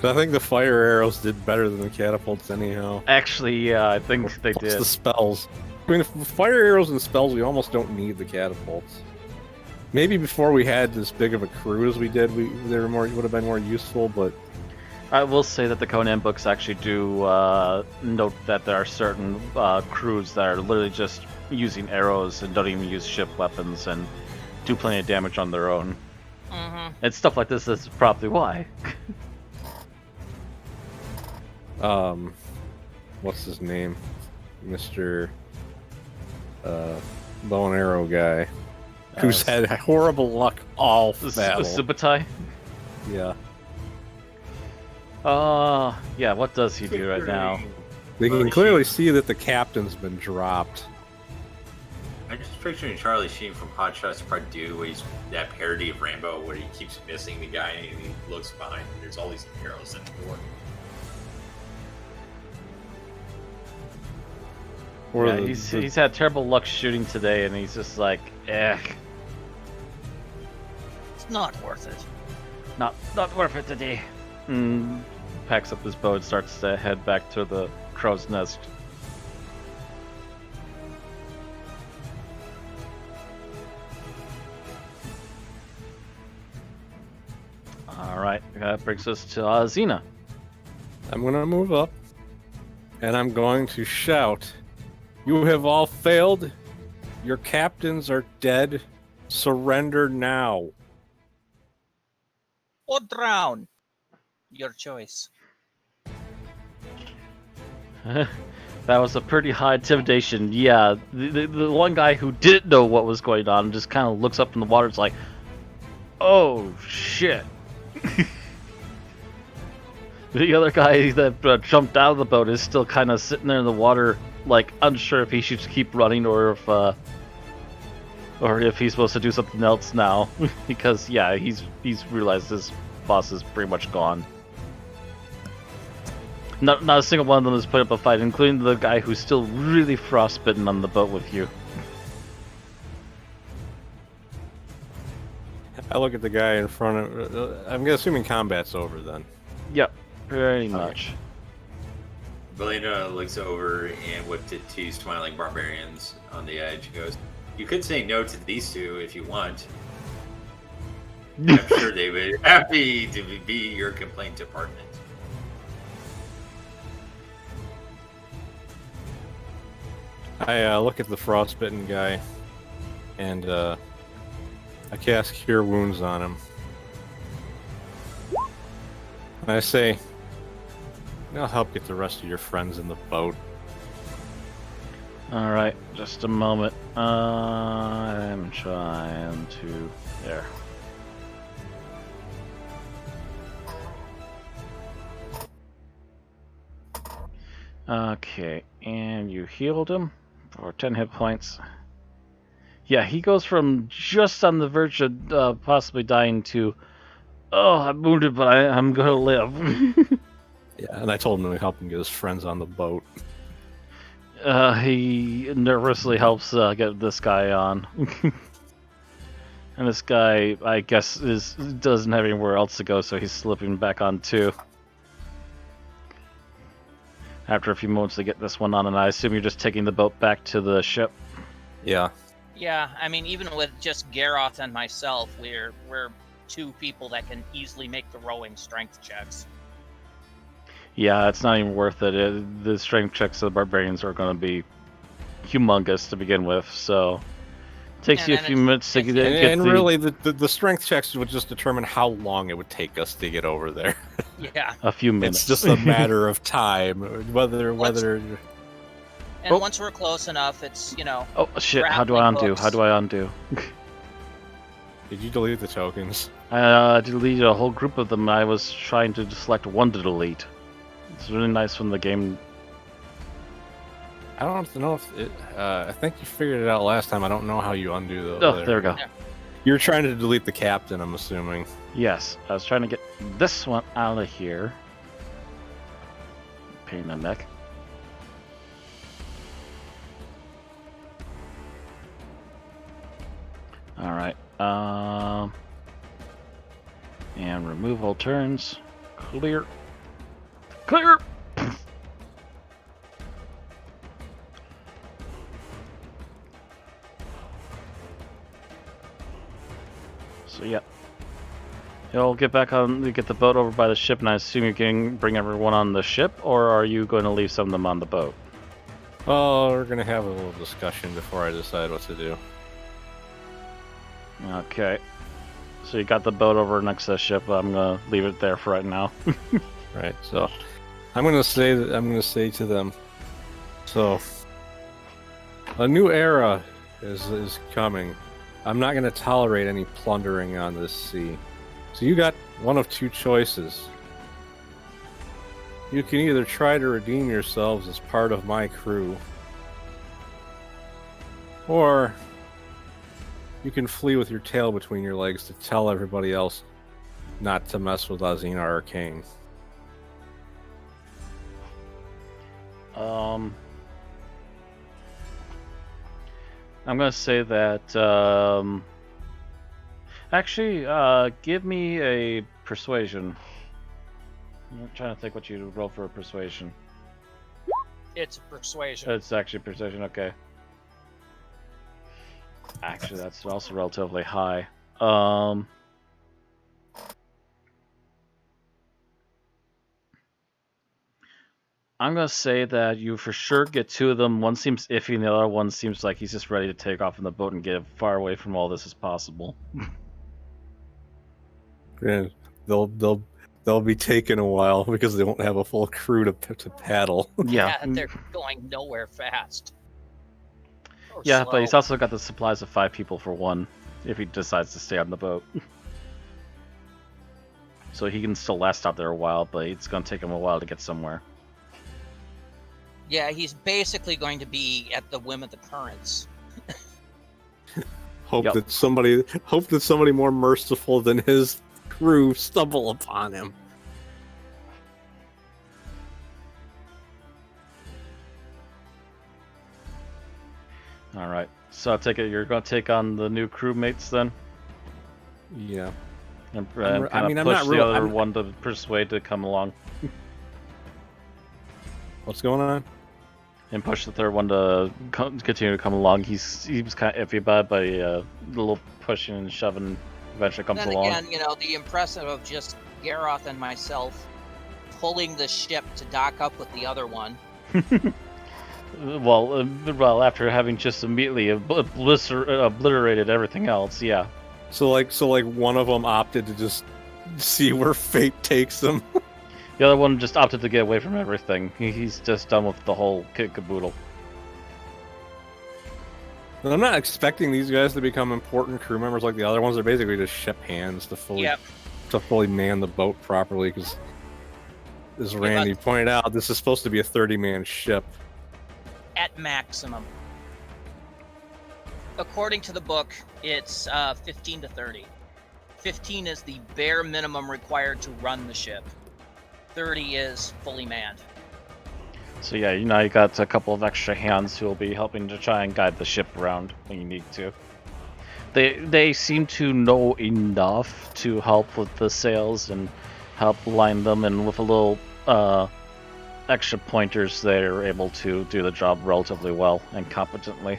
Speaker 3: I think the fire arrows did better than the catapults anyhow.
Speaker 1: Actually, yeah, I think they
Speaker 3: Plus
Speaker 1: did.
Speaker 3: the spells. I mean, with fire arrows and spells, we almost don't need the catapults. Maybe before we had this big of a crew as we did, they were would have been more useful. But
Speaker 1: I will say that the Conan books actually do note that there are certain crews that are literally just using arrows and don't even use ship weapons and do plenty of damage on their own.
Speaker 2: Mm-hmm.
Speaker 1: And stuff like this is probably why.
Speaker 3: what's his name? Mr. Bow and arrow guy. Who's had horrible luck all battle.
Speaker 1: Subutai?
Speaker 3: Yeah.
Speaker 1: Yeah, what does he do right now?
Speaker 3: They can clearly see that the captain's been dropped.
Speaker 6: I'm just picturing Charlie Sheen from Hot Shots Part 2, where he's that parody of Rambo where he keeps missing the guy and he looks behind and there's all these arrows in the door.
Speaker 3: Or
Speaker 1: Yeah, he's had terrible luck shooting today, and he's just like, eh,
Speaker 2: It's not worth it.
Speaker 1: not worth it today. Packs up his bow and starts to head back to the crow's nest. Alright, that brings us to Xena.
Speaker 3: I'm gonna move up, and I'm going to shout, "You have all failed. Your captains are dead. Surrender now."
Speaker 2: Or drown. Your choice.
Speaker 1: That was a pretty high intimidation. Yeah, the one guy who didn't know what was going on just kind of looks up in the water. It's like, oh shit. The other guy that jumped out of the boat is still kind of sitting there in the water, like unsure if he should keep running or if he's supposed to do something else now. Because yeah, he's realized his boss is pretty much gone. Not a single one of them has put up a fight, including the guy who's still really frostbitten on the boat with you.
Speaker 3: I look at the guy in front of. I'm assuming combat's over then.
Speaker 1: Yep, pretty much.
Speaker 6: Belina looks over and with the two smiling barbarians on the edge goes, "You could say no to these two if you want. I'm sure they would be happy to be your complaint department."
Speaker 3: I look at the frostbitten guy, and I cast Cure Wounds on him. And I say, "I'll help get the rest of your friends in the boat."
Speaker 1: Alright, just a moment. I'm trying to... There. Okay, and you healed him for 10 hit points. Yeah, he goes from just on the verge of possibly dying to, oh, I'm wounded, but I'm gonna live.
Speaker 3: Yeah, and I told him to help him get his friends on the boat.
Speaker 1: He nervously helps get this guy on. And this guy, I guess, doesn't have anywhere else to go, so he's slipping back on too. After a few moments to get this one on, and I assume you're just taking the boat back to the ship.
Speaker 3: Yeah.
Speaker 2: Yeah, I mean, even with just Garroth and myself, we're two people that can easily make the rowing strength checks.
Speaker 1: Yeah, it's not even worth it. The strength checks of the barbarians are going to be humongous to begin with, so it takes
Speaker 2: And
Speaker 1: you a
Speaker 2: then
Speaker 1: few
Speaker 2: it's-
Speaker 1: minutes to
Speaker 2: it's-
Speaker 1: get
Speaker 3: And
Speaker 1: the...
Speaker 3: really, the strength checks would just determine how long it would take us to get over there.
Speaker 2: Yeah,
Speaker 1: a few minutes.
Speaker 3: It's just a matter of time, whether.
Speaker 2: and
Speaker 1: Oh.
Speaker 2: once we're close enough, it's, you know,
Speaker 1: Oh shit! How do I
Speaker 2: grappling
Speaker 1: undo? How
Speaker 2: hooks.
Speaker 1: do I undo?
Speaker 3: Did you delete the tokens?
Speaker 1: I deleted a whole group of them. I was trying to select one to delete. It's really nice when the game...
Speaker 3: I don't know if it. I think you figured it out last time. I don't know how you undo those.
Speaker 1: Oh, there we go.
Speaker 2: Yeah.
Speaker 3: You're trying to delete the captain, I'm assuming.
Speaker 1: Yes, I was trying to get this one out of here. Pain in the neck. Alright, and remove all turns. Clear. Clear! So, yeah. You'll get back on, you get the boat over by the ship, and I assume you can bring everyone on the ship, or are you going to leave some of them on the boat?
Speaker 3: Oh, we're gonna have a little discussion before I decide what to do.
Speaker 1: Okay. So you got the boat over next to the ship. I'm gonna leave it there for right now.
Speaker 3: Right. So, I'm gonna say to them. So, a new era is coming. I'm not gonna tolerate any plundering on this sea. So you got one of two choices. You can either try to redeem yourselves as part of my crew, or you can flee with your tail between your legs to tell everybody else not to mess with Azina Arcane.
Speaker 1: I'm gonna say that. Actually, give me a persuasion. I'm trying to think what you roll for a persuasion.
Speaker 2: It's persuasion.
Speaker 1: It's actually persuasion. Okay. Actually, that's also relatively high. I'm gonna say that you for sure get two of them. One seems iffy, and the other one seems like he's just ready to take off in the boat and get as far away from all this as possible.
Speaker 3: And they'll be taking a while because they won't have a full crew to paddle.
Speaker 1: Yeah,
Speaker 2: They're going nowhere fast. Or
Speaker 1: yeah,
Speaker 2: slow.
Speaker 1: but he's also got the supplies of 5 people for one, if he decides to stay on the boat. So he can still last out there a while, but it's gonna take him a while to get somewhere.
Speaker 2: Yeah, he's basically going to be at the whim of the currents.
Speaker 3: Hope
Speaker 1: Yep.
Speaker 3: that somebody more merciful than his crew stumble upon him.
Speaker 1: All right. So I take it you're gonna take on the new crewmates then,
Speaker 3: Yeah.
Speaker 1: and
Speaker 3: I'm
Speaker 1: kind of
Speaker 3: not
Speaker 1: push the
Speaker 3: real-
Speaker 1: other
Speaker 3: I'm-
Speaker 1: one to persuade to come along,
Speaker 3: What's going on?
Speaker 1: and push the third one to continue to come along. He was kind of iffy about it, but a little pushing and shoving eventually comes
Speaker 2: Then
Speaker 1: along.
Speaker 2: again, you know, the impressive of just Garroth and myself pulling the ship to dock up with the other one.
Speaker 1: Well, after having just immediately obliterated everything else, yeah.
Speaker 3: So like one of them opted to just see where fate takes them.
Speaker 1: The other one just opted to get away from everything. He's just done with the whole kit caboodle.
Speaker 3: And I'm not expecting these guys to become important crew members like the other ones. They're basically just ship hands to fully man the boat properly. Because, as Randy pointed out, this is supposed to be a 30-man ship.
Speaker 2: At maximum. According to the book, it's 15 to 30. 15 is the bare minimum required to run the ship. 30 is fully manned.
Speaker 1: So yeah, you got a couple of extra hands who will be helping to try and guide the ship around when you need to. They seem to know enough to help with the sails and help line them, and with a little extra pointers, they're able to do the job relatively well and competently.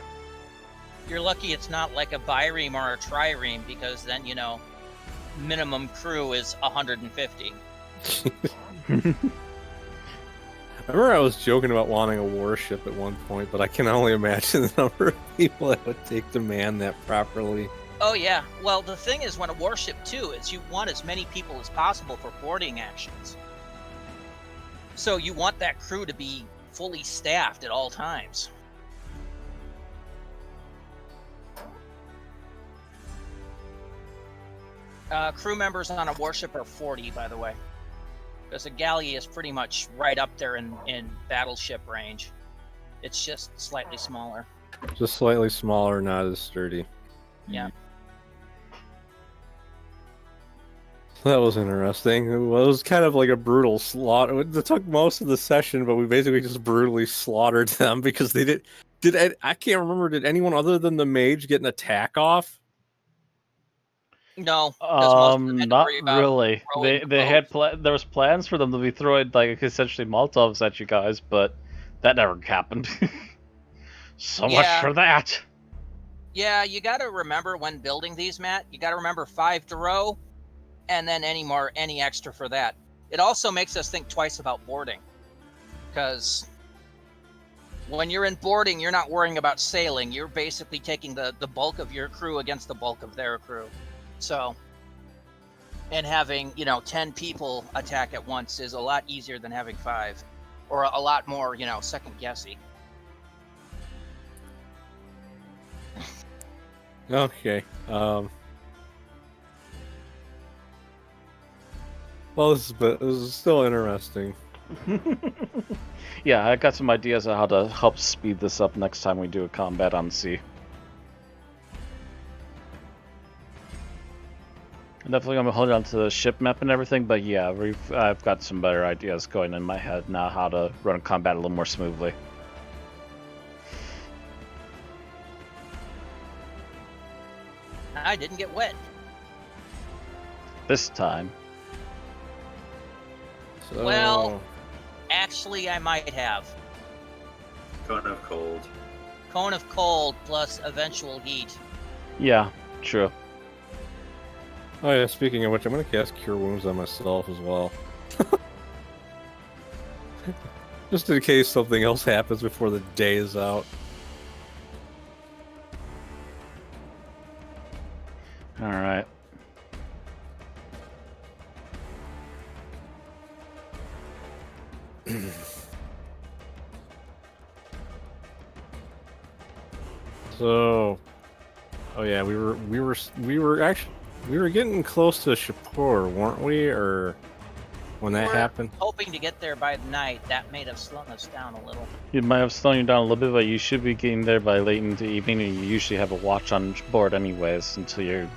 Speaker 2: You're lucky it's not like a bireme or a trireme, because then, minimum crew is 150.
Speaker 3: I remember I was joking about wanting a warship at one point, but I can only imagine the number of people it would take to man that properly.
Speaker 2: Oh yeah. Well, the thing is, when a warship too, is you want as many people as possible for boarding actions. So you want that crew to be fully staffed at all times. Crew members on a warship are 40, by the way. Because a galley is pretty much right up there in battleship range. It's just slightly smaller.
Speaker 3: Just slightly smaller, not as sturdy.
Speaker 2: Yeah.
Speaker 3: That was interesting. It was kind of like a brutal slaughter. It took most of the session, but we basically just brutally slaughtered them because they did. I can't remember. Did anyone other than the mage get an attack off?
Speaker 2: No, because most of them had to
Speaker 1: Not
Speaker 2: worry about
Speaker 1: really.
Speaker 2: rolling
Speaker 1: They had there was plans for them to be throwing like essentially Molotovs at you guys, but that never happened. So much
Speaker 2: Yeah.
Speaker 1: for that.
Speaker 2: Yeah, you got to remember when building these, Matt. You got to remember 5 to row, and then any extra for that. It also makes us think twice about boarding, because when you're in boarding, you're not worrying about sailing. You're basically taking the bulk of your crew against the bulk of their crew. So, and having 10 people attack at once is a lot easier than having 5, or a lot more second guessy.
Speaker 3: Okay. Well, this is still interesting.
Speaker 1: Yeah, I got some ideas on how to help speed this up next time we do a combat on sea. I'm definitely gonna hold on to the ship map and everything, but yeah, I've got some better ideas going in my head now how to run combat a little more smoothly.
Speaker 2: I didn't get wet.
Speaker 1: This time.
Speaker 3: So,
Speaker 2: Well- Actually, I might have.
Speaker 4: Cone of cold.
Speaker 2: Cone of cold plus eventual heat.
Speaker 1: Yeah, true.
Speaker 3: oh yeah. Speaking of which, I'm gonna cast Cure Wounds on myself as well, just in case something else happens before the day is out.
Speaker 1: Alright.
Speaker 3: So, oh yeah, we were getting close to Shapur, weren't we? Or when that
Speaker 2: We're
Speaker 3: happened?
Speaker 2: hoping to get there by night. That may have slowed us down a little.
Speaker 1: It might have slowed you down a little bit, but you should be getting there by late in the evening, and you usually have a watch on board anyways until you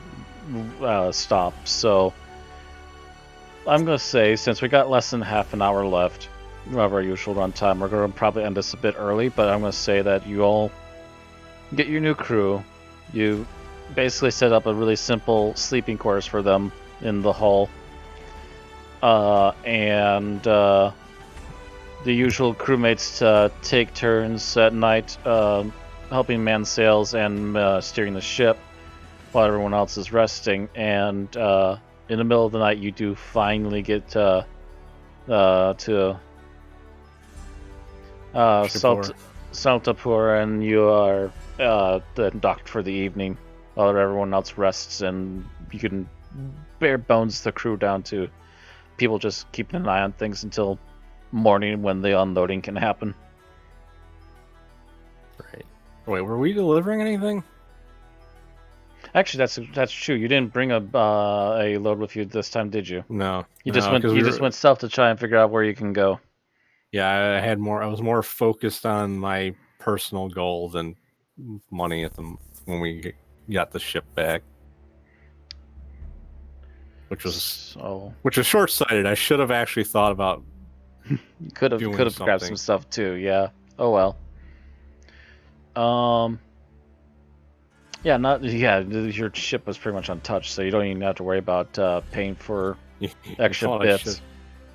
Speaker 1: stop. So I'm going to say, since we got less than half an hour left of our usual run time, we're going to probably end this a bit early, but I'm going to say that you all get your new crew. You basically set up a really simple sleeping quarters for them in the hull. And the usual crewmates take turns at night helping man sails and steering the ship while everyone else is resting. And in the middle of the night, you do finally get to Saltapur, and you are then docked for the evening while everyone else rests, and you can bare bones the crew down to people just keeping an eye on things until morning when the unloading can happen.
Speaker 3: Right. Wait, were we delivering anything?
Speaker 1: Actually, that's true. You didn't bring a load with you this time, did you?
Speaker 3: No.
Speaker 1: You just
Speaker 3: no,
Speaker 1: went.
Speaker 3: 'cause
Speaker 1: You
Speaker 3: we
Speaker 1: just
Speaker 3: were-
Speaker 1: went south to try and figure out where you can go.
Speaker 3: Yeah, I had more. I was more focused on my personal goal than money when we got the ship back, which was
Speaker 1: So
Speaker 3: short-sighted. I should have actually thought about.
Speaker 1: you could have
Speaker 3: doing
Speaker 1: grabbed
Speaker 3: something.
Speaker 1: some stuff too. Yeah. Oh well. Yeah, your ship was pretty much untouched, so you don't even have to worry about paying for extra
Speaker 3: what
Speaker 1: bits.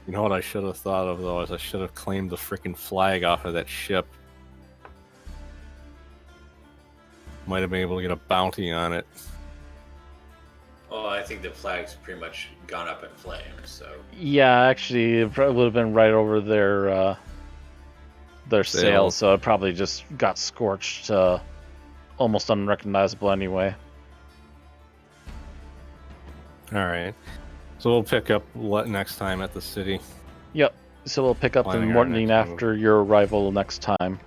Speaker 3: You know what I should have thought of though is I should have claimed the freaking flag off of that ship. Might have been able to get a bounty on it.
Speaker 7: Well, I think the flag's pretty much gone up in flames, so.
Speaker 1: Yeah, actually, it probably would have been right over their sail, so it probably just got scorched, almost unrecognizable anyway.
Speaker 3: All right. So we'll pick up next time at the city.
Speaker 1: Yep. So we'll pick up the
Speaker 3: Planning our
Speaker 1: morning
Speaker 3: next move.
Speaker 1: after your arrival next time.